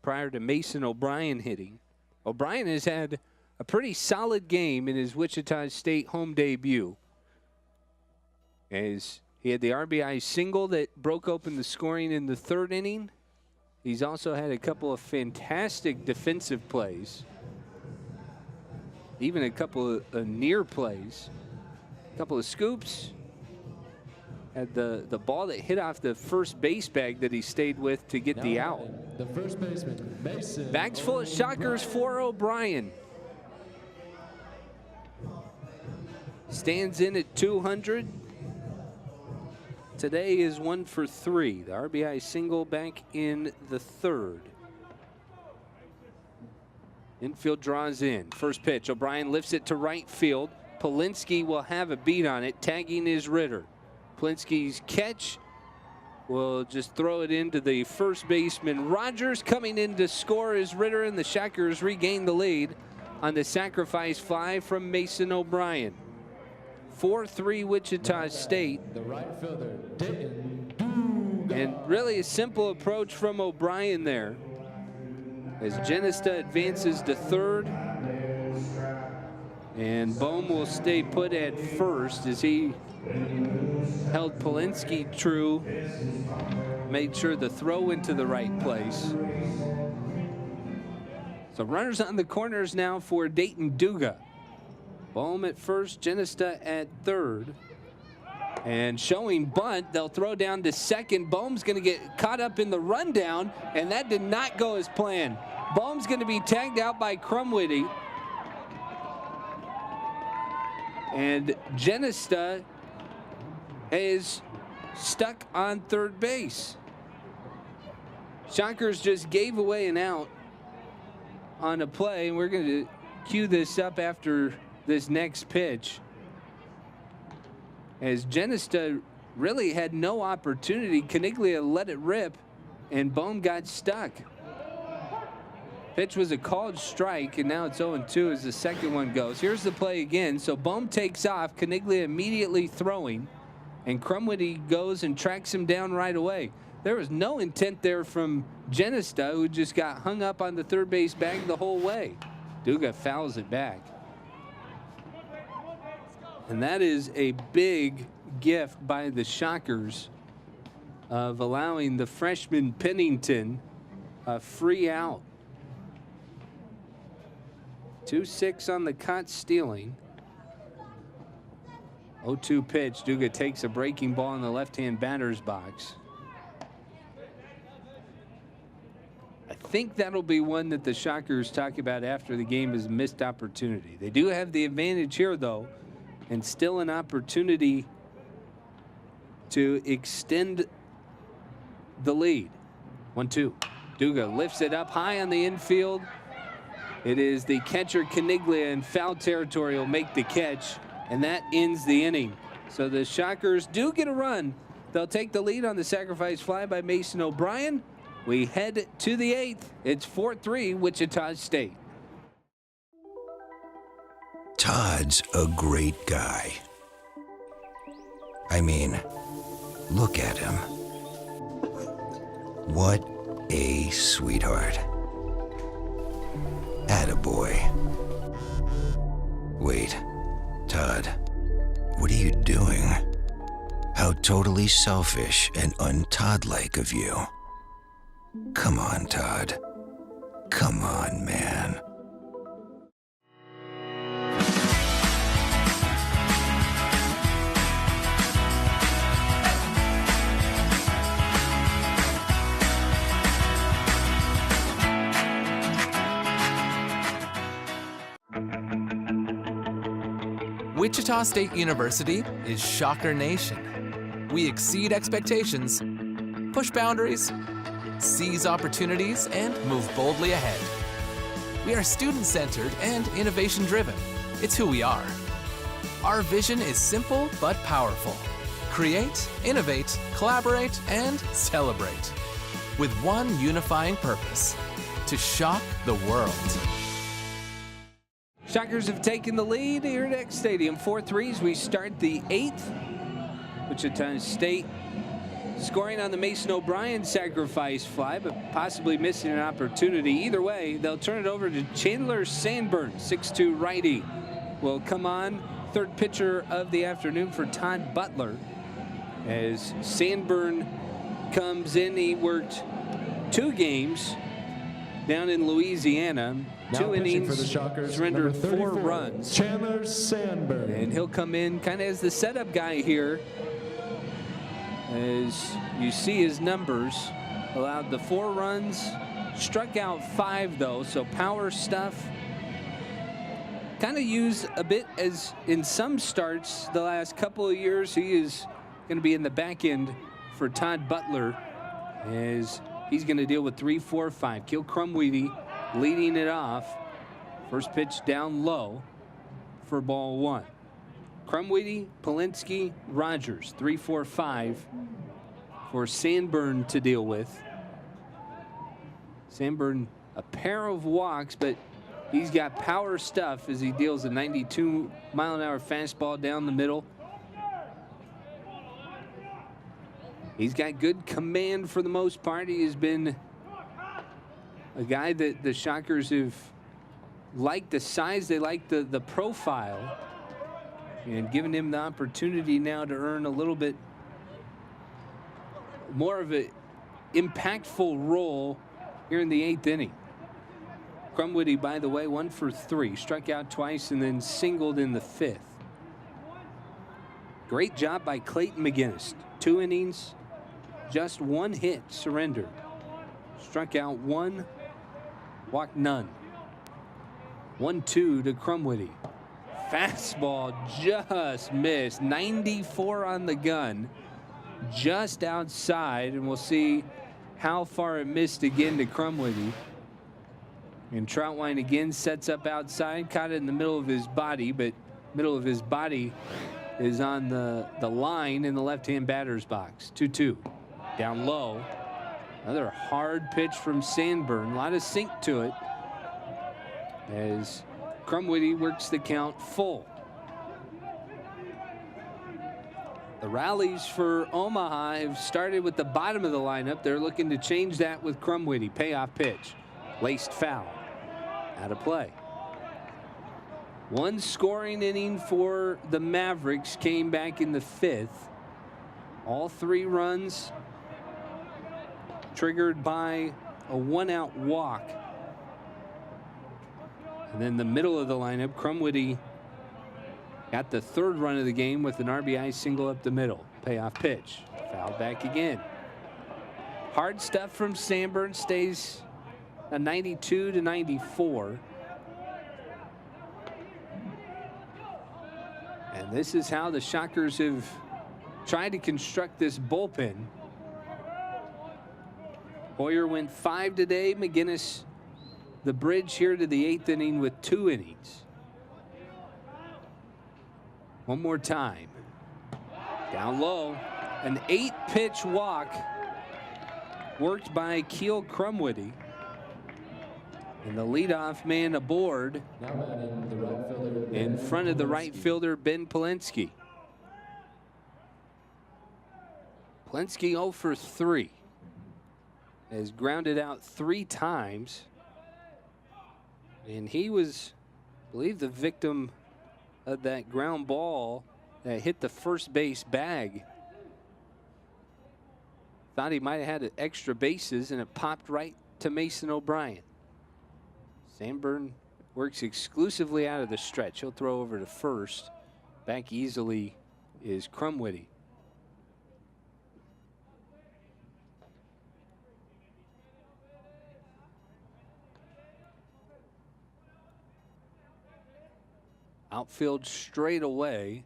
prior to Mason O'Brien hitting. O'Brien has had a pretty solid game in his Wichita State home debut, as he had the RBI single that broke open the scoring in the 3rd inning. He's also had a couple of fantastic defensive plays, even a couple of near plays, a couple of scoops. Had the ball that hit off the first base bag that he stayed with to get the out. The first baseman, Mason. Bags full of Shockers for O'Brien. Stands in at 200. Today is 1 for 3. The RBI single back in the 3rd. Infield draws in. First pitch. O'Brien lifts it to right field. Polinsky will have a beat on it. Tagging is Ritter. Polinsky's catch will just throw it into the first baseman. Rogers coming in to score as Ritter, and the Shockers regain the lead on the sacrifice fly from Mason O'Brien. 4-3 Wichita State. The right fielder, Dayton. And really a simple approach from O'Brien there, as Genesta advances to third. And Bohm will stay put at first as he held Polinsky true, made sure the throw went to the right place. So runners on the corners now for Dayton Duga. Bohm at first, Genesta at third. And showing bunt, they'll throw down to second. Bohm's going to get caught up in the rundown, and that did not go as planned. Bohm's going to be tagged out by Crumwood. And Genesta is stuck on third base. Shockers just gave away an out on a play, and we're going to cue this up after this next pitch, as Genesta really had no opportunity. Caniglia let it rip, and Bohm got stuck. Pitch was a called strike, and now it's 0-2 as the second one goes. Here's the play again. So Bohm takes off, Caniglia immediately throwing, and Crumwood goes and tracks him down right away. There was no intent there from Genesta, who just got hung up on the third base bag the whole way. Duga fouls it back. And that is a big gift by the Shockers of allowing the freshman Pennington a free out. 2-6 on the caught stealing. 0-2 pitch. Duga takes a breaking ball in the left-hand batter's box. I think that'll be one that the Shockers talk about after the game as a missed opportunity. They do have the advantage here, though, and still an opportunity to extend the lead. 1-2. Duga lifts it up high on the infield. It is the catcher Caniglia in foul territory will make the catch, and that ends the inning. So the Shockers do get a run. They'll take the lead on the sacrifice fly by Mason O'Brien. We head to the 8th. It's 4-3 Wichita State. Todd's a great guy. I mean, look at him. What a sweetheart. Attaboy. Wait, Todd, what are you doing? How totally selfish and un-Todd-like of you. Come on, Todd. Come on, man. Wichita State University is Shocker Nation. We exceed expectations, push boundaries, seize opportunities, and move boldly ahead. We are student-centered and innovation-driven. It's who we are. Our vision is simple but powerful. Create, innovate, collaborate, and celebrate. With one unifying purpose: to shock the world. Shockers have taken the lead here at X Stadium. 4-3 as we start the 8th. Wichita State scoring on the Mason O'Brien sacrifice fly, but possibly missing an opportunity. Either way, they'll turn it over to Chandler Sandburn. 6'2" righty will come on. Third pitcher of the afternoon for Todd Butler. As Sandburn comes in, he worked 2 games down in Louisiana. Now 2 innings, for the Shockers, surrendered number 4 34, runs. Chandler Sandburn. And he'll come in kind of as the setup guy here. As you see his numbers, allowed the 4 runs, struck out 5 though, so power stuff. Kind of used a bit as in some starts the last couple of years. He is going to be in the back end for Todd Butler as he's going to deal with 3-4-5. Keel Crumweedy leading it off. First pitch down low for ball 1. Crumweedy, Polinsky, Rogers. 3-4-5 for Sandburn to deal with. Sandburn, a pair of walks, but he's got power stuff as he deals a 92-mile-an-hour fastball down the middle. He's got good command for the most part. He has been a guy that the Shockers have liked the size, they like the profile, and giving him the opportunity now to earn a little bit more of an impactful role here in the 8th inning. Crumweedy, by the way, 1 for 3, struck out twice and then singled in the 5th. Great job by Clayton McGinnis. 2 innings, just 1 hit surrendered. Struck out 1, walked none. 1-2 to Crumweedy. Fastball just missed. 94 on the gun, just outside, and we'll see how far it missed again to Crumweedy. And Troutwine again sets up outside, caught it in the middle of his body, but middle of his body is on the line in the left-hand batter's box. 2-2. Down low. Another hard pitch from Sandburn. A lot of sink to it as Crumweedy works the count full. The rallies for Omaha have started with the bottom of the lineup. They're looking to change that with Crumweedy. Payoff pitch. Laced foul. Out of play. One scoring inning for the Mavericks came back in the 5th. All 3 runs triggered by a 1-out walk. And then the middle of the lineup, Crumwitty got the 3rd run of the game with an RBI single up the middle. Payoff pitch. Fouled back again. Hard stuff from Sandburn, stays a 92 to 94. And this is how the Shockers have tried to construct this bullpen. Hoyer went 5 today. McGinnis the bridge here to the 8th inning with 2 innings. One more time. Down low. An 8-pitch walk worked by Keel Crumwitty. And the leadoff man aboard in front of the right fielder, Ben Polinsky. Polinsky 0 for 3. Has grounded out 3 times. And he was, I believe, the victim of that ground ball that hit the first base bag. Thought he might have had extra bases, and it popped right to Mason O'Brien. Sandburn works exclusively out of the stretch. He'll throw over to first. Back easily is Crumwitty. Outfield straight away.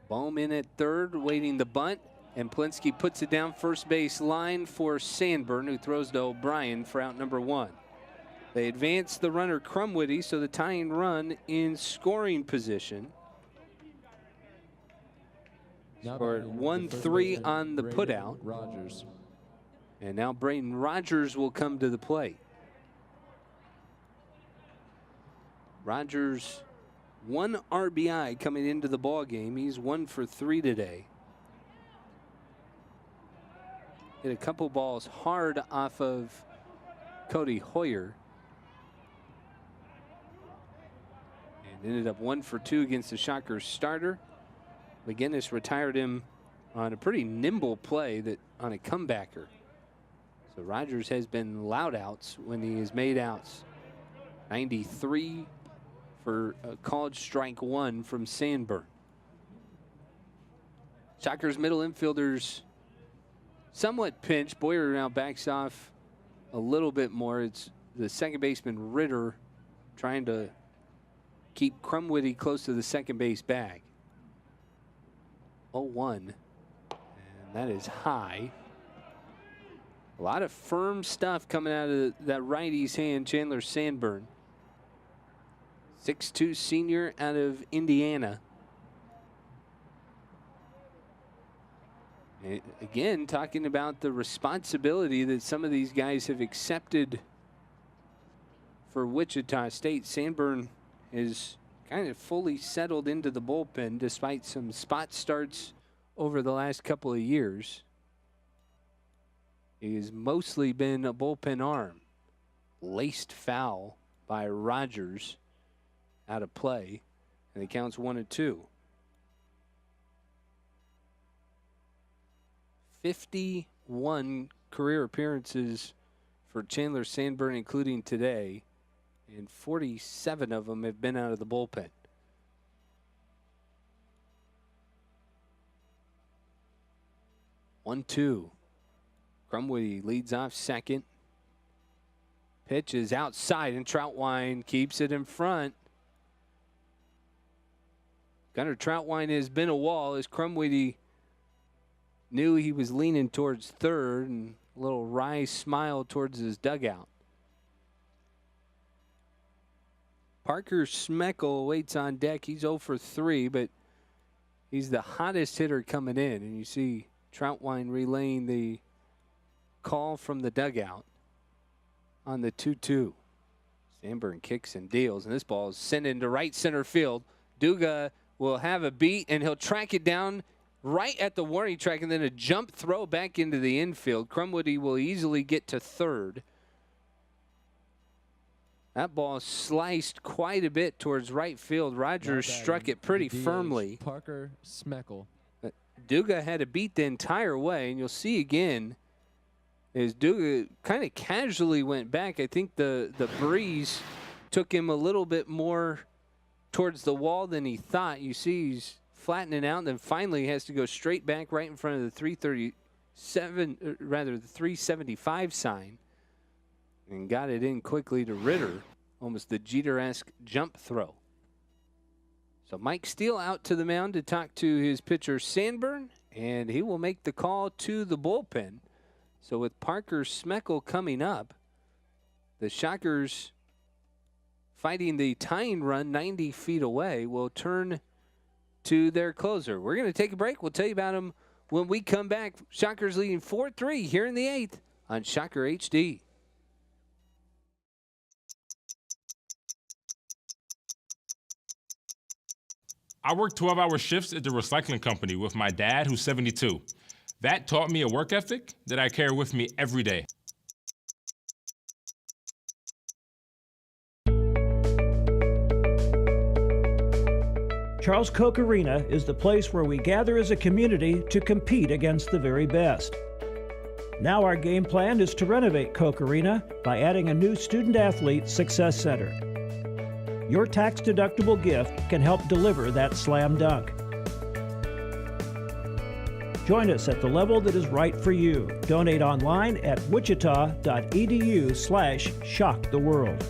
Bohm in at 3rd, waiting the bunt, and Polinsky puts it down first base line for Sandburn, who throws to O'Brien for out number 1. They advance the runner Crumwitty, so the tying run in scoring position. Scored 1-3 on the putout. Rogers. And now Braden Rogers will come to the plate. Rogers 1 RBI coming into the ball game. He's 1 for 3 today. Hit a couple balls hard off of Cody Hoyer. And ended up 1 for 2 against the Shockers starter. McGinnis retired him on a pretty nimble play that on a comebacker. So Rogers has been loud outs when he has made outs. 93 for a called strike 1 from Sandburn. Shockers middle infielders somewhat pinched. Boyer now backs off a little bit more. It's the second baseman Ritter trying to keep Crumwitty close to the second base bag. 0-1, and that is high. A lot of firm stuff coming out of that righty's hand, Chandler Sandburn. 6'2" senior out of Indiana. And again, talking about the responsibility that some of these guys have accepted for Wichita State. Sandburn is kind of fully settled into the bullpen despite some spot starts over the last couple of years. He has mostly been a bullpen arm. Laced foul by Rogers out of play, and it counts 1-2. 51 career appearances for Chandler Sandburn, including today, and 47 of them have been out of the bullpen. One-two. Crumwitty leads off second. Pitch is outside, and Troutwine keeps it in front. Gunnar Troutwine has been a wall as Crumwitty knew he was leaning towards third, and a little wry smile towards his dugout. Parker Schmeckel waits on deck. He's 0 for 3, but he's the hottest hitter coming in. And you see Troutwine relaying the call from the dugout on the 2-2. Sandburn kicks and deals, and this ball is sent into right center field. Duga will have a beat, and he'll track it down right at the warning track, and then a jump throw back into the infield. Crumwitty will easily get to third. That ball sliced quite a bit towards right field. Rogers struck it pretty firmly. Parker Smeckle. Duga had to beat the entire way, and you'll see again as Duga kind of casually went back. I think the breeze took him a little bit more towards the wall than he thought. You see he's flattening out, and then finally he has to go straight back right in front of the 375 sign, and got it in quickly to Ritter, almost the Jeter-esque jump throw. So Mike Steele out to the mound to talk to his pitcher Sandburn, and he will make the call to the bullpen. So with Parker Smeckle coming up, the Shockers fighting the tying run 90 feet away will turn to their closer. We're going to take a break. We'll tell you about him when we come back. Shockers leading 4-3 here in the 8th on Shocker HD. I worked 12-hour shifts at the recycling company with my dad, who's 72. That taught me a work ethic that I carry with me every day. Charles Koch Arena is the place where we gather as a community to compete against the very best. Now our game plan is to renovate Koch Arena by adding a new student-athlete success center. Your tax-deductible gift can help deliver that slam dunk. Join us at the level that is right for you. Donate online at wichita.edu/shocktheworld.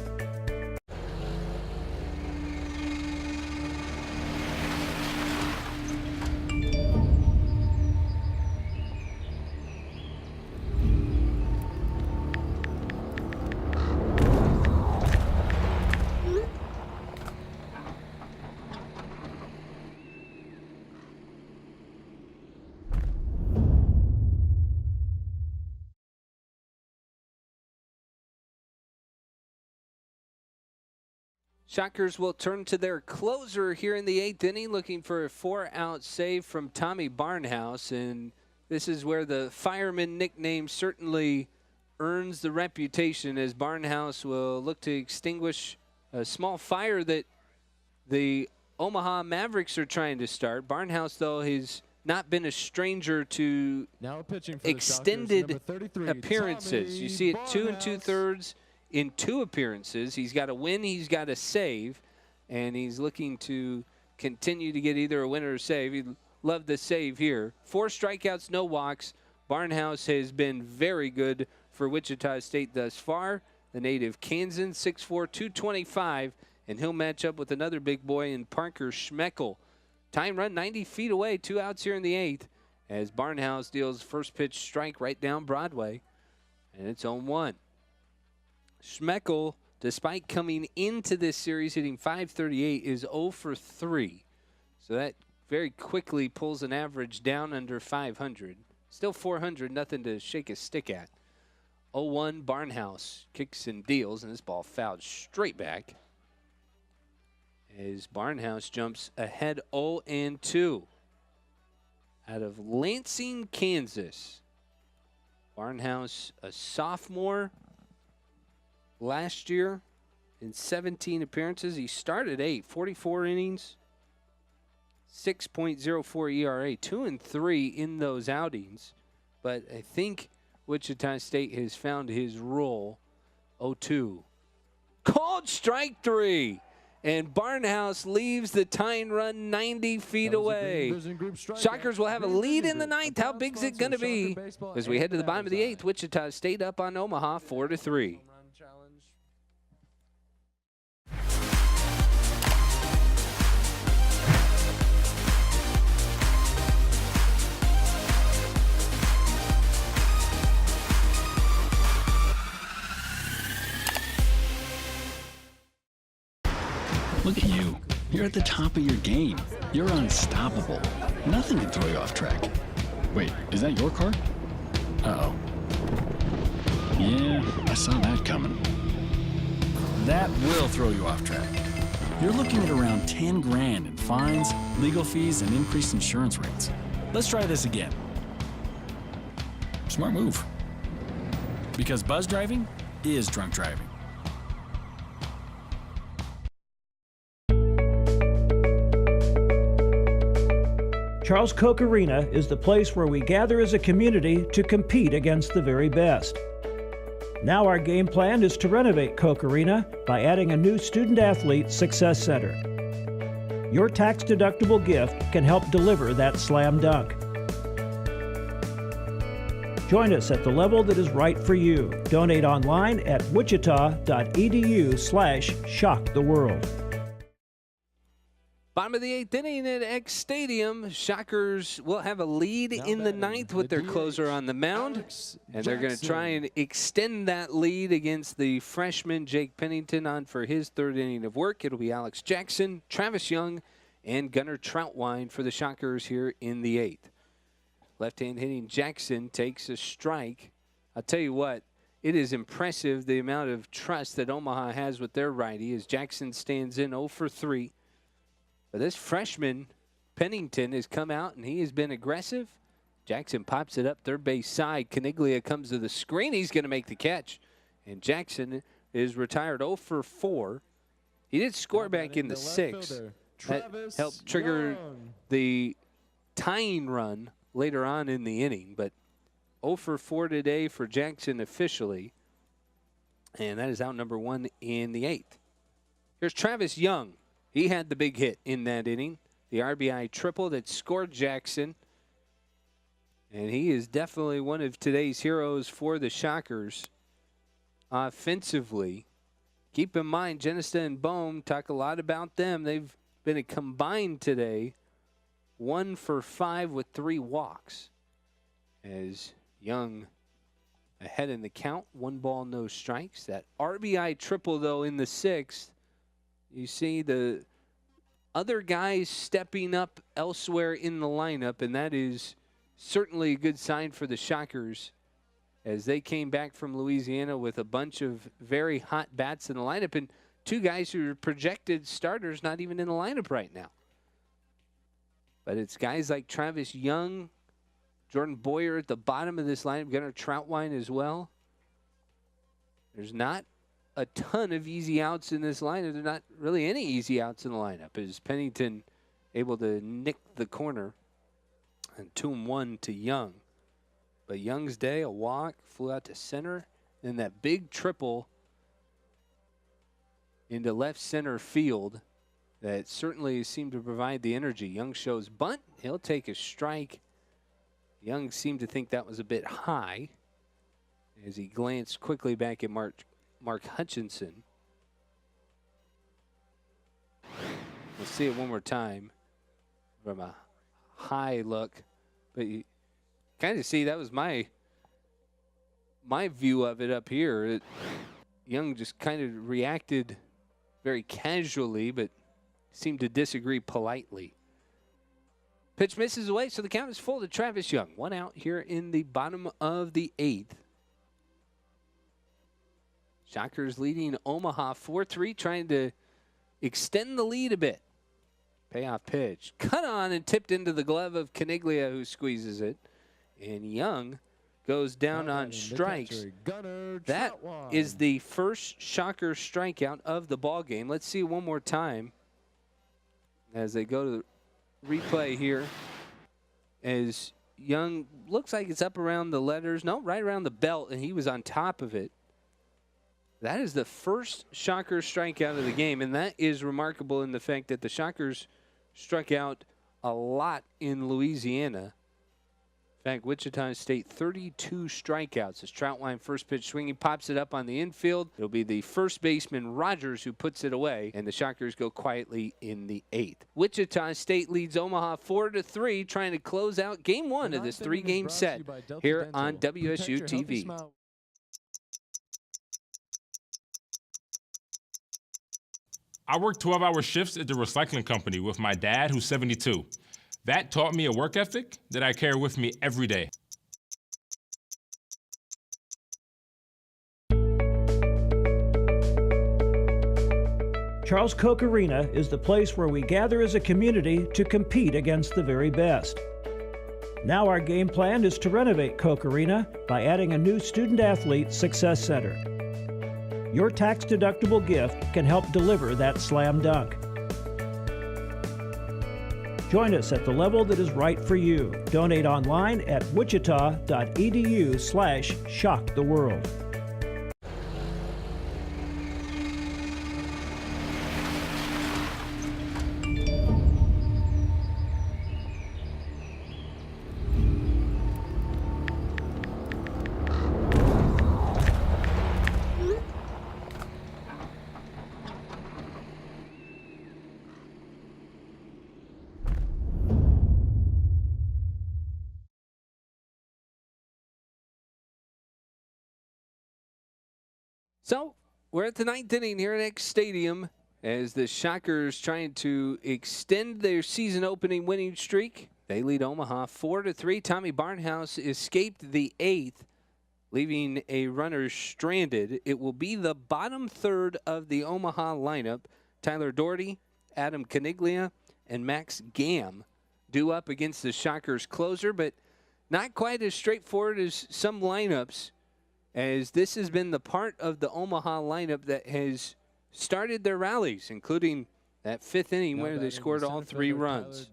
Shockers will turn to their closer here in the 8th inning, looking for a 4-out save from Tommy Barnhouse. And this is where the fireman nickname certainly earns the reputation, as Barnhouse will look to extinguish a small fire that the Omaha Mavericks are trying to start. Barnhouse, though, has not been a stranger to extended appearances. You see it 2 2/3 in 2 appearances. He's got a win, he's got a save, and he's looking to continue to get either a win or a save. He'd love the save here. 4 strikeouts, no walks. Barnhouse has been very good for Wichita State thus far. The native Kansan, 6'4", 225, and he'll match up with another big boy in Parker Schmeckel. Time run 90 feet away, 2 outs here in the 8th, as Barnhouse deals first pitch strike right down Broadway, and it's 0-1. Schmeckel, despite coming into this series hitting .538, is 0 for 3. So that very quickly pulls an average down under 500. Still 400, nothing to shake a stick at. 0-1, Barnhouse kicks and deals, and this ball fouled straight back as Barnhouse jumps ahead 0-2 out of Lansing, Kansas. Barnhouse, a sophomore. Last year, in 17 appearances, he started 8, 44 innings, 6.04 ERA, 2-3 in those outings. But I think Wichita State has found his role. 0-2. Called strike 3. And Barnhouse leaves the tying run 90 feet away. Shockers will have a lead in the 9th. How big is it going to be? As we head to the bottom of the 8th, Wichita State up on Omaha 4-3. Look at you. You're at the top of your game. You're unstoppable. Nothing can throw you off track. Wait, is that your car? Uh-oh. Yeah, I saw that coming. That will throw you off track. You're looking at around 10 grand in fines, legal fees, and increased insurance rates. Let's try this again. Smart move. Because buzz driving is drunk driving. Charles Koch Arena is the place where we gather as a community to compete against the very best. Now our game plan is to renovate Koch Arena by adding a new Student-Athlete Success Center. Your tax-deductible gift can help deliver that slam dunk. Join us at the level that is right for you. Donate online at wichita.edu/shocktheworld. Bottom of the 8th inning at X Stadium. Shockers will have a lead in the 9th with their closer on the mound. And they're going to try and extend that lead against the freshman Jake Pennington on for his 3rd inning of work. It'll be Alex Jackson, Travis Young, and Gunnar Troutwine for the Shockers here in the 8th. Left-hand hitting Jackson takes a strike. I'll tell you what, it is impressive the amount of trust that Omaha has with their righty as Jackson stands in 0 for 3. But this freshman, Pennington, has come out and he has been aggressive. Jackson pops it up third base side. Caniglia comes to the screen. He's going to make the catch. And Jackson is retired 0 for 4. He did score back in the 6th. That helped trigger the tying run later on in the inning. But 0 for 4 today for Jackson officially. And that is out number 1 in the 8th. Here's Travis Young. He had the big hit in that inning, the RBI triple that scored Jackson. And he is definitely one of today's heroes for the Shockers offensively. Keep in mind, Genesta and Bohm, talk a lot about them. They've been a combined today, 1 for 5 with 3 walks. As Young ahead in the count, 1 ball, no strikes. That RBI triple, though, in the 6th. You see the other guys stepping up elsewhere in the lineup, and that is certainly a good sign for the Shockers as they came back from Louisiana with a bunch of very hot bats in the lineup, and 2 guys who are projected starters not even in the lineup right now. But it's guys like Travis Young, Jordan Boyer at the bottom of this lineup, Gunnar Troutwine as well. There's not a ton of easy outs in this lineup. There's not really any easy outs in the lineup. Is Pennington able to nick the corner and 2-1 to Young? But Young's day, a walk, flew out to center, and that big triple into left center field that certainly seemed to provide the energy. Young shows bunt. He'll take a strike. Young seemed to think that was a bit high as he glanced quickly back at Mark Hutchinson. We'll see it one more time from a high look. But you kind of see that was my view of it up here. Young just kind of reacted very casually, but seemed to disagree politely. Pitch misses away, so the count is full to Travis Young. 1 out here in the bottom of the 8th. Shockers leading Omaha 4-3, trying to extend the lead a bit. Payoff pitch. Cut on and tipped into the glove of Caniglia, who squeezes it. And Young goes down on strikes. That is the first Shocker strikeout of the ball game. Let's see one more time as they go to the replay here. As Young looks like it's up around the letters. No, right around the belt, and he was on top of it. That is the first Shocker strikeout of the game, and that is remarkable in the fact that the Shockers struck out a lot in Louisiana. In fact, Wichita State 32 strikeouts. As Troutwine first pitch swinging, pops it up on the infield. It'll be the first baseman Rogers who puts it away, and the Shockers go quietly in the 8th. Wichita State leads Omaha 4-3, trying to close out Game 1 of this 3-game set here on WSU TV. I worked 12-hour shifts at the recycling company with my dad, who's 72. That taught me a work ethic that I carry with me every day. Charles Koch Arena is the place where we gather as a community to compete against the very best. Now our game plan is to renovate Koch Arena by adding a new Student-Athlete Success Center. Your tax-deductible gift can help deliver that slam dunk. Join us at the level that is right for you. Donate online at wichita.edu/shocktheworld. So we're at the 9th inning here at X Stadium as the Shockers trying to extend their season opening winning streak. They lead Omaha 4-3. Tommy Barnhouse escaped the 8th, leaving a runner stranded. It will be the bottom third of the Omaha lineup. Tyler Doherty, Adam Caniglia, and Max Gam due up against the Shockers closer, but not quite as straightforward as some lineups, as this has been the part of the Omaha lineup that has started their rallies, including that 5th inning where they scored all 3 runs.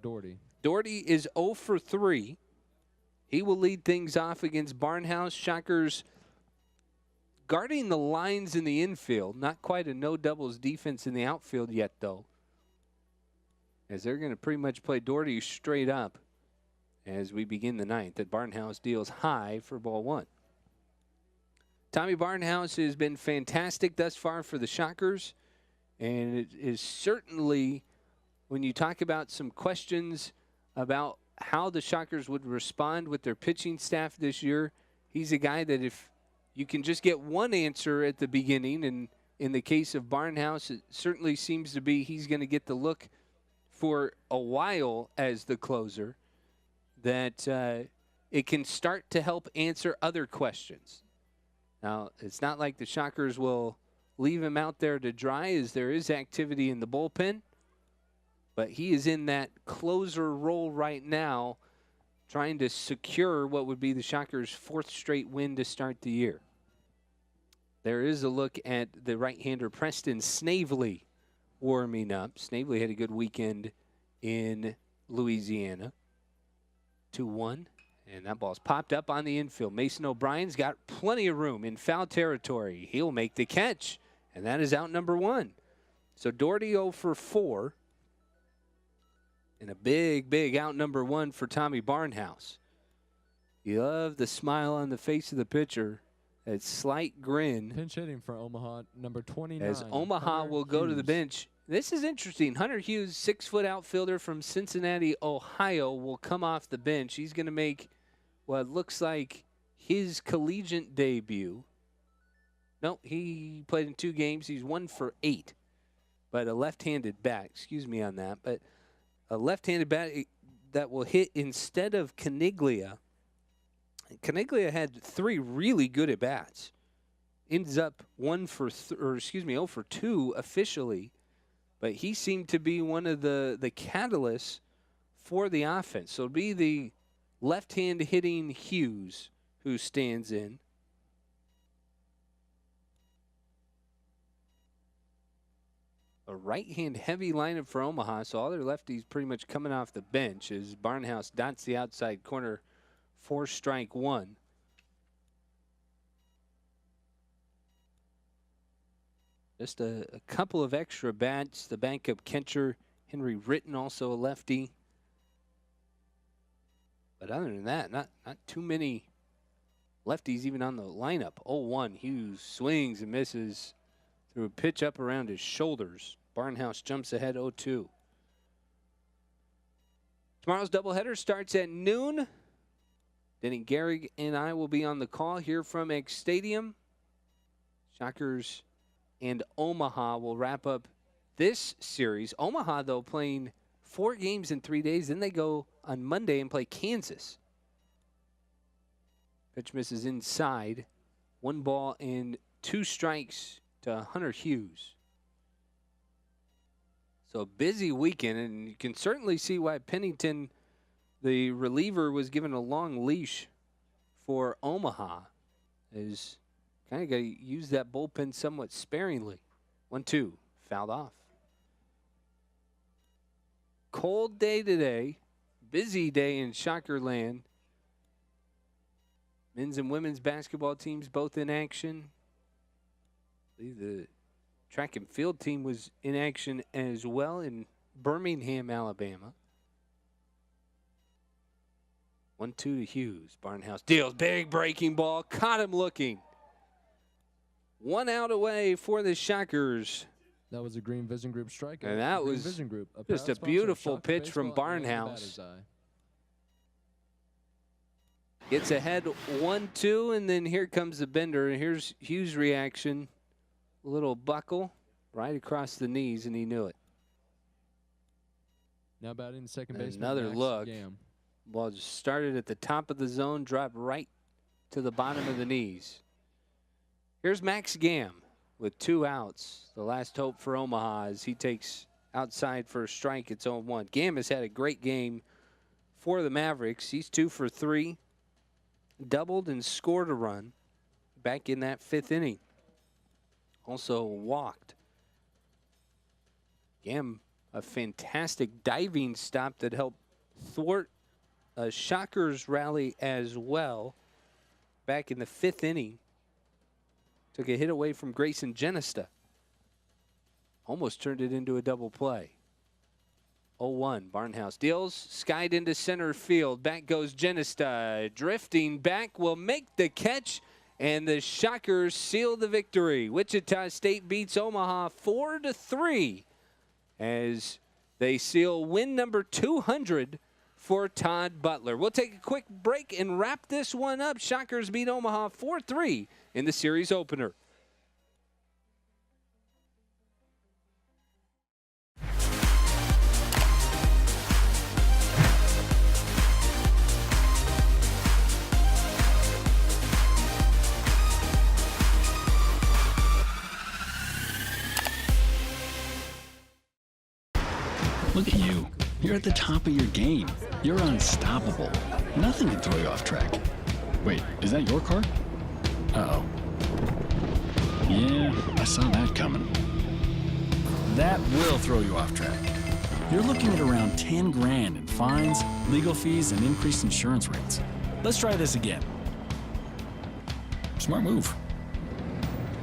Doherty is 0 for 3. He will lead things off against Barnhouse. Shockers guarding the lines in the infield. Not quite a no-doubles defense in the outfield yet, though, as they're going to pretty much play Doherty straight up as we begin the 9th. That Barnhouse deals high for ball 1. Tommy Barnhouse has been fantastic thus far for the Shockers, and it is certainly, when you talk about some questions about how the Shockers would respond with their pitching staff this year, he's a guy that if you can just get one answer at the beginning, and in the case of Barnhouse, it certainly seems to be he's going to get the look for a while as the closer, that it can start to help answer other questions. Now, it's not like the Shockers will leave him out there to dry, as there is activity in the bullpen, but he is in that closer role right now, trying to secure what would be the Shockers' 4th straight win to start the year. There is a look at the right-hander Preston Snavely warming up. Snavely had a good weekend in Louisiana. 2-1. And that ball's popped up on the infield. Mason O'Brien's got plenty of room in foul territory. He'll make the catch, and that is out number 1. So Doherty 0 for 4. And a big, big out number 1 for Tommy Barnhouse. You love the smile on the face of the pitcher. That slight grin. Pinch hitting for Omaha, number 29. As Omaha will go to the bench. This is interesting. Hunter Hughes, 6-foot outfielder from Cincinnati, Ohio, will come off the bench. He's going to make what looks like his collegiate debut. No, he played in 2 games. He's 1 for 8. But a left-handed bat, excuse me on that, but a left-handed bat that will hit instead of Caniglia. Caniglia had 3 really good at-bats. Ends up 0 for 2 officially. But he seemed to be one of the catalysts for the offense. So it'll be the left-hand hitting Hughes who stands in. A right-hand heavy lineup for Omaha, so all their lefties pretty much coming off the bench as Barnhouse dots the outside corner for strike 1. Just a couple of extra bats. The backup catcher, Henry Ritten, also a lefty. But other than that, not too many lefties even on the lineup. 0-1, Hughes swings and misses through a pitch up around his shoulders. Barnhouse jumps ahead 0-2. Tomorrow's doubleheader starts at noon. Denny Gehrig and I will be on the call here from X Stadium. Shockers and Omaha will wrap up this series. Omaha, though, playing 4 games in 3 days. Then they go on Monday and play Kansas. Pitch misses inside. 1 ball and 2 strikes to Hunter Hughes. So a busy weekend, and you can certainly see why Pennington, the reliever, was given a long leash for Omaha. Is kind of got to use that bullpen somewhat sparingly. 1-2, fouled off. cold day today. Busy day in Shocker Land. Men's and women's basketball teams both in action. I believe the track and field team was in action as well in Birmingham, Alabama. 1-2 to Hughes. Barnhouse deals. Big breaking ball. Caught him looking. 1 out away for the Shockers. That was a Green Vision Group strikeout. And that Green was Vision Group, just a beautiful pitch from Barnhouse. Gets ahead 1-2, and then here comes the bender. And here's Hughes' reaction. A little buckle right across the knees, and he knew it. Now batting the second baseman. Another Max look. Gam. Ball just started at the top of the zone, dropped right to the bottom of the knees. Here's Max Gam with 2 outs. The last hope for Omaha as he takes outside for a strike. It's 0-1. Gam has had a great game for the Mavericks. He's 2 for 3. Doubled and scored a run back in that 5th inning. Also walked. Gam, a fantastic diving stop that helped thwart a Shockers rally as well back in the 5th inning. Took a hit away from Grayson Genesta. Almost turned it into a double play. 0-1, Barnhouse deals, skied into center field. Back goes Genesta, drifting back, will make the catch, and the Shockers seal the victory. Wichita State beats Omaha 4-3 as they seal win number 200 for Todd Butler. We'll take a quick break and wrap this one up. Shockers beat Omaha 4-3 in the series opener. Look at you. You're at the top of your game. You're unstoppable. Nothing can throw you off track. Wait, is that your car? Uh-oh. Yeah, I saw that coming. That will throw you off track. You're looking at around 10 grand in fines, legal fees, and increased insurance rates. Let's try this again. Smart move.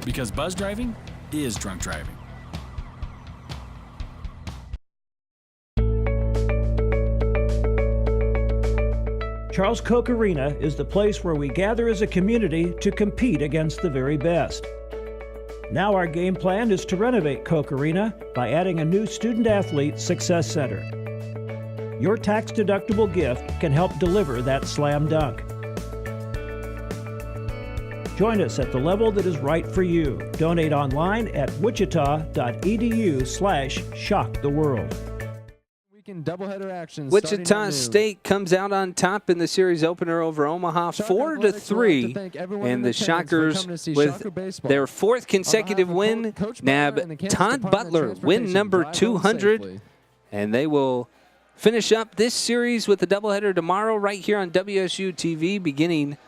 Because buzz driving is drunk driving. Charles Koch Arena is the place where we gather as a community to compete against the very best. Now our game plan is to renovate Koch Arena by adding a new student-athlete success center. Your tax-deductible gift can help deliver that slam dunk. Join us at the level that is right for you. Donate online at wichita.edu/shocktheworld. Doubleheader action. Wichita State comes out on top in the series opener over Omaha 4-3, and the Shockers, with their 4th consecutive win, nab Todd Butler, win number 200, and they will finish up this series with a doubleheader tomorrow right here on WSU TV beginning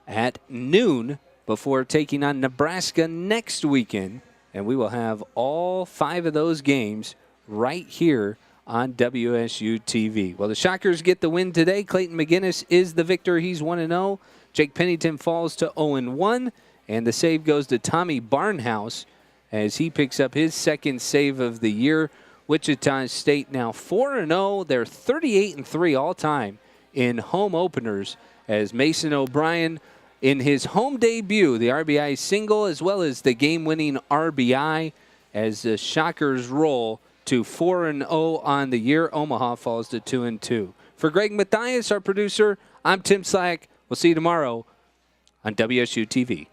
at noon before taking on Nebraska next weekend, and we will have all 5 of those games right here on WSU TV. Well, the Shockers get the win today. Clayton McGinnis is the victor. He's 1-0. Jake Pennington falls to 0-1, and the save goes to Tommy Barnhouse as he picks up his 2nd save of the year. Wichita State now 4-0. They're 38-3 all-time in home openers as Mason O'Brien, in his home debut, the RBI single as well as the game-winning RBI as the Shockers roll to 4-0 on the year. Omaha falls to 2-2. For Greg Mathias, our producer, I'm Tim Slack. We'll see you tomorrow on WSU TV.